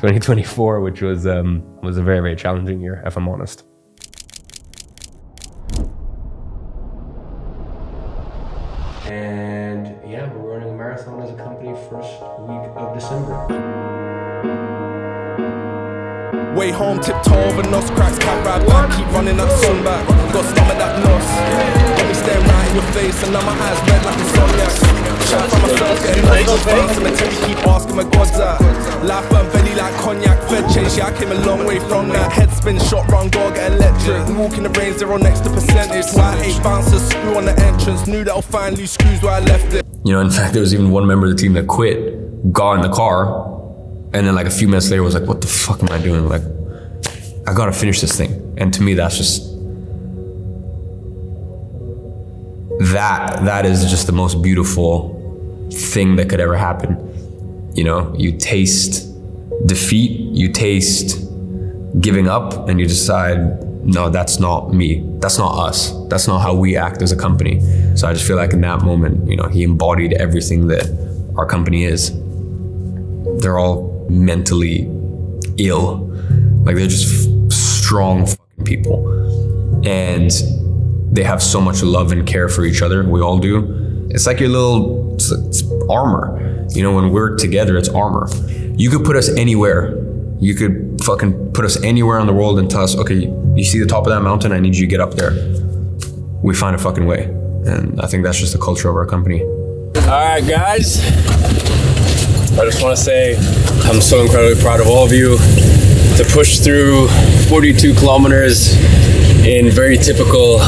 2024, which was a very, very challenging year, if I'm honest. And yeah, we're running a marathon as a company first week of December. Way home, tiptoe over nose cracks, can't ride back, keep running up sun back. Got stomach that loss. Got me staring right in your face, and now my eyes red like insomniac. Trying to find myself, getting lost in the face, cemetery keep asking my God's at. Life burn belly like cognac, fed chase, yeah, I came a long way from that. Head spin, shot round, dog, get electric. Walk in the rain, zero next to percentage. Why 8 bouncers, screw on the entrance. Knew that I'll find loose screws where I left it. In fact, there was even one member of the team that quit, got in the car, and then like a few minutes later was like, what the fuck am I doing? Like, I gotta finish this thing. And to me, that's just, that is just the most beautiful thing that could ever happen. You taste defeat, you taste giving up, and you decide, no, that's not me. That's not us. That's not how we act as a company. So I just feel like in that moment, he embodied everything that our company is. They're all mentally ill. Like, they're just strong fucking people. And they have so much love and care for each other. We all do. It's like your it's armor. When we're together, it's armor. You could put us anywhere. You could fucking put us anywhere in the world and tell us, okay, you see the top of that mountain? I need you to get up there. We find a fucking way. And I think that's just the culture of our company. All right, guys. I just want to say I'm so incredibly proud of all of you to push through 42 kilometers in very typical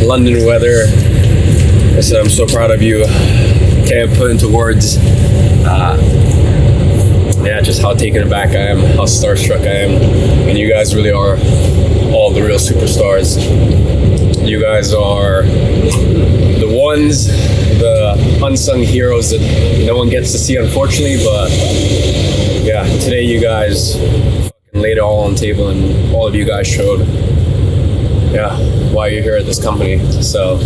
London weather. I said I'm so proud of you. Can't put into words just how taken aback I am, how starstruck I am. And you guys really are all the real superstars. You guys are the ones, the unsung heroes that no one gets to see, unfortunately, but yeah, today you guys laid it all on the table, and all of you guys showed why you're here at this company. So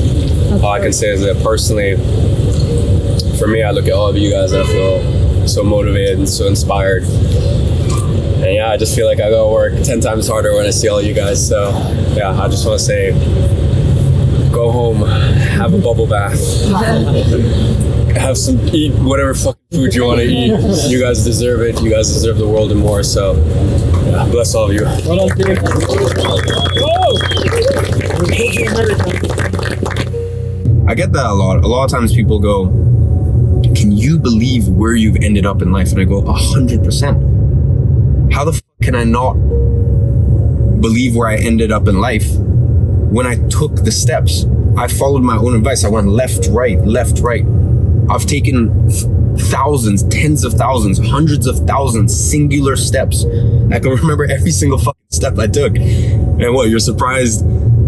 all I can say is that personally, for me, I look at all of you guys and I feel so motivated and so inspired. And I just feel like I gotta work 10 times harder when I see all you guys. So I just want to say, go home, have a bubble bath, eat whatever fucking food you want to eat. You guys deserve it. You guys deserve the world and more. So bless all of you. Well done, team. I get that a lot. A lot of times people go, can you believe where you've ended up in life? And I go, 100%. How the fuck can I not believe where I ended up in life when I took the steps? I followed my own advice. I went left, right. I've taken thousands, tens of thousands, hundreds of thousands, singular steps. I can remember every single fucking step I took. And what, you're surprised?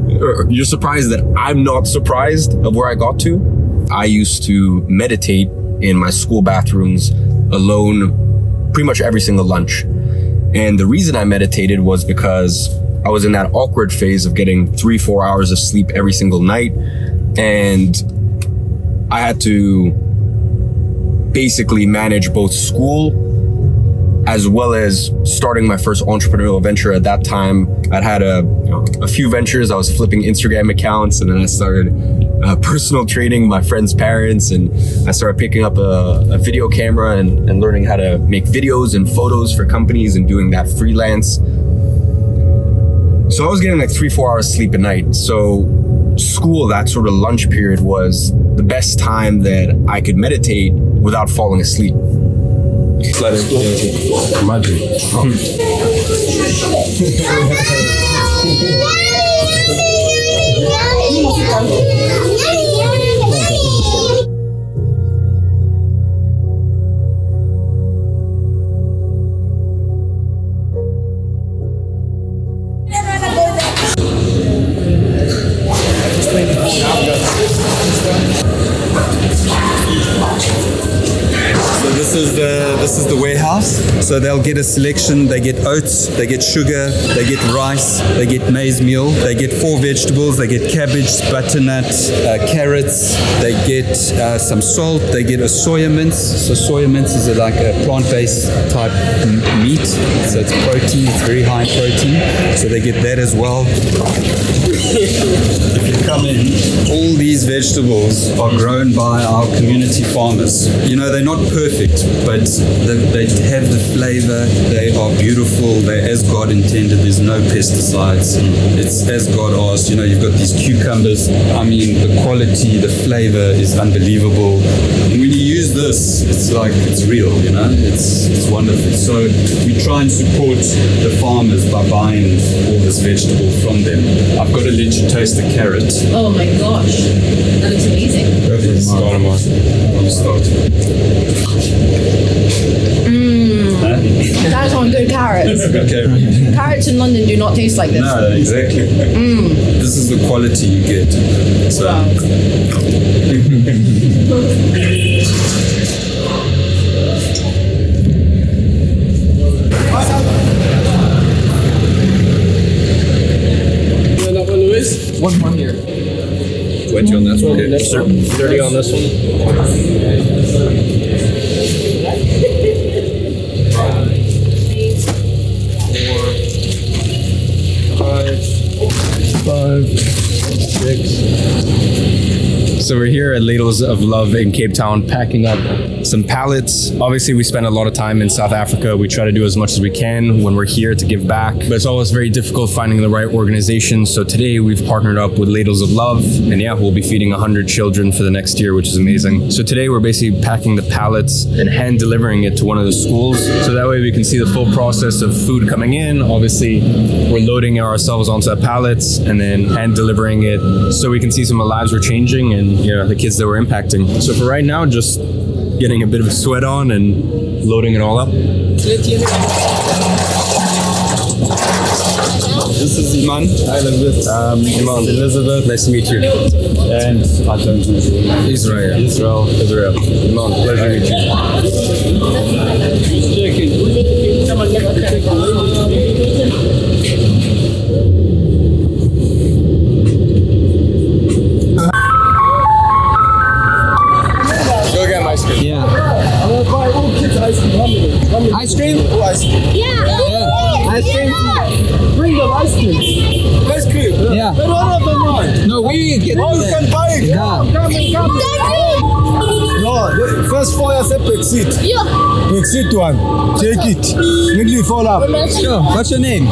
You're surprised that I'm not surprised of where I got to? I used to meditate in my school bathrooms alone pretty much every single lunch. And the reason I meditated was because I was in that awkward phase of getting 3-4 hours of sleep every single night. And I had to basically manage both school as well as starting my first entrepreneurial venture. At that time, I'd had a few ventures. I was flipping Instagram accounts, and then I started personal training my friends' parents, and I started picking up a video camera and learning how to make videos and photos for companies and doing that freelance. So I was getting like 3-4 hours sleep a night. So school, that sort of lunch period, was the best time that I could meditate without falling asleep. This is the warehouse. So they'll get a selection. They get oats, they get sugar, they get rice, they get maize meal, they get 4 vegetables, they get cabbage, butternut, carrots, they get some salt, they get a soya mince. So soya mince is like a plant-based type meat. So it's protein, it's very high protein. So they get that as well. If you come in, all these vegetables are grown by our community farmers. You know, they're not perfect, but they have the flavor, they are beautiful, they're as God intended, there's no pesticides. It's as God asked. You know, you've got these cucumbers. I mean, the quality, the flavor is unbelievable. And when you use this, it's like, it's real, you know, it's wonderful. So we try and support the farmers by buying all this vegetable from them. I've got to let you taste the carrot. Oh my gosh, that looks amazing. Go for it, start. You start. That's on good carrots. Okay. Carrots in London do not taste like this. No, exactly. This is the quality you get. So. One more here. 20 on this one? Okay. 30 on this one? Five, 6. So we're here at Ladles of Love in Cape Town, packing up some pallets. Obviously, we spend a lot of time in South Africa. We try to do as much as we can when we're here to give back, but it's always very difficult finding the right organization. So today we've partnered up with Ladles of Love, and yeah, we'll be feeding 100 children for the next year, which is amazing. So today we're basically packing the pallets and hand delivering it to one of the schools. So that way we can see the full process of food coming in. Obviously, we're loading ourselves onto the pallets and then hand delivering it, so we can see some of the lives we're changing and, you know, the kids that we're impacting. So for right now, just getting a bit of a sweat on and loading it all up. This is Iman. Hi, Elizabeth. Iman. Elizabeth. Nice to meet you. And I don't know your name. Israel. Iman, pleasure to meet Go get my ice cream. Yeah. I'm gonna buy all kids ice cream. Ice cream? Oh, ice cream. Yeah. Ice cream? Bring them ice cream. Ice cream. Yeah. They don't have them on. No, we get Oh, you can buy it. Yeah. Come. No, first for us a exit. Yeah. Exit one. Take it. Immediately fall up. Sure. What's your name?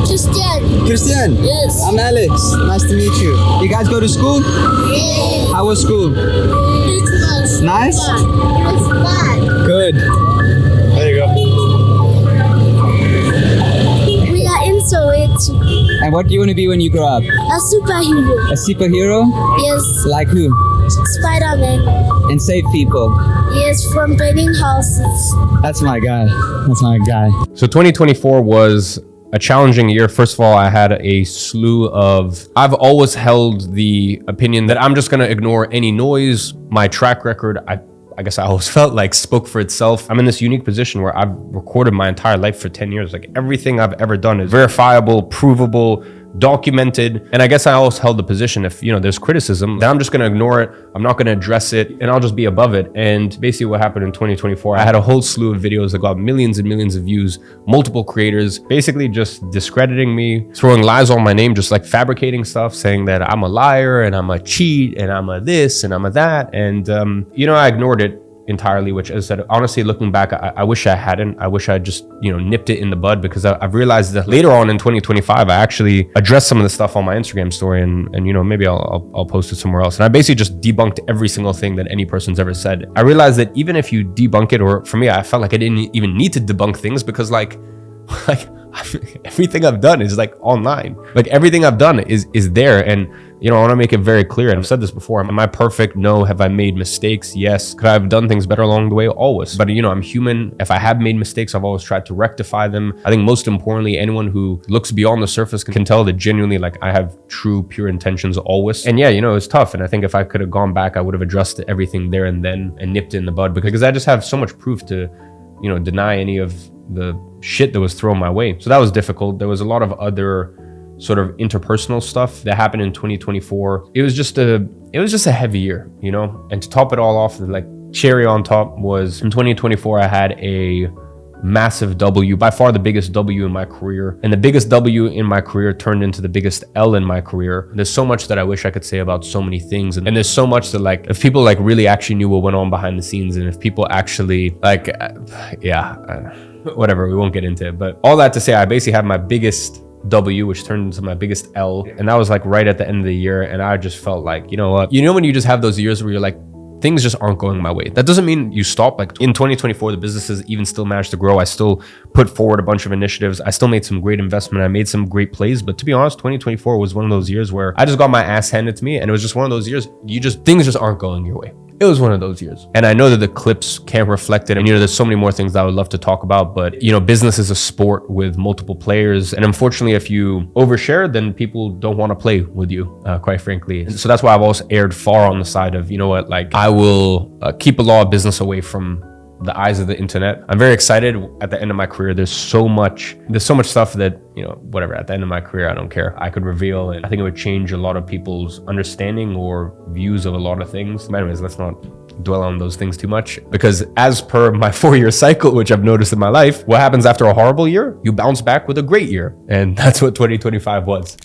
Christian. Christian? Yes. I'm Alex. Nice to meet you. You guys go to school? Yeah. How was school? It's nice. It's fun. Good. There you go. We are into it. And what do you want to be when you grow up? A superhero. A superhero? Yes. Like who? Spider-Man. And save people. Yes, from burning houses. That's my guy. That's my guy. So 2024 was a challenging year. First of all, I had a slew of... I've always held the opinion that I'm just going to ignore any noise. My track record, I guess I always felt like spoke for itself. I'm in this unique position where I've recorded my entire life for 10 years. Like everything I've ever done is verifiable, provable, documented. And I guess I always held the position, if there's criticism, then I'm just going to ignore it. I'm not going to address it, and I'll just be above it. And basically what happened in 2024, I had a whole slew of videos that got millions and millions of views, multiple creators basically just discrediting me, throwing lies on my name, just like fabricating stuff, saying that I'm a liar and I'm a cheat and I'm a this and I'm a that. And I ignored it entirely, which, as I said, honestly, looking back, I wish I hadn't. I wish I just nipped it in the bud, because I've realized that later on in 2025 I actually addressed some of the stuff on my Instagram story, and maybe I'll post it somewhere else. And I basically just debunked every single thing that any person's ever said. I realized that even if you debunk it, or for me, I felt like I didn't even need to debunk things, because like everything I've done is like online. Like everything I've done is there. And I want to make it very clear, and I've said this before, am I perfect? No. Have I made mistakes? Yes. Could I have done things better along the way? Always. But I'm human. If I have made mistakes, I've always tried to rectify them. I think most importantly, anyone who looks beyond the surface can tell that genuinely, like, I have true, pure intentions always. And yeah, it's tough. And I think if I could have gone back, I would have addressed everything there and then and nipped it in the bud, because I just have so much proof to, deny any of the shit that was thrown my way. So that was difficult. There was a lot of other sort of interpersonal stuff that happened in 2024. It was just a heavy year, and to top it all off, like cherry on top was in 2024, I had a massive W, by far the biggest W in my career. And the biggest W in my career turned into the biggest L in my career. There's so much that I wish I could say about so many things. And there's so much that, like, if people like really actually knew what went on behind the scenes, and if people actually whatever, we won't get into it. But all that to say, I basically had my biggest W, which turned into my biggest L. And that was like right at the end of the year. And I just felt like, what? When you just have those years where you're like, things just aren't going my way. That doesn't mean you stop. Like in 2024, the businesses even still managed to grow. I still put forward a bunch of initiatives. I still made some great investment. I made some great plays. But to be honest, 2024 was one of those years where I just got my ass handed to me. And it was just one of those years, things just aren't going your way. It was one of those years. And I know that the clips can't reflect it. And, there's so many more things that I would love to talk about. But, business is a sport with multiple players. And unfortunately, if you overshare, then people don't want to play with you, quite frankly. And so that's why I've always erred far on the side of, like, I will keep a law of business away from the eyes of the internet. I'm very excited at the end of my career. There's so much stuff that, whatever, at the end of my career, I don't care. I could reveal, and I think it would change a lot of people's understanding or views of a lot of things. But anyways, let's not dwell on those things too much, because as per my 4-year cycle, which I've noticed in my life, what happens after a horrible year? You bounce back with a great year. And that's what 2025 was.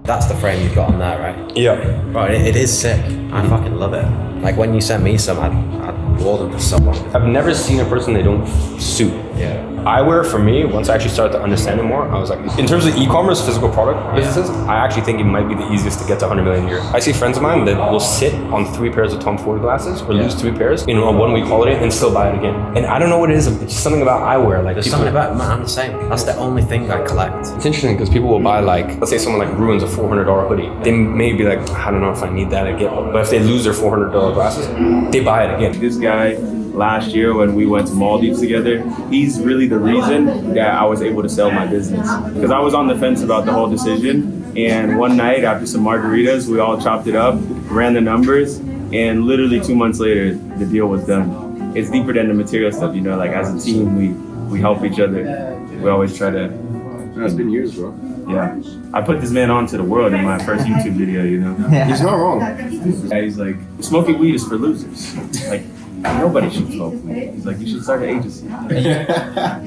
That's the frame you've got on there, right? Yeah. Right, it is sick. I fucking love it. Like when you sent me some, I'd wore them for someone. I've never seen a person they don't suit. Yeah. Eyewear, for me, once I actually started to understand it more, I was like, in terms of e-commerce, physical product businesses, I actually think it might be the easiest to get to 100 million a year. I see friends of mine that will sit on 3 pairs of Tom Ford glasses or lose 3 pairs in a 1-week holiday and still buy it again. And I don't know what it is. It's just something about eyewear. Like there's something about, man, I'm the same. That's the only thing I collect. It's interesting because people will buy, like, let's say someone like ruins a $400 hoodie. They may be like, I don't know if I need that again. But if they lose their $400 glasses, they buy it again. This guy, last year when we went to Maldives together, he's really the reason that I was able to sell my business. Because I was on the fence about the whole decision, and one night after some margaritas, we all chopped it up, ran the numbers, and literally 2 months later, the deal was done. It's deeper than the material stuff, like as a team, we help each other. We always try to... It's been years, bro. Yeah. I put this man on to the world in my first YouTube video, He's not wrong. Yeah, he's like, smoking weed is for losers. Like, nobody should smoke weed. He's like, you should start an agency.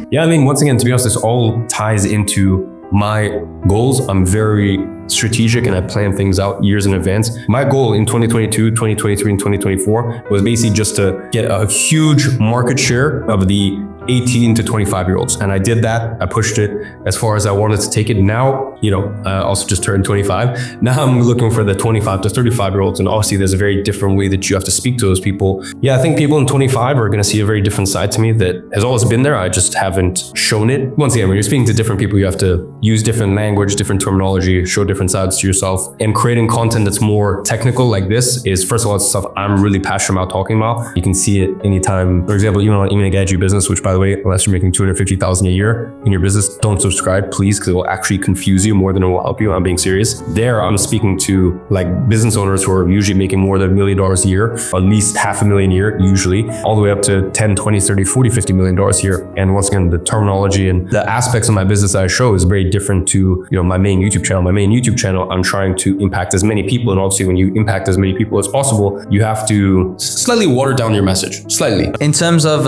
Yeah, I mean, once again, to be honest, this all ties into my goals. I'm very strategic and I plan things out years in advance. My goal in 2022, 2023, and 2024 was basically just to get a huge market share of the 18 to 25 year olds. And I did that. I pushed it as far as I wanted to take it. Now, I also just turned 25. Now I'm looking for the 25 to 35 year olds. And obviously there's a very different way that you have to speak to those people. Yeah, I think people in 25 are going to see a very different side to me that has always been there. I just haven't shown it. Once again, when you're speaking to different people, you have to use different language, different terminology, show different sides to yourself. And creating content that's more technical like this is, first of all, it's stuff I'm really passionate about talking about. You can see it anytime. For example, even on Iman Gadzhi business, which by the way, unless you're making 250,000 a year in your business, don't subscribe, please, because it will actually confuse you more than it will help you. I'm being serious. There, I'm speaking to like business owners who are usually making more than $1 million a year, at least $500,000 a year, usually, all the way up to 10, 20, 30, 40, $50 million a year. And once again, the terminology and the aspects of my business that I show is very different to, my main YouTube channel. My main YouTube channel, I'm trying to impact as many people. And obviously when you impact as many people as possible, you have to slightly water down your message, slightly. In terms of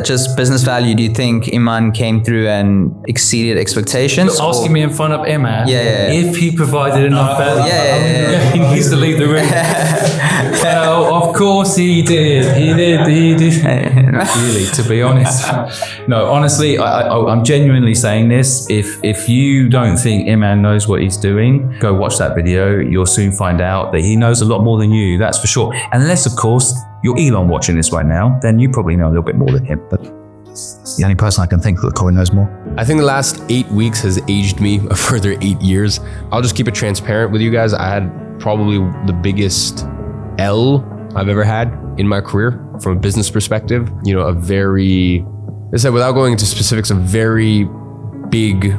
just business value, do you think Iman came through and exceeded expectations? You're asking me in front of Iman if he provided enough value. He needs to leave the room. Well, of course he did. He did. Really, to be honest. No, honestly, I'm genuinely saying this. If you don't think Iman knows what he's doing, go watch that video. You'll soon find out that he knows a lot more than you, that's for sure. Unless, of course, you're Elon watching this right now, then you probably know a little bit more than him. But the only person I can think that Corey knows more. I think the last 8 weeks has aged me a further 8 years. I'll just keep it transparent with you guys. I had probably the biggest L I've ever had in my career from a business perspective. A very, without going into specifics, a very big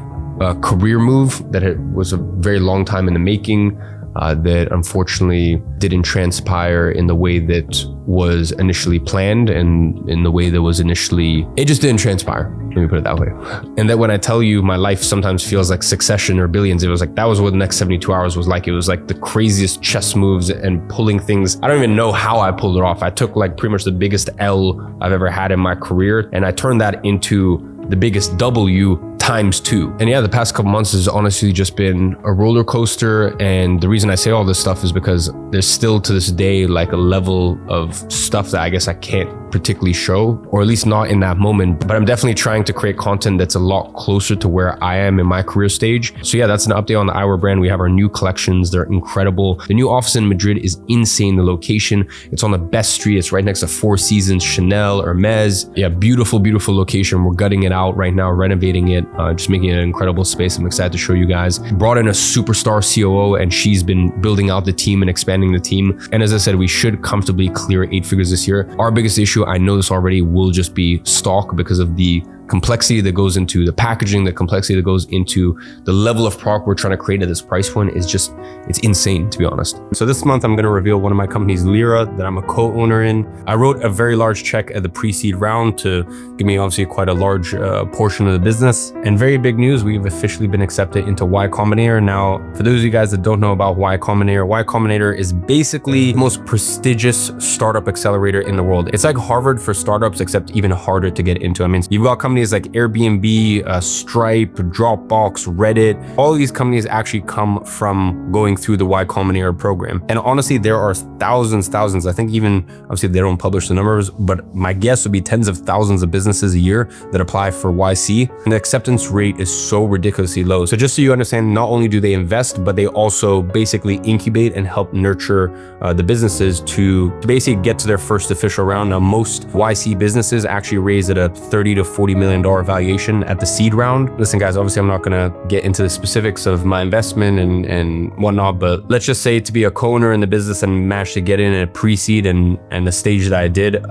career move that was a very long time in the making, that unfortunately didn't transpire in the way that was initially planned and in the way that was initially, it just didn't transpire. Let me put it that way. And that when I tell you my life sometimes feels like Succession or Billions, it was like, that was what the next 72 hours was like. It was like the craziest chess moves and pulling things. I don't even know how I pulled it off. I took like pretty much the biggest L I've ever had in my career, and I turned that into the biggest W ×2. And yeah, the past couple months has honestly just been a roller coaster. And the reason I say all this stuff is because there's still to this day like a level of stuff that I guess I can't particularly show, or at least not in that moment. But I'm definitely trying to create content that's a lot closer to where I am in my career stage. So yeah, that's an update on the eyewear brand. We have our new collections. They're incredible. The new office in Madrid is insane. The location, it's on the best street. It's right next to Four Seasons, Chanel, Hermes. Yeah, beautiful, beautiful location. We're gutting it out right now, renovating it, just making it an incredible space. I'm excited to show you guys. Brought in a superstar COO, and she's been building out the team and expanding the team. And as I said, we should comfortably clear 8 figures this year. Our biggest issue, I know this already, will just be stock because of the complexity that goes into the packaging, the complexity that goes into the level of product we're trying to create at this price point is just, it's insane, to be honest. So this month, I'm going to reveal one of my companies, Lyra, that I'm a co-owner in. I wrote a very large check at the pre-seed round to give me obviously quite a large portion of the business. And very big news, we've officially been accepted into Y Combinator. Now, for those of you guys that don't know about Y Combinator is basically the most prestigious startup accelerator in the world. It's like Harvard for startups, except even harder to get into. I mean, you've got companies like Airbnb, Stripe, Dropbox, Reddit. All of these companies actually come from going through the Y Combinator program. And honestly, there are thousands. I think even, obviously they don't publish the numbers, but my guess would be tens of thousands of businesses a year that apply for YC. And the acceptance rate is so ridiculously low. So just so you understand, not only do they invest, but they also basically incubate and help nurture the businesses to basically get to their first official round. Now, most YC businesses actually raise at a 30 to 40 million valuation at the seed round. Listen guys, obviously I'm not gonna get into the specifics of my investment and whatnot, but let's just say to be a co-owner in the business and manage to get in a pre-seed and the stage that I did,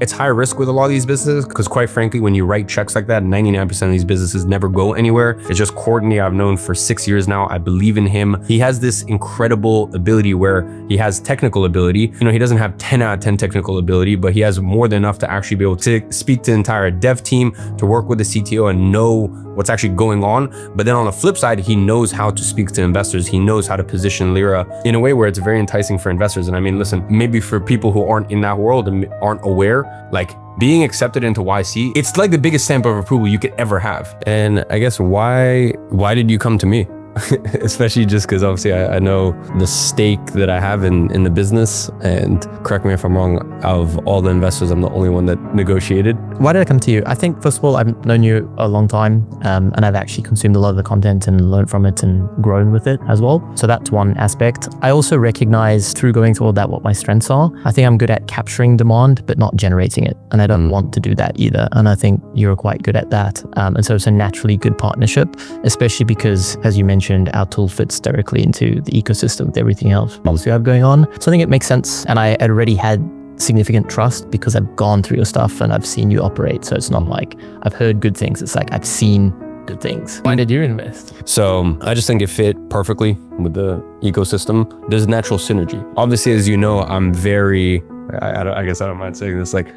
it's high risk with a lot of these businesses because quite frankly, when you write checks like that, 99% of these businesses never go anywhere. It's just Courtney, I've known for 6 years now. I believe in him. He has this incredible ability where he has technical ability. He doesn't have 10 out of 10 technical ability, but he has more than enough to actually be able to speak to the entire dev team, to work with the CTO and know what's actually going on. But then on the flip side, he knows how to speak to investors. He knows how to position Lyra in a way where it's very enticing for investors. And I mean, listen, maybe for people who aren't in that world and aren't aware, like being accepted into YC, it's like the biggest stamp of approval you could ever have. And I guess why did you come to me? Especially just because obviously I know the stake that I have in the business, and correct me if I'm wrong, of all the investors, I'm the only one that negotiated. Why did I come to you? I think first of all, I've known you a long time, and I've actually consumed a lot of the content and learned from it and grown with it as well. So that's one aspect. I also recognize through going through all that what my strengths are. I think I'm good at capturing demand, but not generating it. And I don't want to do that either. And I think you're quite good at that. And so it's a naturally good partnership, especially because, as you mentioned, our tool fits directly into the ecosystem with everything else obviously I have going on. So I think it makes sense. And I already had significant trust because I've gone through your stuff and I've seen you operate. So it's not like I've heard good things. It's like I've seen good things. Why did you invest? So I just think it fit perfectly with the ecosystem. There's natural synergy. Obviously, as you know, I'm very, I guess I don't mind saying this, like,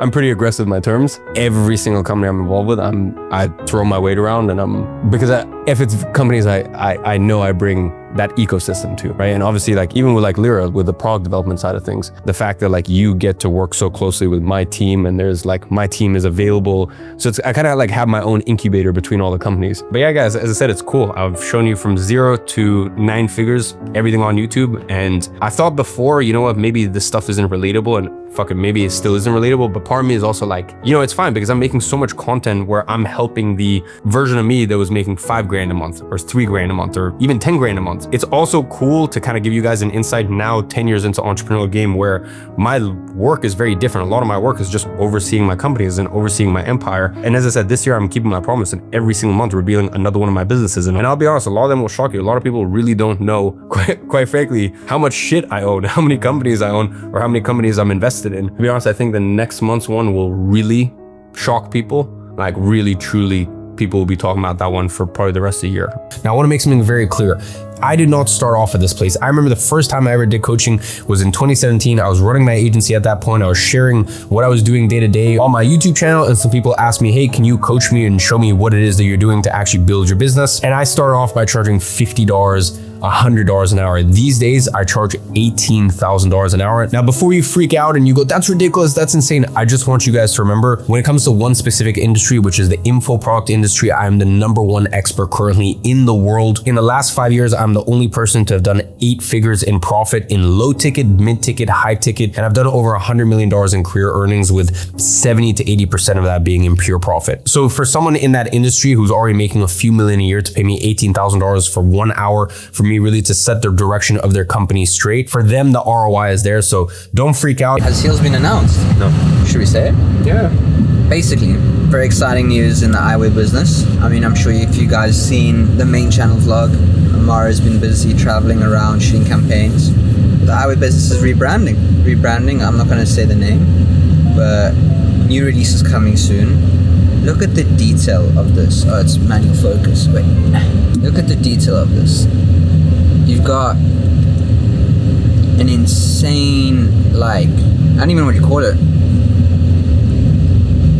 I'm pretty aggressive in my terms. Every single company I'm involved with, I throw my weight around, and because if it's companies I know I bring that ecosystem to, right? And obviously, like, even with like Lyra, with the product development side of things, the fact that like you get to work so closely with my team, and there's like, my team is available. So I kind of like have my own incubator between all the companies. But yeah, guys, as I said, it's cool. I've shown you from 0 to 9 figures, everything on YouTube. And I thought before, you know what, maybe this stuff isn't relatable, and fucking maybe it still isn't relatable, but part of me is also like, you know, it's fine because I'm making so much content where I'm helping the version of me that was making $5,000 a month or $3,000 a month or even $10,000 a month. It's also cool to kind of give you guys an insight now, 10 years into entrepreneurial game, where my work is very different. A lot of my work is just overseeing my companies and overseeing my empire. And as I said, this year I'm keeping my promise, and every single month revealing another one of my businesses. And I'll be honest, a lot of them will shock you. A lot of people really don't know, quite frankly, how much shit I own, how many companies I own, or how many companies I'm invested in. To be honest, I think the next month's one will really shock people. Like, really, truly, people will be talking about that one for probably the rest of the year. Now, I want to make something very clear. I did not start off at this place. I remember the first time I ever did coaching was in 2017. I was running my agency at that point. I was sharing what I was doing day to day on my YouTube channel, and some people asked me, hey, can you coach me and show me what it is that you're doing to actually build your business? And I started off by charging $50, $100 an hour. These days, I charge $18,000 an hour. Now, before you freak out and you go, that's ridiculous, that's insane, I just want you guys to remember, when it comes to one specific industry, which is the info product industry, I'm the #1 expert currently in the world. In the last 5 years, I'm the only person to have done 8 figures in profit in low ticket, mid ticket, high ticket, and I've done over $100 million in career earnings, with 70 to 80% of that being in pure profit. So for someone in that industry who's already making a few million a year to pay me $18,000 for 1 hour, for me really to set the direction of their company straight, for them, the ROI is there. So don't freak out. Has sales been announced? No. Should we say it? Yeah. Basically, very exciting news in the eyewear business. I mean, I'm sure if you guys seen the main channel vlog, Amara has been busy traveling around shooting campaigns. The eyewear business is rebranding. I'm not going to say the name, but new releases coming soon. Look at the detail of this. Oh, it's manual focus. Wait. Look at the detail of this. You've got an insane, like, I don't even know what you call it.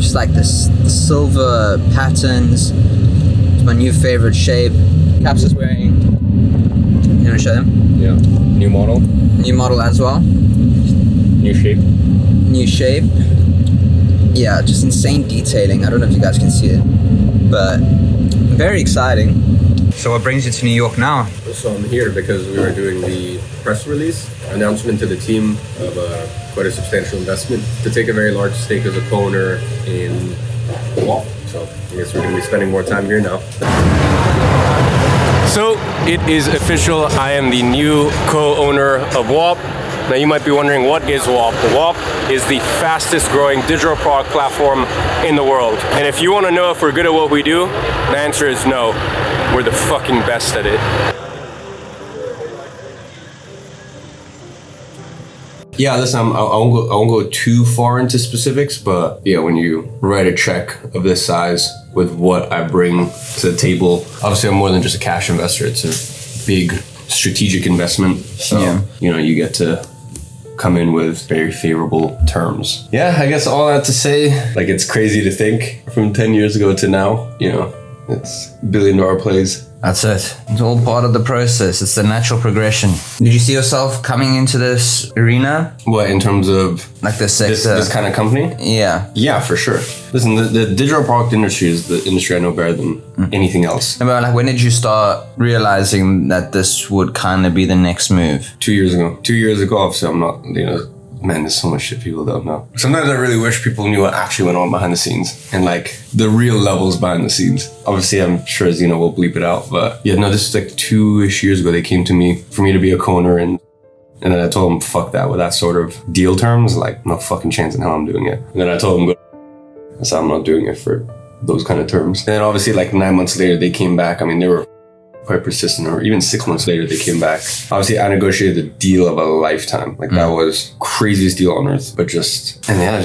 Just like this silver patterns. It's my new favorite shape. Caps is wearing. You want to show them? Yeah. New model. New model as well. New shape. New shape. Yeah, just insane detailing. I don't know if you guys can see it, but very exciting. So what brings you to New York now? So I'm here because we were doing the press release announcement to the team of quite a substantial investment to take a very large stake as a co-owner in WAP. So I guess we're going to be spending more time here now. So it is official. I am the new co-owner of WAP. Now you might be wondering, what is WAP? WAP is the fastest growing digital product platform in the world. And if you want to know if we're good at what we do, the answer is no. We're the fucking best at it. Yeah, listen, I won't go too far into specifics, but yeah, when you write a check of this size with what I bring to the table, obviously I'm more than just a cash investor. It's a big strategic investment. So, you know, you get to come in with very favorable terms. Yeah, I guess all that to say, like, it's crazy to think from 10 years ago to now, you know, it's $1 billion plays. That's it. It's all part of the process. It's the natural progression. Did you see yourself coming into this arena? What, in terms of like this sector? This kind of company? Yeah. Yeah, for sure. Listen, the digital product industry is the industry I know better than anything else. But like, when did you start realizing that this would kind of be the next move? 2 years ago. 2 years ago, obviously, I'm not, you know, man, there's so much shit people don't know. Sometimes I really wish people knew what actually went on behind the scenes and like the real levels behind the scenes. Obviously, I'm sure, as you know, we'll bleep it out. But yeah, no, this is like 2-ish years ago. They came to me for me to be a co-owner, and then I told them, fuck that, with that sort of deal terms, like, no fucking chance in hell I'm doing it. And then I told them, I said, I'm not doing it for those kind of terms. And then obviously like 9 months later, they came back. I mean, they were quite persistent, or even 6 months later, they came back. Obviously, I negotiated the deal of a lifetime. Like that was craziest deal on earth, but I just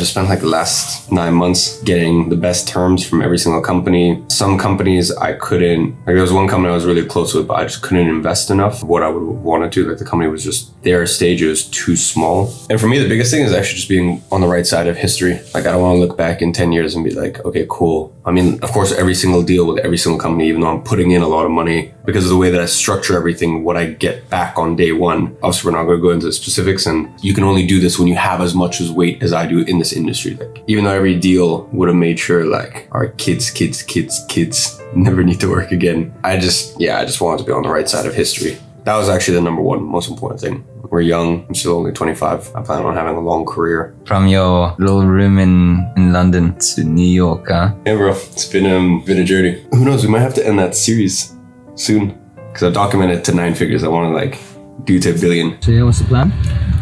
spent like the last 9 months getting the best terms from every single company. Some companies I couldn't, like there was one company I was really close with, but I just couldn't invest enough of what I would want to. Like the company was just, their stage was too small. And for me, the biggest thing is actually just being on the right side of history. Like I don't want to look back in 10 years and be like, okay, cool. I mean, of course, every single deal with every single company, even though I'm putting in a lot of money, because of the way that I structure everything, what I get back on day one. Obviously, we're not going to go into the specifics, and you can only do this when you have as much as weight as I do in this industry. Like, even though every deal would have made sure like our kids never need to work again. I just wanted to be on the right side of history. That was actually the number one most important thing. We're young. I'm still only 25. I plan on having a long career. From your little room in London to New York, huh? Yeah, bro. It's been a journey. Who knows? We might have to end that series soon, because I've documented to 9 figures. I want to like do to $1 billion. So yeah, what's the plan?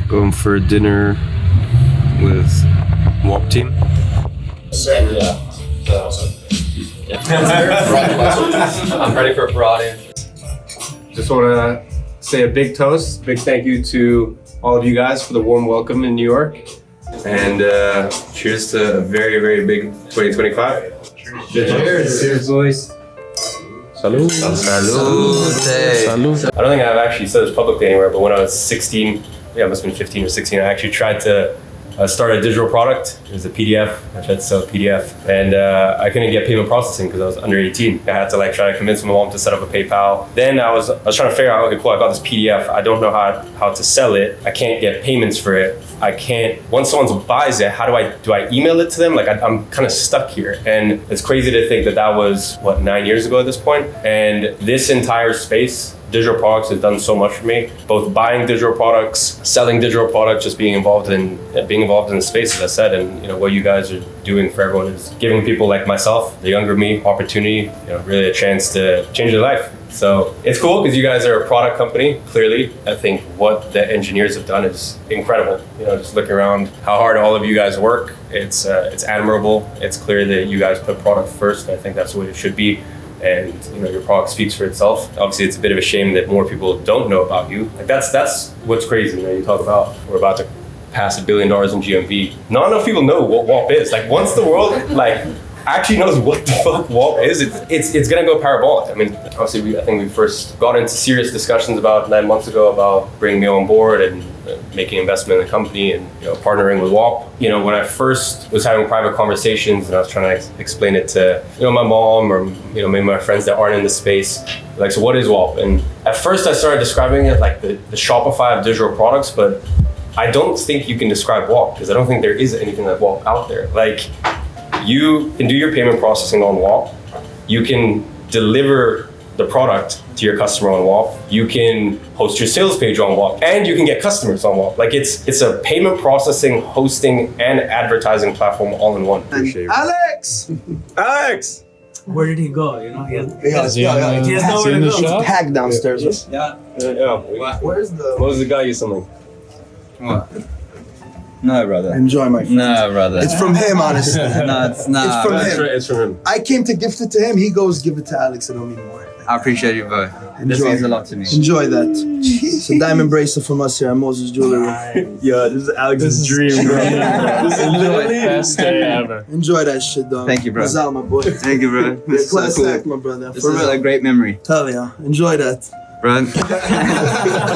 Going for dinner with WAP team. I'm ready for a broad answer. Just want to say a big toast, big thank you to all of you guys for the warm welcome in New York. And cheers to a very, very big 2025. Cheers. Cheers, boys. Salud. Salud. I don't think I've actually said this publicly anywhere, but when I was 16, it must have been 15 or 16, I actually tried to start a digital product. It was a PDF. I tried to sell a PDF, and I couldn't get payment processing because I was under 18. I had to like try to convince my mom to set up a PayPal. Then I was trying to figure out, okay, cool, I got this PDF. I don't know how to sell it. I can't get payments for it. I can't, once someone buys it, do I email it to them? Like I'm kind of stuck here. And it's crazy to think that was, 9 years ago at this point. And this entire space, digital products, has done so much for me, both buying digital products, selling digital products, just being involved in the space, as I said. And what you guys are doing for everyone is giving people like myself, the younger me, opportunity, really a chance to change their life. So it's cool because you guys are a product company. Clearly, I think what the engineers have done is incredible. Just looking around how hard all of you guys work, it's admirable. It's clear that you guys put product first, and I think that's the way it should be. And your product speaks for itself. Obviously, it's a bit of a shame that more people don't know about you. Like that's what's crazy. You talk about we're about to pass $1 billion in GMV. Not enough people know what WAP is. Like once the world actually knows what the fuck WAP is, it's gonna go parabolic. I mean, obviously, I think we first got into serious discussions about 9 months ago about bringing me on board and making investment in the company and partnering with WAP. When I first was having private conversations and I was trying to explain it to my mom or maybe my friends that aren't in the space, like, so what is WAP? And at first I started describing it like the Shopify of digital products, but I don't think you can describe WAP because I don't think there is anything like WAP out there. Like, you can do your payment processing on WAP. You can deliver the product to your customer on WAP. You can host your sales page on WAP, and you can get customers on WAP. Like it's a payment processing, hosting, and advertising platform all in one. Alex! Where did he go? He has Yeah. nowhere to go. It's packed downstairs. Yeah. Where's the... What was the guy you something? What? No, brother. Enjoy, my friend. No, brother. It's from him, honestly. No, it's not. It's from him. I came to gift it to him. He goes, give it to Alex. I don't mean more. I appreciate you both. This means a lot to me. Enjoy that. It's a diamond bracelet from us here at Moses Jewelry. Yeah, this is Alex's dream, bro. This is literally the best day ever. Enjoy that shit, dog. Thank you, bro. What's out, my boy? Thank you, bro. This is Class so cool. act, my brother. This is a great memory. Hell yeah. Enjoy that.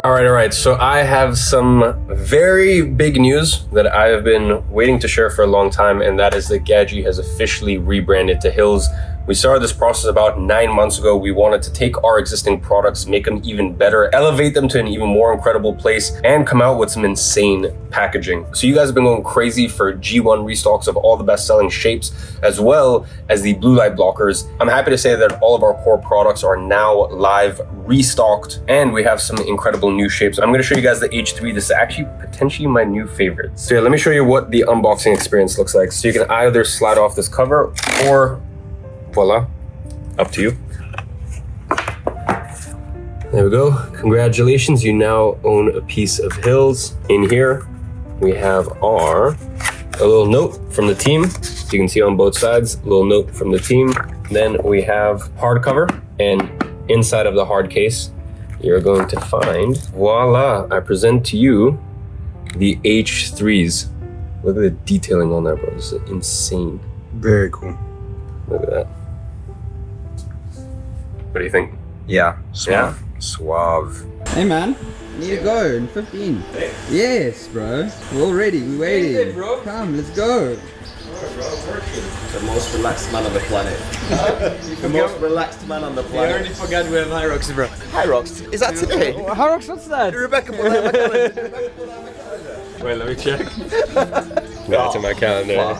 All right. So I have some very big news that I have been waiting to share for a long time, and that is that Gadzhi has officially rebranded to Hills. We started this process about 9 months ago. We wanted to take our existing products, make them even better, elevate them to an even more incredible place, and come out with some insane packaging. So you guys have been going crazy for G1 restocks of all the best-selling shapes, as well as the blue light blockers. I'm happy to say that all of our core products are now live, restocked, and we have some incredible new shapes. I'm gonna show you guys the H3. This is actually potentially my new favorite. So yeah, let me show you what the unboxing experience looks like. So you can either slide off this cover or voila, up to you. There we go. Congratulations, you now own a piece of Hills. In here, we have a little note from the team. You can see on both sides, a little note from the team. Then we have hardcover, and inside of the hard case, you're going to find, voila, I present to you the H3s. Look at the detailing on that, bro. This is insane. Very cool. Look at that. What do you think? Yeah. Yeah? Suave. Hey man, need to go in 15. Yes, bro. We're all ready. We're waiting. Bro. Come, let's go. The most relaxed man on the planet. The most relaxed man on the planet. You already forgot we have Hyrox, bro. Hyrox? Is that today? Hyrox, what's that? Rebecca put that on my calendar. Wait, let me check. No, it's in my calendar. Wow.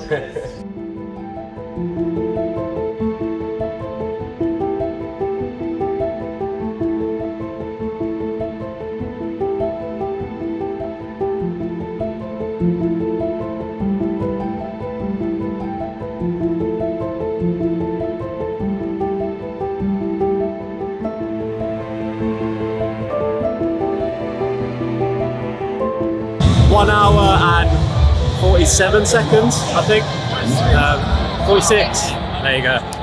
One hour and 47 seconds, I think. 46. There you go.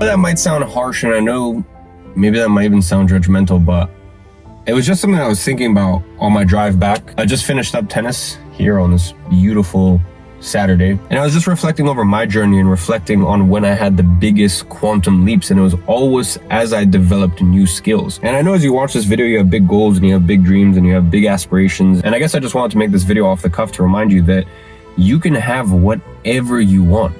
That might sound harsh, and I know maybe that might even sound judgmental, but it was just something I was thinking about on my drive back. I just finished up tennis here on this beautiful Saturday, and I was just reflecting over my journey and reflecting on when I had the biggest quantum leaps, and it was always as I developed new skills. And I know as you watch this video, you have big goals and you have big dreams and you have big aspirations, and I guess I just wanted to make this video off the cuff to remind you that you can have whatever you want,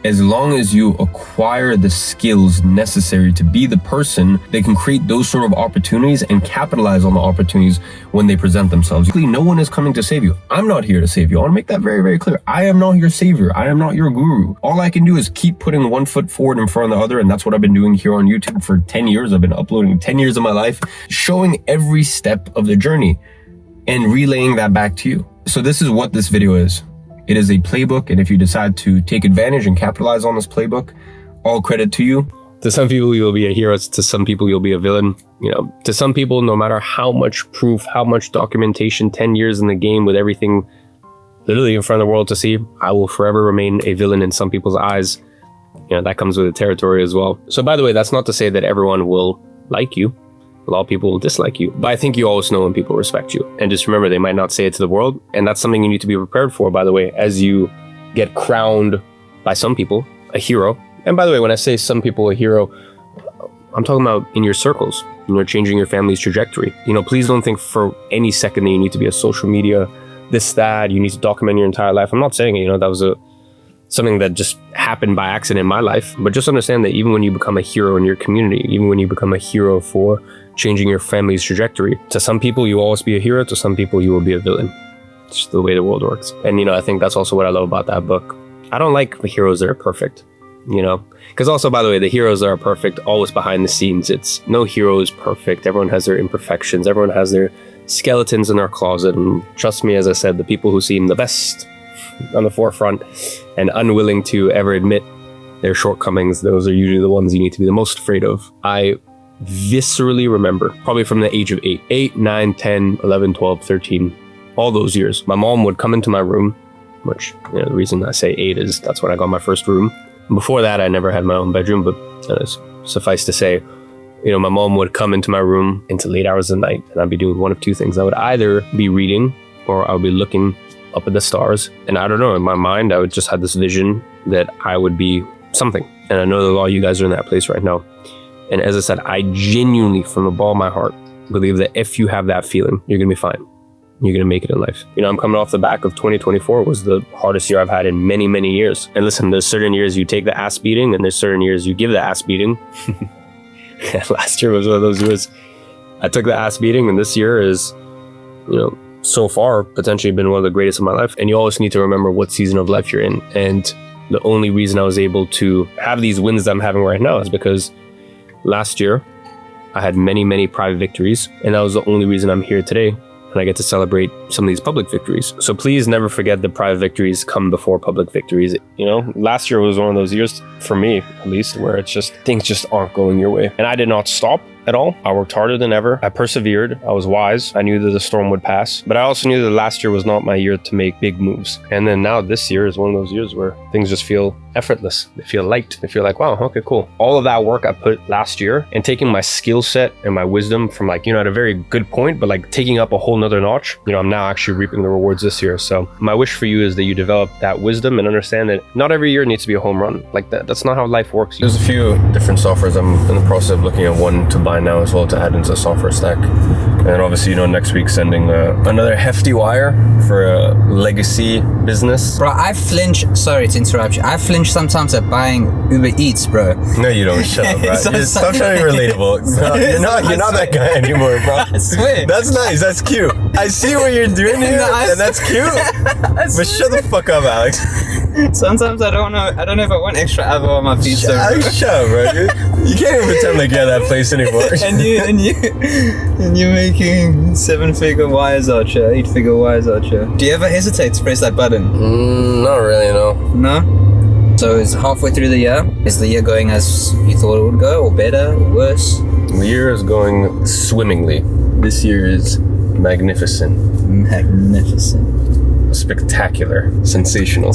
as long as you acquire the skills necessary to be the person that can create those sort of opportunities and capitalize on the opportunities when they present themselves. No one is coming to save you. I'm not here to save you. I want to make that very, very clear. I am not your savior. I am not your guru. All I can do is keep putting one foot forward in front of the other, and that's what I've been doing here on YouTube for 10 years. I've been uploading 10 years of my life, showing every step of the journey and relaying that back to you. So this is what this video is. It is a playbook, and if you decide to take advantage and capitalize on this playbook, all credit to you. To some people, you'll be a hero. To some people, you'll be a villain. You know, to some people, no matter how much proof, how much documentation, 10 years in the game with everything literally in front of the world to see, I will forever remain a villain in some people's eyes. You know, that comes with the territory as well. So by the way, that's not to say that everyone will like you. A lot of people will dislike you, but I think you always know when people respect you. And just remember, they might not say it to the world, and that's something you need to be prepared for, by the way, as you get crowned by some people a hero. And by the way, when I say some people a hero, I'm talking about in your circles, you know, changing your family's trajectory. You know, please don't think for any second that you need to be a social media, this, that, you need to document your entire life. I'm not saying it, you know, that was something that just happened by accident in my life, but just understand that even when you become a hero in your community, even when you become a hero for changing your family's trajectory, to some people you will always be a hero, to some people you will be a villain. It's just the way the world works. And you know, I think that's also what I love about that book. I don't like the heroes that are perfect, you know, because also, by the way, the heroes that are perfect always behind the scenes. It's no hero is perfect. Everyone has their imperfections. Everyone has their skeletons in their closet. And trust me, as I said, the people who seem the best on the forefront and unwilling to ever admit their shortcomings, those are usually the ones you need to be the most afraid of. I viscerally remember, probably from the age of 8, 9, 10, 11, 12, 13, all those years, my mom would come into my room, which, you know, the reason I say 8 is that's when I got my first room. Before that, I never had my own bedroom, but suffice to say, you know, my mom would come into my room into late hours of the night, and I'd be doing one of two things. I would either be reading or I would be looking up at the stars. And I don't know, in my mind, I would just have this vision that I would be something. And I know that a lot of you guys are in that place right now. And as I said, I genuinely, from the bottom of my heart, believe that if you have that feeling, you're going to be fine. You're going to make it in life. You know, I'm coming off the back of 2024 was the hardest year I've had in many, many years. And listen, there's certain years you take the ass beating and there's certain years you give the ass beating. Last year was one of those years I took the ass beating, and this year is, you know, so far potentially been one of the greatest of my life. And you always need to remember what season of life you're in. And the only reason I was able to have these wins that I'm having right now is because last year I had many private victories, and that was the only reason I'm here today. And I get to celebrate some of these public victories. So please never forget the private victories come before public victories. You know, last year was one of those years, for me at least, where it's just, things just aren't going your way. And I did not stop at all. I worked harder than ever. I persevered. I was wise. I knew that the storm would pass. But I also knew that last year was not my year to make big moves. And then now this year is one of those years where things just feel effortless. They feel light. They feel like, wow, okay, cool. All of that work I put last year and taking my skill set and my wisdom from like, you know, at a very good point, but like taking up a whole nother notch, you know, I'm now actually reaping the rewards this year. So my wish for you is that you develop that wisdom and understand that not every year needs to be a home run. Like that's not how life works. There's a few different softwares. I'm in the process of looking at one to buy now as well to add into the software stack. And obviously, you know, next week sending another hefty wire for a legacy business. Bro, I flinch, sorry to interrupt you, I flinch sometimes at buying Uber Eats, bro. No, you don't. Shut up, bro. Stop trying to be relatable. No, you're not that guy anymore, bro. I swear. That's nice. That's cute. I see what you're doing here, and that's cute. But shut the fuck up, Alex. Sometimes I don't know if I want extra avo on my pizza. Shut up, bro. You can't even pretend like you're at that place anymore. and you're making 7-figure wires out here, 8-figure wires out here. Do you ever hesitate to press that button? Not really, no. No? So it's halfway through the year. Is the year going as you thought it would go, or better, or worse? The year is going swimmingly. This year is magnificent. Spectacular. Sensational.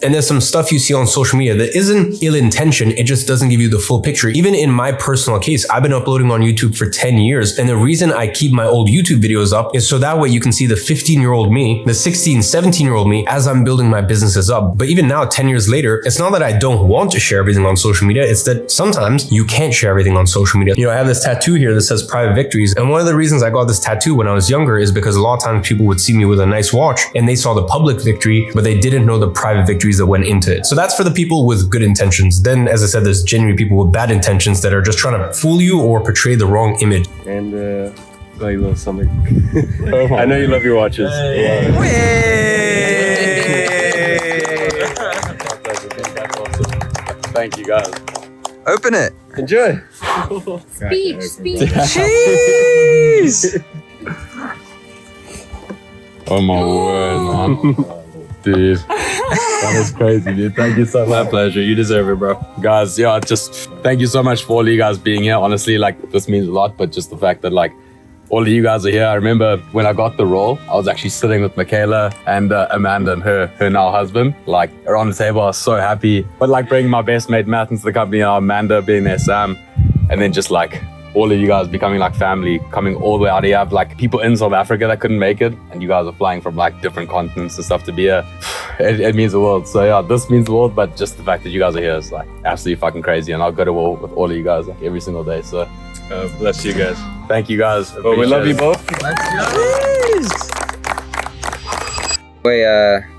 And there's some stuff you see on social media that isn't ill-intentioned, it just doesn't give you the full picture. Even in my personal case, I've been uploading on YouTube for 10 years. And the reason I keep my old YouTube videos up is so that way you can see the 15-year-old me, the 16, 17-year-old me as I'm building my businesses up. But even now, 10 years later, it's not that I don't want to share everything on social media. It's that sometimes you can't share everything on social media. You know, I have this tattoo here that says private victories. And one of the reasons I got this tattoo when I was younger is because a lot of times people would see me with a nice watch and they saw the public victory, but they didn't know the private victories that went into it. So that's for the people with good intentions. Then, as I said, there's genuine people with bad intentions that are just trying to fool you or portray the wrong image. And got you a little something. I know you love your watches. Hey. Thank you, guys. Open it. Enjoy. Speech. Jeez. Oh my word, man. Dude, that was crazy, dude. Thank you so much. My pleasure. You deserve it, bro. Guys, yeah, just thank you so much for all of you guys being here. Honestly, like, this means a lot, but just the fact that, like, all of you guys are here. I remember when I got the role, I was actually sitting with Michaela and Amanda and her now husband, like, around the table. I was so happy. But, like, bringing my best mate Matt into the company, Amanda being there, Sam, and then just, like, all of you guys becoming like family, coming all the way out here. I have like people in South Africa that couldn't make it, and you guys are flying from like different continents and stuff to be here. It means the world. So yeah, this means the world, but just the fact that you guys are here is like absolutely fucking crazy, and I'll go to war with all of you guys like every single day. So bless you guys. Thank you guys. Well, we love you both.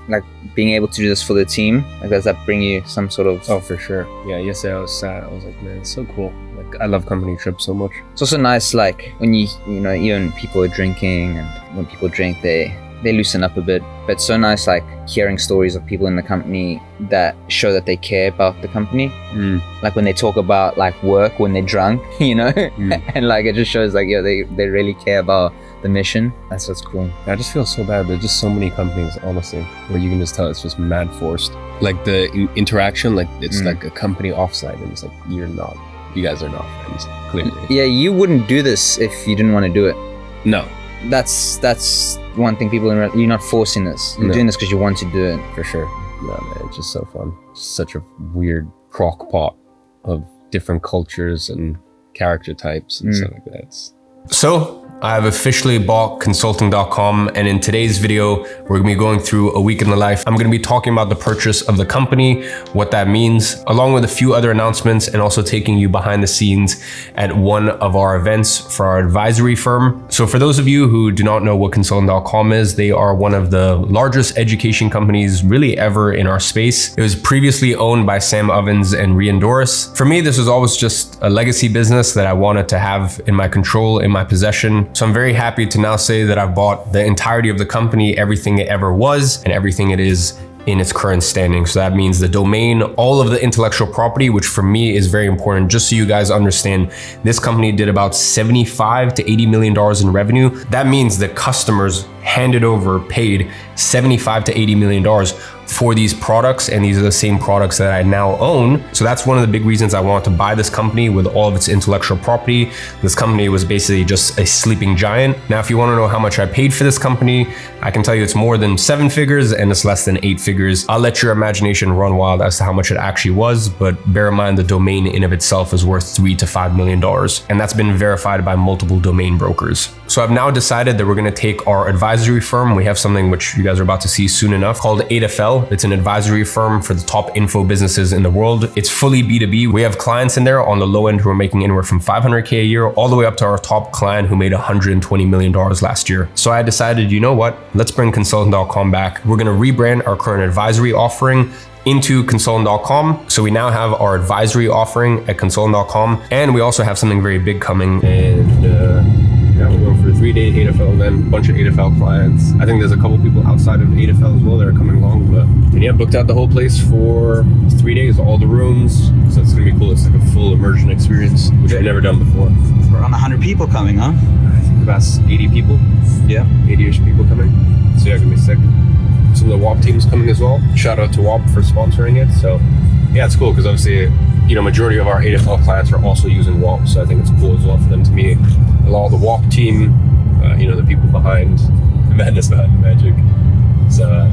Like being able to do this for the team, like does that bring you some sort of... Oh, for sure. Yeah, yesterday I was sad. I was like, man, it's so cool. Like, I love company trips so much. It's also nice, like when you know, even people are drinking, and when people drink, they loosen up a bit. But it's so nice, like hearing stories of people in the company that show that they care about the company. Like when they talk about like work when they're drunk, you know, and like it just shows like, yeah, they really care about the mission. That's what's cool. I just feel so bad. There's just so many companies, honestly, where you can just tell it's just mad forced. Like the interaction, like it's like a company offsite, and it's like you guys are not friends, clearly. Yeah, you wouldn't do this if you didn't want to do it. No. That's one thing people you're not forcing this. You're doing this because you want to do it. For sure. No, man, it's just so fun. Just such a weird crock pot of different cultures and character types and stuff like that. So I've officially bought consulting.com, and in today's video, we're gonna be going through a week in the life. I'm gonna be talking about the purchase of the company, what that means, along with a few other announcements, and also taking you behind the scenes at one of our events for our advisory firm. So for those of you who do not know what consulting.com is, they are one of the largest education companies really ever in our space. It was previously owned by Sam Ovens and Rian Doris. For me, this was always just a legacy business that I wanted to have in my control, in my possession. So I'm very happy to now say that I've bought the entirety of the company, everything it ever was, and everything it is in its current standing. So that means the domain, all of the intellectual property, which for me is very important. Just so you guys understand, this company did about $75 to $80 million in revenue. That means the customers handed over, paid $75 to $80 million for these products, and these are the same products that I now own. So that's one of the big reasons I wanted to buy this company with all of its intellectual property. This company was basically just a sleeping giant. Now, if you want to know how much I paid for this company, I can tell you it's more than 7 figures and it's less than 8 figures. I'll let your imagination run wild as to how much it actually was, but bear in mind the domain in of itself is worth $3 to $5 million, and that's been verified by multiple domain brokers. So I've now decided that we're going to take our advisory firm. We have something which you guys are about to see soon enough called 8FL. It's an advisory firm for the top info businesses in the world. It's fully B2B. We have clients in there on the low end who are making anywhere from $500K a year all the way up to our top client who made $120 million last year. So I decided, you know what? Let's bring consultant.com back. We're going to rebrand our current advisory offering into consultant.com. So we now have our advisory offering at consultant.com, and we also have something very big coming. And yeah, we're going for a 3-day 8FL event, a bunch of 8FL clients. I think there's a couple people outside of 8FL as well that are coming along, but and yeah, booked out the whole place for 3 days, all the rooms. So it's gonna be cool. It's like a full immersion experience, which I've never done before. Around 100 people coming, huh? I think about 80 people. Yeah, 80-ish people coming. So yeah, it's gonna be sick. Some of the WAP team's coming as well. Shout out to WAP for sponsoring it. So yeah, it's cool because obviously, you know, majority of our 8FL clients are also using WAP. So I think it's cool as well for them to meet a lot of the WAP team, you know, the people behind the madness, behind the magic. So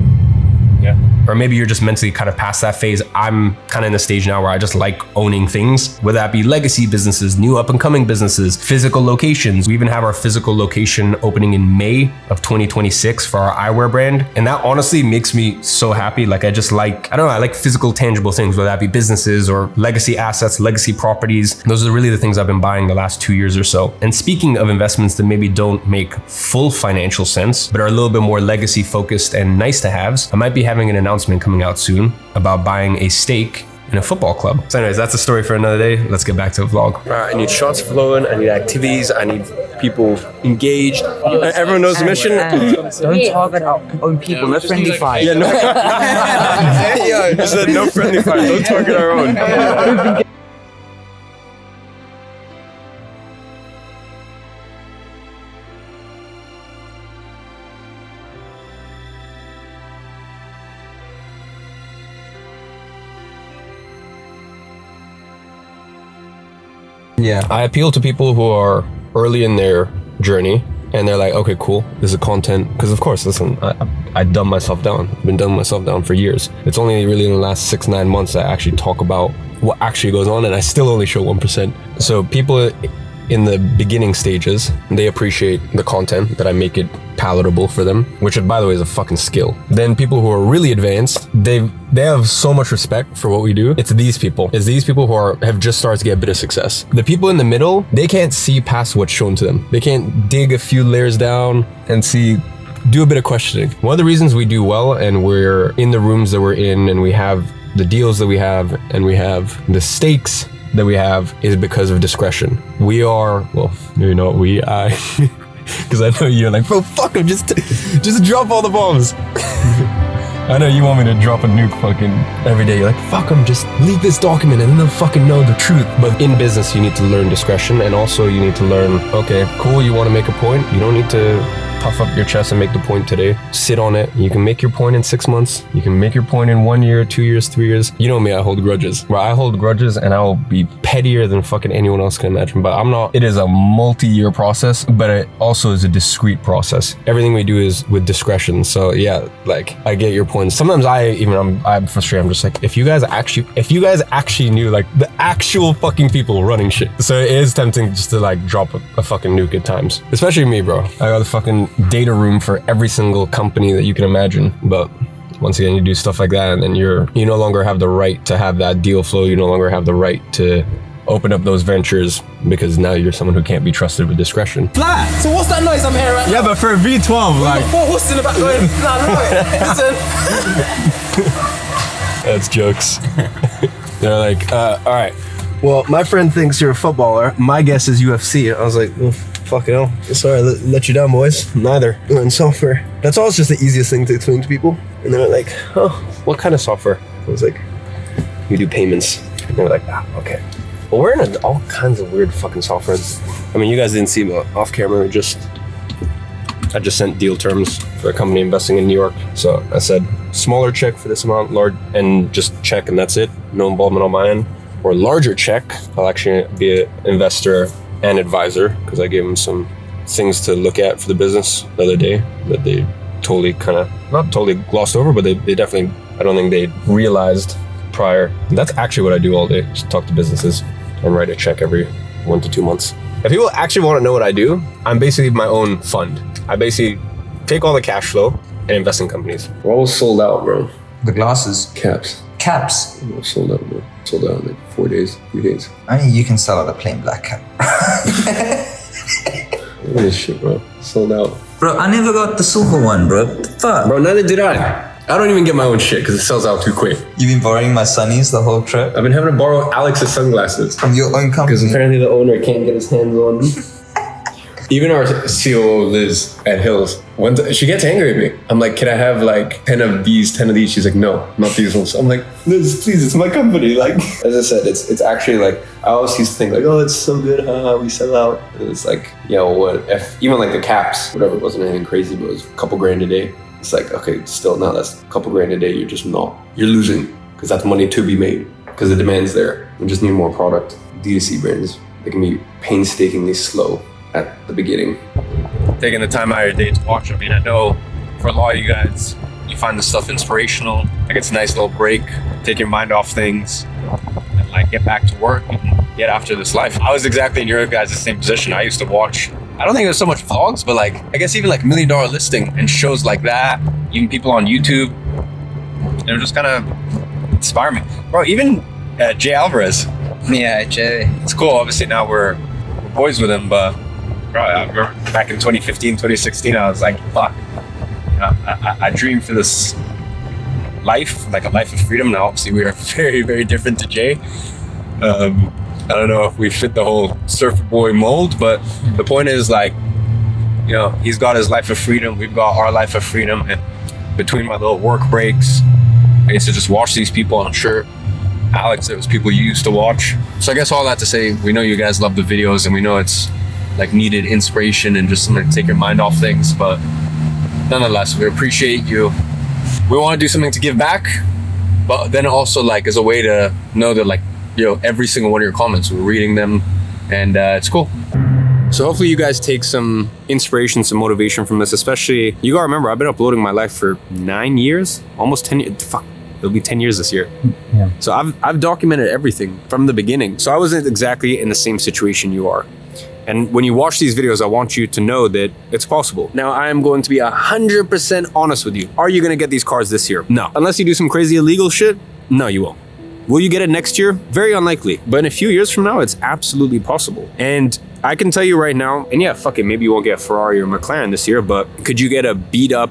yeah. Or maybe you're just mentally kind of past that phase. I'm kind of in the stage now where I just like owning things, whether that be legacy businesses, new up and coming businesses, physical locations. We even have our physical location opening in May of 2026 for our eyewear brand. And that honestly makes me so happy. Like I just like, I don't know, I like physical tangible things, whether that be businesses or legacy assets, legacy properties. Those are really the things I've been buying the last 2 years or so. And speaking of investments that maybe don't make full financial sense, but are a little bit more legacy focused and nice to haves, I might be having an announcement coming out soon about buying a stake in a football club. So anyways, that's a story for another day. Let's get back to the vlog. All right, I need shots flowing, I need activities, I need people engaged. Everyone knows the mission. Don't target our own people, no friendly fire. Yeah, no. I said no friendly fire, don't target our own. Yeah. I appeal to people who are early in their journey and they're like, okay, cool, this is content. Because of course, listen, I dumb myself down. I've been dumbing myself down for years. It's only really in the last 6-9 months that I actually talk about what actually goes on, and I still only show 1%. So people in the beginning stages, they appreciate the content that I make it palatable for them, which by the way is a fucking skill. Then people who are really advanced, they have so much respect for what we do. It's these people who have just started to get a bit of success. The people in the middle, they can't see past what's shown to them. They can't dig a few layers down and do a bit of questioning. One of the reasons we do well and we're in the rooms that we're in and we have the deals that we have and we have the stakes that we have is because of discretion. We are, well, you know, I because I know you're like, bro, fuck him, just drop all the bombs. I know you want me to drop a nuke fucking every day. You're like, fuck them, just leak this document and then they'll fucking know the truth. But in business, you need to learn discretion, and also you need to learn, okay, cool, you want to make a point. You don't need to puff up your chest and make the point today. Sit on it. You can make your point in 6 months. You can make your point in 1 year, 2 years, 3 years. You know me, I hold grudges. Bro, I hold grudges and I will be pettier than fucking anyone else can imagine. But I'm not. It is a multi-year process, but it also is a discreet process. Everything we do is with discretion. So yeah, like I get your points. Sometimes I'm frustrated. I'm just like, if you guys actually knew like the actual fucking people running shit. So it is tempting just to like drop a fucking nuke at times. Especially me, bro. I got the fucking data room for every single company that you can imagine. But once again, you do stuff like that and then you no longer have the right to have that deal flow. You no longer have the right to open up those ventures because now you're someone who can't be trusted with discretion. Flat. So what's that noise I'm hearing right now? Yeah, but for a V12, like... What's in the back going? Listen. That's jokes. They're like, all right. Well, my friend thinks you're a footballer. My guess is UFC. I was like, well, fucking hell. Sorry, let you down, boys. Neither. In software. That's always just the easiest thing to explain to people. And they're like, oh, what kind of software? I was like, we do payments. And they're like, okay. Well, we're in all kinds of weird fucking softwares. I mean, you guys didn't see, but off camera, I just sent deal terms for a company investing in New York. So I said, smaller check for this amount, large, and just check, and that's it. No involvement on my end. Or larger check, I'll actually be an investor and advisor because I gave them some things to look at for the business the other day that they totally not totally glossed over, but they definitely, I don't think they realized prior. And that's actually what I do all day, just talk to businesses and write a check every 1 to 2 months. If people actually want to know what I do, I'm basically my own fund. I basically take all the cash flow and invest in companies. We're all sold out, bro. The glasses. Caps. We're sold out, bro. Sold out in like 4 days, 3 days. I mean, you can sell out a plain black cap. Look at this shit, bro. Sold out. Bro, I never got the silver one, bro. What the fuck? Bro, neither did I. I don't even get my own shit because it sells out too quick. You've been borrowing my sunnies the whole trip? I've been having to borrow Alex's sunglasses. From your own company? Because apparently the owner can't get his hands on them. Even our COO, Liz, at Hills, she gets angry at me. I'm like, can I have like 10 of these? She's like, no, not these ones. I'm like, Liz, please, it's my company. Like, as I said, it's actually like, I always used to think like, oh, it's so good, we sell out. And it's like, what if, even like the caps, whatever, it wasn't anything crazy, but it was a couple grand a day. It's like, okay, still now that's a couple grand a day, you're losing because that's money to be made because the demand's there. We just need more product. D2C brands, they can be painstakingly slow at the beginning. Taking the time out of your day to watch. I mean, I know for a lot of you guys, you find this stuff inspirational. Like it's a nice little break, take your mind off things and like get back to work and get after this life. I was exactly in your guys' same position. I used to watch, I don't think there's so much vlogs, but like, I guess even like $1 Million Listing and shows like that, even people on YouTube, they're just kind of inspire me. Bro, even Jay Alvarez. Yeah, Jay. It's cool. Obviously now we're boys with him, but bro, I remember back in 2015, 2016, I was like, fuck. You know, I dreamed for this life, like a life of freedom. Now, obviously, we are very, very different to Jay. I don't know if we fit the whole surfer boy mold, but the point is, like, you know, he's got his life of freedom. We've got our life of freedom. And between my little work breaks, I used to just watch these people. I'm sure, Alex, it was people you used to watch. So I guess all that to say, we know you guys love the videos and we know it's like needed inspiration and just something to take your mind off things, but nonetheless, we appreciate you. We want to do something to give back, but then also like as a way to know that like, you know, every single one of your comments, we're reading them and it's cool. So hopefully you guys take some inspiration, some motivation from this, especially, you gotta remember, I've been uploading my life for 9 years, almost 10 years, fuck. It'll be 10 years this year. Yeah. So I've documented everything from the beginning. So I wasn't exactly in the same situation you are. And when you watch these videos, I want you to know that it's possible. Now, I am going to be 100% honest with you. Are you gonna get these cars this year? No. Unless you do some crazy illegal shit, no, you won't. Will you get it next year? Very unlikely. But in a few years from now, it's absolutely possible. And I can tell you right now, and yeah, fuck it, maybe you won't get a Ferrari or McLaren this year, but could you get a beat up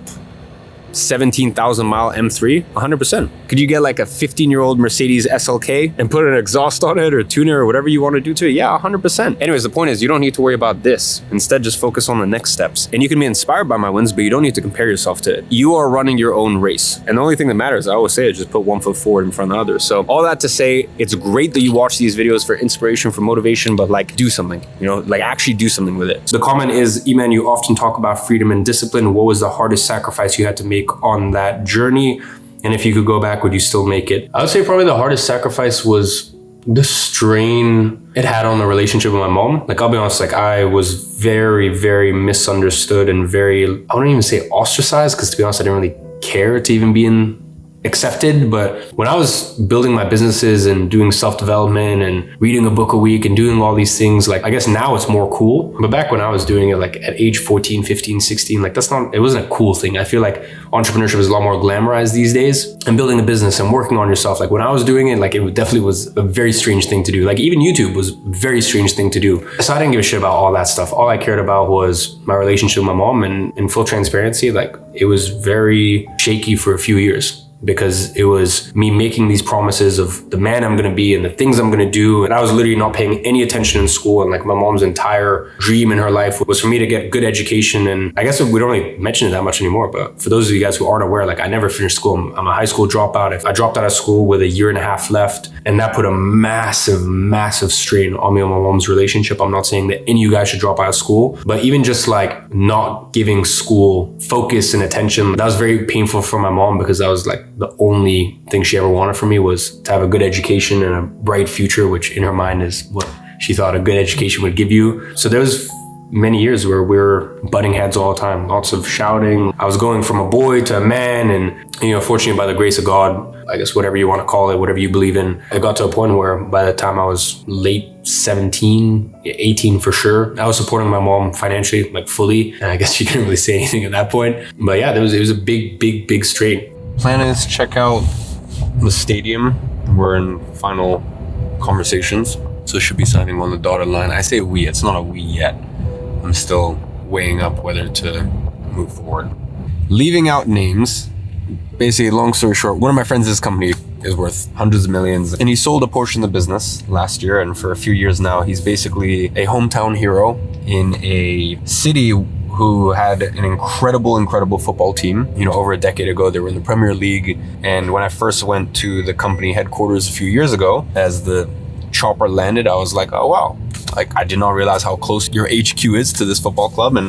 17,000 mile M3? 100%. Could you get like a 15-year-old Mercedes SLK and put an exhaust on it or tune it or whatever you want to do to it? Yeah, 100%. Anyways, the point is you don't need to worry about this. Instead, just focus on the next steps. And you can be inspired by my wins, but you don't need to compare yourself to it. You are running your own race. And the only thing that matters, I always say, is just put one foot forward in front of the other. So all that to say, it's great that you watch these videos for inspiration, for motivation, but like do something, you know, like actually do something with it. So the comment is, Iman, you often talk about freedom and discipline. What was the hardest sacrifice you had to make on that journey? And if you could go back, would you still make it? I would say probably the hardest sacrifice was the strain it had on the relationship with my mom. Like, I'll be honest, like I was very, very misunderstood and very, I wouldn't even say ostracized, because to be honest, I didn't really care to even be accepted. But when I was building my businesses and doing self-development and reading a book a week and doing all these things, like I guess now it's more cool. But back when I was doing it, like at age 14, 15, 16, like it wasn't a cool thing. I feel like entrepreneurship is a lot more glamorized these days, and building a business and working on yourself. Like when I was doing it, like it definitely was a very strange thing to do. Like even YouTube was a very strange thing to do. So I didn't give a shit about all that stuff. All I cared about was my relationship with my mom, and in full transparency, like it was very shaky for a few years, because it was me making these promises of the man I'm going to be and the things I'm going to do. And I was literally not paying any attention in school. And like my mom's entire dream in her life was for me to get good education. And I guess we don't really mention it that much anymore, but for those of you guys who aren't aware, like I never finished school. I'm a high school dropout. I dropped out of school with 1.5 years left. And that put a massive, massive strain on me and my mom's relationship. I'm not saying that any of you guys should drop out of school, but even just like not giving school focus and attention, that was very painful for my mom, because that was like the only thing she ever wanted from me, was to have a good education and a bright future, which in her mind is what she thought a good education would give you. So there was many years where we were butting heads all the time, lots of shouting. I was going from a boy to a man, and you know, fortunately by the grace of God, I guess whatever you want to call it, whatever you believe in, it got to a point where by the time I was late 17, 18 for sure, I was supporting my mom financially, like fully. And I guess you can't really say anything at that point. But yeah, it was a big strain. Plan is check out the stadium. We're in final conversations, so should be signing on the dotted line. I say we, it's not a we yet. I'm still weighing up whether to move forward. Leaving out names, basically long story short, one of my friends' company is worth hundreds of millions, and he sold a portion of the business last year, and for a few years now he's basically a hometown hero in a city who had an incredible football team. You know, over a decade ago, they were in the Premier League. And when I first went to the company headquarters a few years ago, as the chopper landed, I was like, oh wow. Like, I did not realize how close your HQ is to this football club. And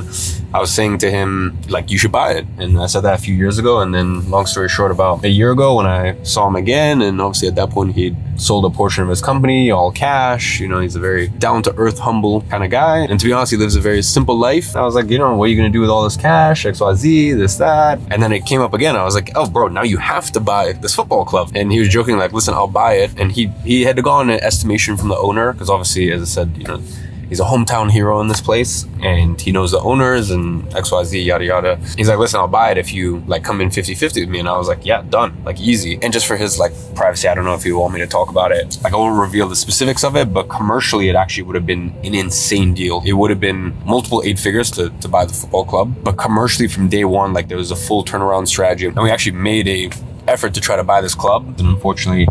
I was saying to him, like, you should buy it. And I said that a few years ago. And then long story short, about a year ago when I saw him again, and obviously at that point he'd sold a portion of his company, all cash. You know, he's a very down to earth, humble kind of guy. And to be honest, he lives a very simple life. I was like, you know, what are you going to do with all this cash? XYZ, this, that. And then it came up again. I was like, oh bro, now you have to buy this football club. And he was joking like, listen, I'll buy it. And he had to go on an estimation from the owner, because obviously, as I said, you know, he's a hometown hero in this place, and he knows the owners and XYZ, yada yada. He's like, listen, I'll buy it if you like come in 50-50 with me. And I was like, yeah, done, like easy. And just for his like privacy, I don't know if he want me to talk about it. Like, I won't reveal the specifics of it, but commercially it actually would have been an insane deal. It would have been multiple 8 figures to buy the football club. But commercially from day one, like there was a full turnaround strategy. And we actually made a effort to try to buy this club. And unfortunately,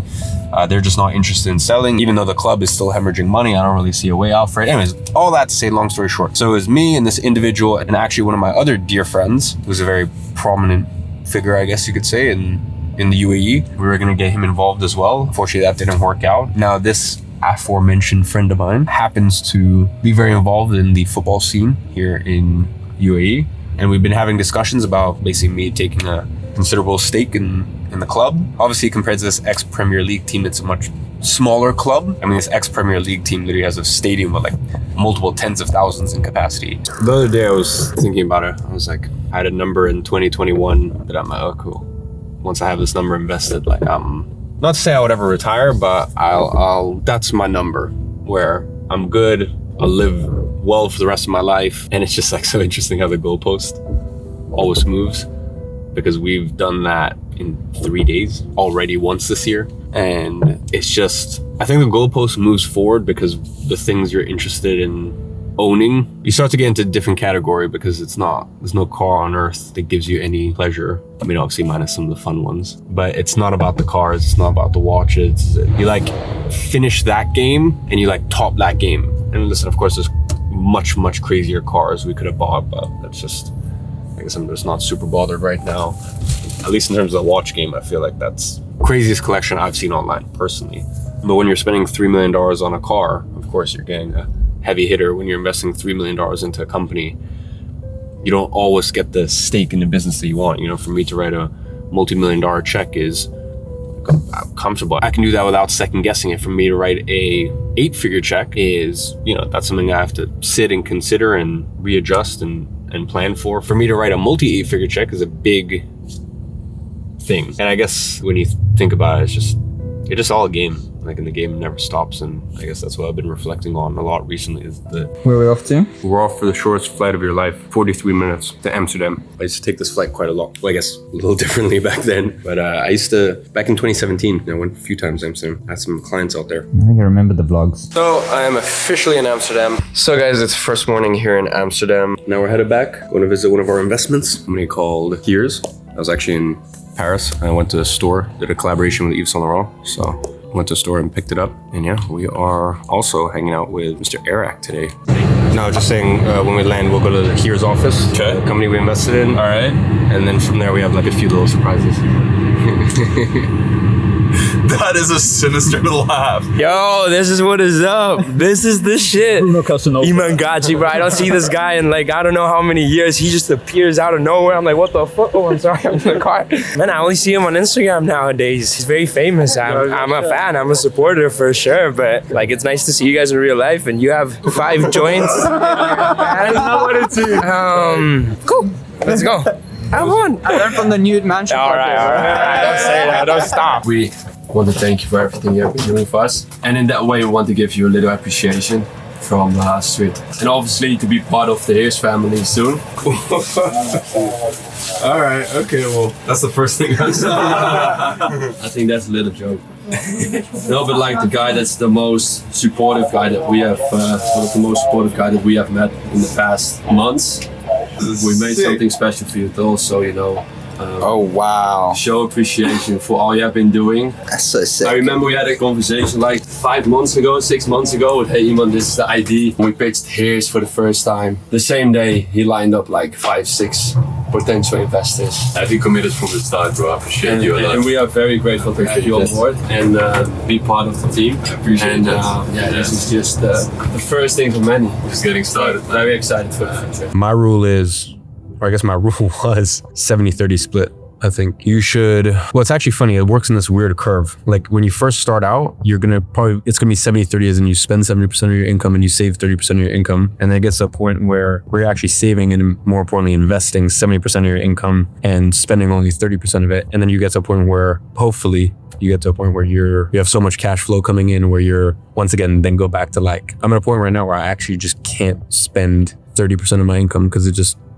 they're just not interested in selling. Even though the club is still hemorrhaging money, I don't really see a way out for it. Anyways, all that to say, long story short. So it was me and this individual, and actually one of my other dear friends, who's a very prominent figure, I guess you could say, in the UAE. We were going to get him involved as well. Unfortunately, that didn't work out. Now, this aforementioned friend of mine happens to be very involved in the football scene here in UAE. And we've been having discussions about basically me taking a considerable stake in the club. Obviously, compared to this ex-Premier League team, it's a much smaller club. I mean, this ex-Premier League team literally has a stadium with like multiple tens of thousands in capacity. The other day I was thinking about it. I was like, I had a number in 2021 that I'm like, oh cool. Once I have this number invested, like not to say I would ever retire, but I'll that's my number where I'm good. I'll live well for the rest of my life. And it's just like so interesting how the goalpost always moves, because we've done that in 3 days already once this year. And it's just, I think the goalpost moves forward because the things you're interested in owning, you start to get into a different category because there's no car on earth that gives you any pleasure. I mean, obviously minus some of the fun ones, but it's not about the cars, it's not about the watches. You like finish that game and you like top that game. And listen, of course, there's much crazier cars we could have bought, but that's just, I guess I'm just not super bothered right now. At least in terms of the watch game, I feel like that's craziest collection I've seen online personally. But when you're spending $3 million on a car, of course you're getting a heavy hitter. When you're investing $3 million into a company, you don't always get the stake in the business that you want. You know, for me to write a multi-million-dollar check is comfortable. I can do that without second guessing it. For me to write a 8-figure check is, you know, that's something I have to sit and consider and readjust and plan for. For me to write a multi 8-figure check is a big thing. And I guess when you think about it, it's just all a game. Like, and the game never stops, and I guess that's what I've been reflecting on a lot recently is that... Where are we off to? We're off for the shortest flight of your life, 43 minutes to Amsterdam. I used to take this flight quite a lot. Well, I guess a little differently back then, but I used to, back in 2017, I went a few times to Amsterdam. I had some clients out there. I think I remember the vlogs. So I am officially in Amsterdam. So guys, it's first morning here in Amsterdam. Now we're headed back. Going to visit one of our investments, a company called Gears. I was actually in Paris. I went to a store, did a collaboration with Yves Saint Laurent. So went to a store and picked it up. And yeah, we are also hanging out with Mr. Arak today. No, just saying when we land, we'll go to the Gears office, the company we invested in. All right. And then from there, we have like a few little surprises. That is a sinister laugh. Yo, this is what is up. This is the shit. Iman Gadzhi, bro. I don't see this guy in like, I don't know how many years. He just appears out of nowhere. I'm like, what the fuck? Oh, I'm sorry. I'm in the car. Man, I only see him on Instagram nowadays. He's very famous. I'm a fan. I'm a supporter for sure. But like, it's nice to see you guys in real life. And you have 5 joints. Cool. Let's go. Have fun. I learned from the nude mansion. All right. Don't say that. Don't stop. We want to thank you for everything you have been doing for us. And in that way, we want to give you a little appreciation from Street. And obviously to be part of the Heers family soon. All right, okay, well, that's the first thing I said. I think that's a little joke. No, but like the guy that's the most supportive guy that we have, one of the most supportive guy that we have met in the past months. We made something special for you to also, you know, oh wow! show appreciation for all you have been doing. That's so sick. I remember we had a conversation like 6 months ago with, hey Iman, this is the ID. We pitched Heers for the first time. The same day, he lined up like 5-6 potential investors. Have you committed from the start, bro? I appreciate you a lot. And we are very grateful to have you on board and be part of the team. I appreciate that. Yeah, this is just the first thing for many. Just getting started. Very excited for the future. My rule is, or I guess my rule was 70-30 split. I think you should, well, it's actually funny. It works in this weird curve. Like when you first start out, it's gonna be 70-30 as in you spend 70% of your income and you save 30% of your income. And then it gets to a point where you're actually saving and more importantly, investing 70% of your income and spending only 30% of it. And then you get to a point where hopefully you get to a point where you have so much cash flow coming in where you're once again, then go back to like, I'm at a point right now where I actually just can't spend 30% of my income because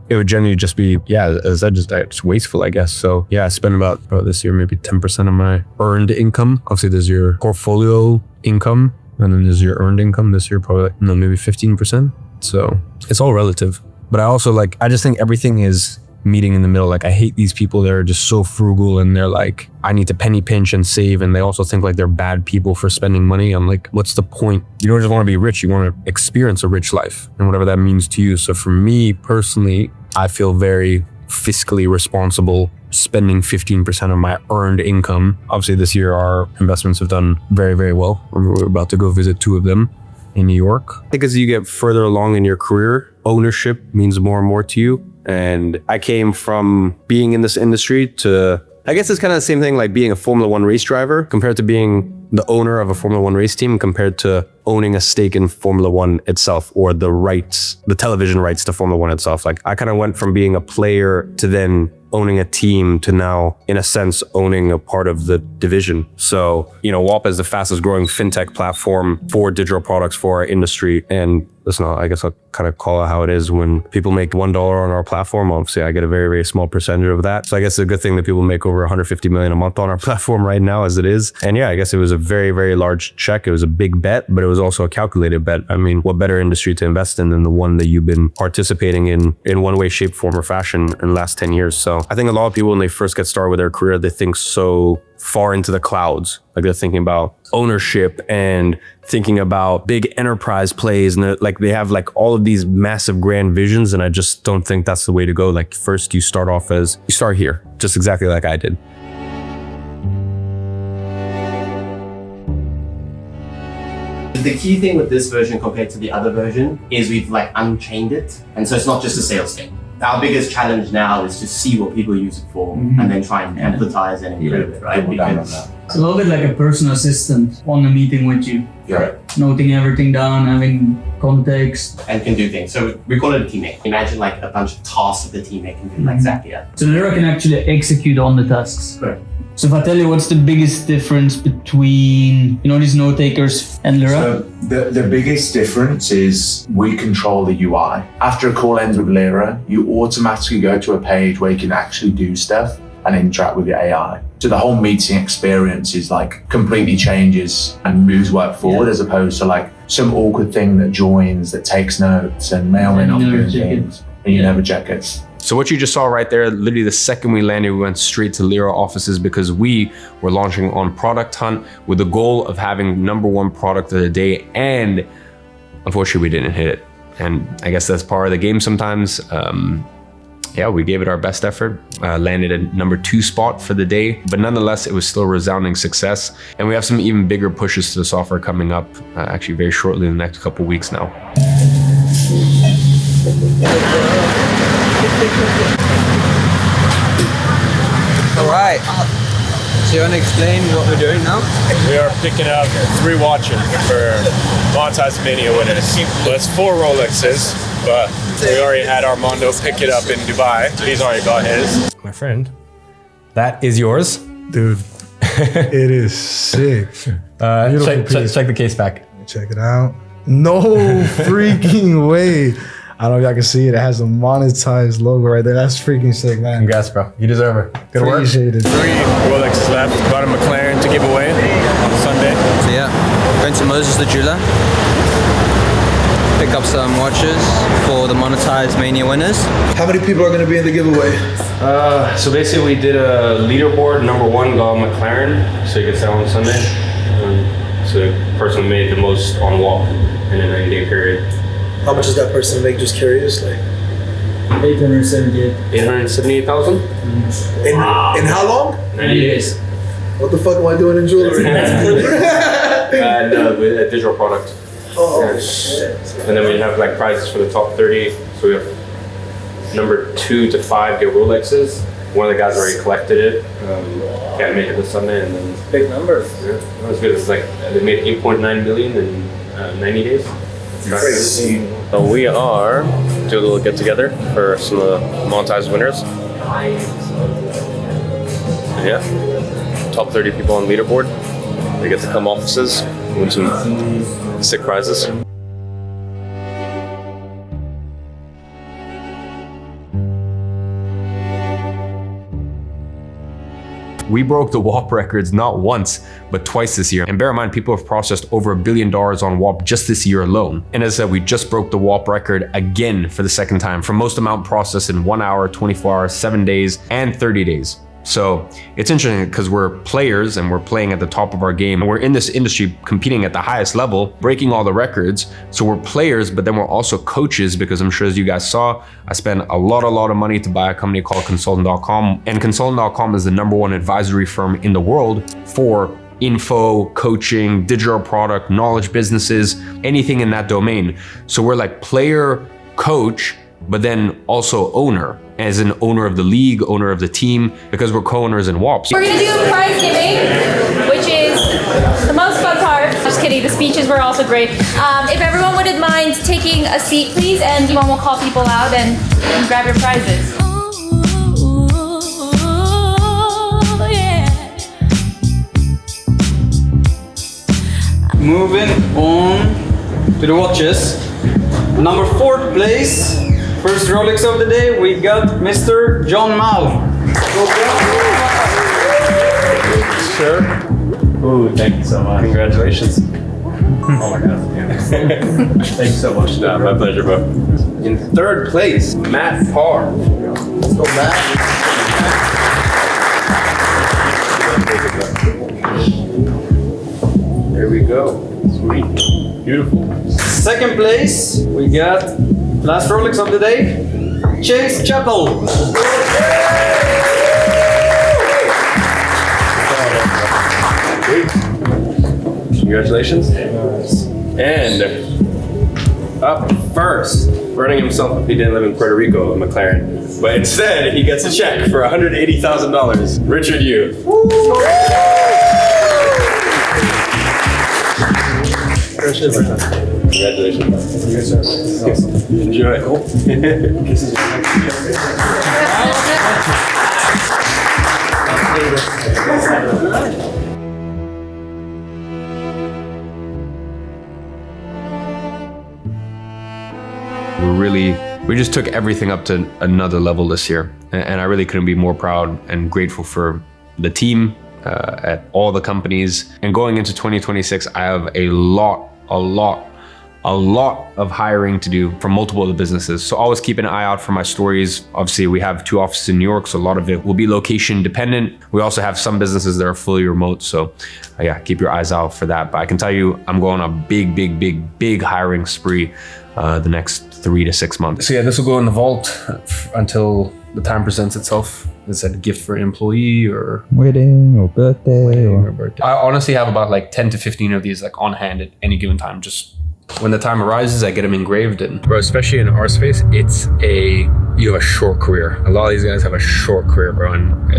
it would generally just be, as I just wasteful, I guess. So yeah, I spent about this year, maybe 10% of my earned income. Obviously there's your portfolio income and then there's your earned income. This year, probably maybe 15%. So it's all relative. But I just think everything is meeting in the middle. Like I hate these people that are just so frugal and they're like, I need to penny pinch and save. And they also think like they're bad people for spending money. I'm like, what's the point? You don't just want to be rich. You want to experience a rich life and whatever that means to you. So for me personally, I feel very fiscally responsible spending 15% of my earned income. Obviously this year, our investments have done very, very well. We're about to go visit 2 of them in New York. I think as you get further along in your career, ownership means more and more to you. And I came from being in this industry to, I guess it's kind of the same thing like being a Formula 1 race driver compared to being the owner of a Formula 1 race team compared to owning a stake in Formula 1 itself or the television rights to Formula 1 itself. Like I kind of went from being a player to then owning a team to now, in a sense, owning a part of the division. So, WAP is the fastest growing fintech platform for digital products for our industry. And listen, I guess I'll kind of call it how it is. When people make $1 on our platform, obviously I get a very, very small percentage of that. So I guess it's a good thing that people make over 150 million a month on our platform right now as it is. And yeah, I guess it was a very, very large check. It was a big bet, but it was also a calculated bet. I mean, what better industry to invest in than the one that you've been participating in one way, shape, form, or fashion in the last 10 years. So I think a lot of people, when they first get started with their career, they think so far into the clouds. Like they're thinking about ownership and thinking about big enterprise plays, and they have like all of these massive grand visions. And I just don't think that's the way to go. Like first you start here, just exactly like I did. The key thing with this version compared to the other version is we've like unchained it. And so it's not just a sales thing. Our biggest challenge now is to see what people use it for and then try and empathize and improve it, right? Because it's a little bit like a personal assistant on a meeting with you. Yeah. Noting everything down, having context. And can do things. So we call it a teammate. Imagine like a bunch of tasks that the teammate can do, like Zakia. So Lyra can actually execute on the tasks. Correct. So if I tell you, what's the biggest difference between, these note takers and Lyra? So the biggest difference is we control the UI. After a call ends with Lyra, you automatically go to a page where you can actually do stuff and interact with your AI. So the whole meeting experience is like completely changes and moves work forward, as opposed to like some awkward thing that joins, that takes notes and may or may not be doing things, and you never check it. So what you just saw right there, literally the second we landed, we went straight to Lyra offices because we were launching on Product Hunt with the goal of having #1 product of the day. And unfortunately, we didn't hit it. And I guess that's part of the game sometimes. Yeah, we gave it our best effort, landed at #2 spot for the day, but nonetheless, it was still a resounding success. And we have some even bigger pushes to the software coming up, actually very shortly in the next couple weeks now. All right. So you want to explain what we're doing now? We are picking up 3 watches for Monetize Mania winners. Well, it's 4 Rolexes, but we already had Armando pick it up in Dubai. He's already got his. My friend, that is yours. Dude, it is sick. Check the case back. Check it out. No freaking way. I don't know if y'all can see it. It has a monetized logo right there. That's freaking sick, man. Congrats, bro. You deserve it. Good work. Appreciate it. 3 Rolexes left. Got a McLaren to give away on Sunday. So yeah, going to Moses the jeweler. Pick up some watches for the Monetize Mania winners. How many people are going to be in the giveaway? So basically we did a leaderboard. #1 got a McLaren, so you could sell on Sunday. So the person made the most on walk in a 90-day period. How much does that person make? Just curious, like 878. 878,000. In how long? 90 days. What the fuck am I doing in jewelry? No, with a digital product. Oh, yeah. shit. And then we have like prizes for the top 30. So we have #2 to 5 get Rolexes. One of the guys already collected it. Can't make it this Sunday, and then big number. Yeah, that was good. It's like they made 8.9 million in 90 days. Crazy. So we are doing a little get together for some of the Monetize winners. And yeah, top 30 people on leaderboard. They get to come offices, win some sick prizes. We broke the WAP records not once, but twice this year. And bear in mind, people have processed over $1 billion on WAP just this year alone. And as I said, we just broke the WAP record again for the second time for most amount processed in 1 hour, 24 hours, 7 days, and 30 days. So it's interesting because we're players and we're playing at the top of our game. And we're in this industry competing at the highest level, breaking all the records. So we're players, but then we're also coaches because I'm sure as you guys saw, I spent a lot of money to buy a company called Consultant.com. And Consultant.com is the #1 advisory firm in the world for info, coaching, digital product, knowledge businesses, anything in that domain. So we're like player, coach, but then also owner, as an owner of the league, owner of the team, because we're co-owners in WAP. We're gonna do prize giving, which is the most fun part. Just kidding, the speeches were also great. If everyone wouldn't mind taking a seat, please, and Iman will call people out and grab your prizes. moving on to the watches. Number 4th place, first Rolex of the day, we got Mr. John Mal. Sure. Ooh, thank you so much. Congratulations. Oh my god. Thank you so much. Nah, my pleasure, bro. In 3rd place, Matt Parr. Let's go, Matt. There we go. Sweet. Beautiful. 2nd place, we got last Rolex of the day, Chase Chapel. Congratulations. And up first, burning himself if he didn't live in Puerto Rico, a McLaren. But instead, he gets a check for $180,000. Richard Yu. Congratulations. Yes, sir. Awesome. Enjoy. Cool. This is we just took everything up to another level this year. And I really couldn't be more proud and grateful for the team at all the companies. And going into 2026, I have a lot of hiring to do from multiple of the businesses. So always keep an eye out for my stories. Obviously, we have 2 offices in New York, so a lot of it will be location dependent. We also have some businesses that are fully remote. So yeah, keep your eyes out for that. But I can tell you, I'm going on a big hiring spree the next 3 to 6 months. So yeah, this will go in the vault until the time presents itself. Is that a gift for an employee or wedding or birthday or birthday? I honestly have about like 10 to 15 of these like on hand at any given time. Just when the time arises, I get them engraved. And bro, especially in our space, you have a short career. A lot of these guys have a short career, bro. And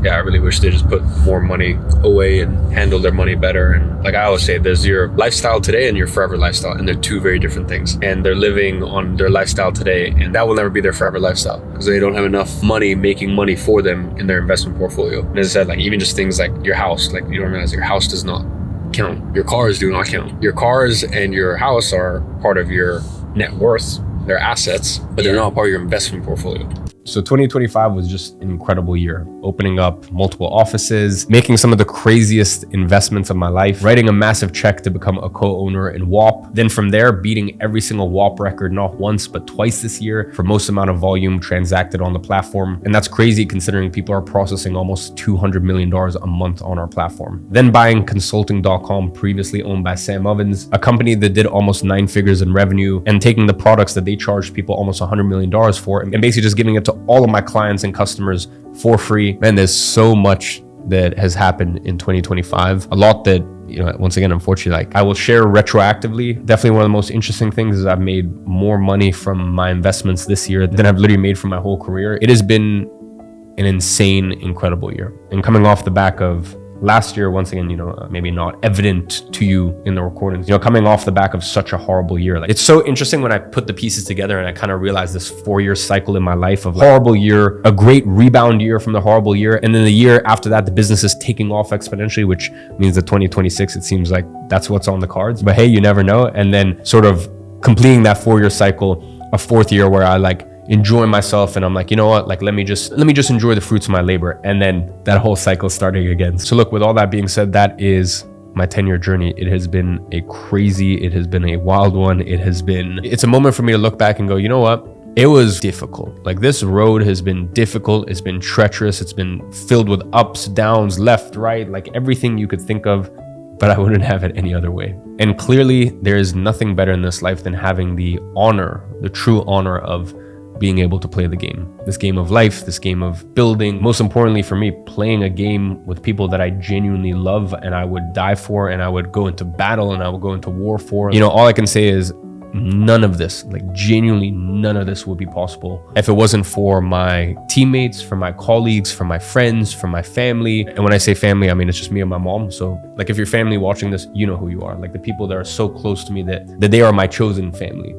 I really wish they just put more money away and handle their money better. And like I always say, there's your lifestyle today and your forever lifestyle. And they're 2 very different things. And they're living on their lifestyle today. And that will never be their forever lifestyle because they don't have enough money making money for them in their investment portfolio. And as I said, like even just things like your house, like you don't realize your house does not count. Your cars do not count. Your cars and your house are part of your net worth. They're assets, but they're not part of your investment portfolio. So 2025 was just an incredible year, opening up multiple offices, making some of the craziest investments of my life, writing a massive check to become a co-owner in WAP. Then from there, beating every single WAP record, not once, but twice this year for most amount of volume transacted on the platform. And that's crazy considering people are processing almost $200 million a month on our platform. Then buying consulting.com, previously owned by Sam Ovens, a company that did almost 9 figures in revenue, and taking the products that they charged people almost $100 million for and basically just giving it to all of my clients and customers for free. Man, there's so much that has happened in 2025. A lot that, once again, unfortunately, like I will share retroactively. Definitely one of the most interesting things is I've made more money from my investments this year than I've literally made from my whole career. It has been an insane, incredible year. And coming off the back of last year, once again, maybe not evident to you in the recordings, coming off the back of such a horrible year. Like, it's so interesting when I put the pieces together and I kind of realized this 4-year cycle in my life of horrible year, a great rebound year from the horrible year. And then the year after that, the business is taking off exponentially, which means that 2026, it seems like that's what's on the cards. But hey, you never know. And then sort of completing that 4-year cycle, a 4th year where I enjoy myself and I'm like, you know what, let me just enjoy the fruits of my labor. And then that whole cycle starting again. So look, with all that being said, that is my 10-year journey. It has been it has been a wild one. It's a moment for me to look back and go, you know what? It was difficult. This road has been difficult. It's been treacherous. It's been filled with ups, downs, left, right, everything you could think of, but I wouldn't have it any other way. And clearly there is nothing better in this life than having the true honor of being able to play the game, this game of life, this game of building. Most importantly for me, playing a game with people that I genuinely love and I would die for and I would go into battle and I would go into war for. All I can say is none of this, genuinely none of this would be possible if it wasn't for my teammates, for my colleagues, for my friends, for my family. And when I say family, I mean, it's just me and my mom. So if your family watching this, you know who you are. The people that are so close to me that they are my chosen family.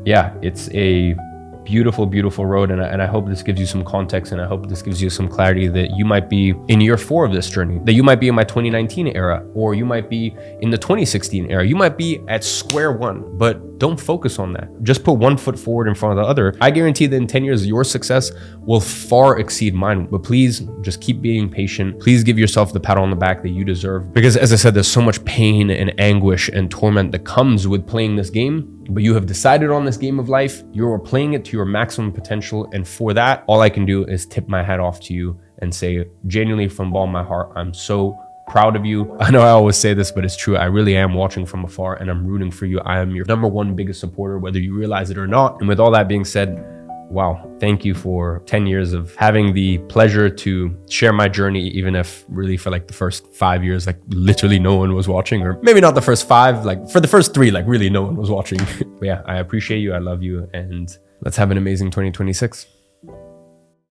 Yeah, it's a beautiful, beautiful road. And I hope this gives you some context, and I hope this gives you some clarity that you might be in year 4 of this journey, that you might be in my 2019 era, or you might be in the 2016 era. You might be at square one, but don't focus on that. Just put one foot forward in front of the other. I guarantee that in 10 years, your success will far exceed mine. But please just keep being patient. Please give yourself the pat on the back that you deserve. Because as I said, there's so much pain and anguish and torment that comes with playing this game. But you have decided on this game of life. You're playing it to your maximum potential. And for that, all I can do is tip my hat off to you and say, genuinely from the bottom of my heart, I'm so proud of you. I know I always say this, but it's true. I really am watching from afar and I'm rooting for you. I am your #1 biggest supporter, whether you realize it or not. And with all that being said, wow, thank you for 10 years of having the pleasure to share my journey, even if really for like the first 5 years, like literally no one was watching, or maybe not the first 5, like for the first 3, like really no one was watching. But yeah, I appreciate you. I love you. And let's have an amazing 2026.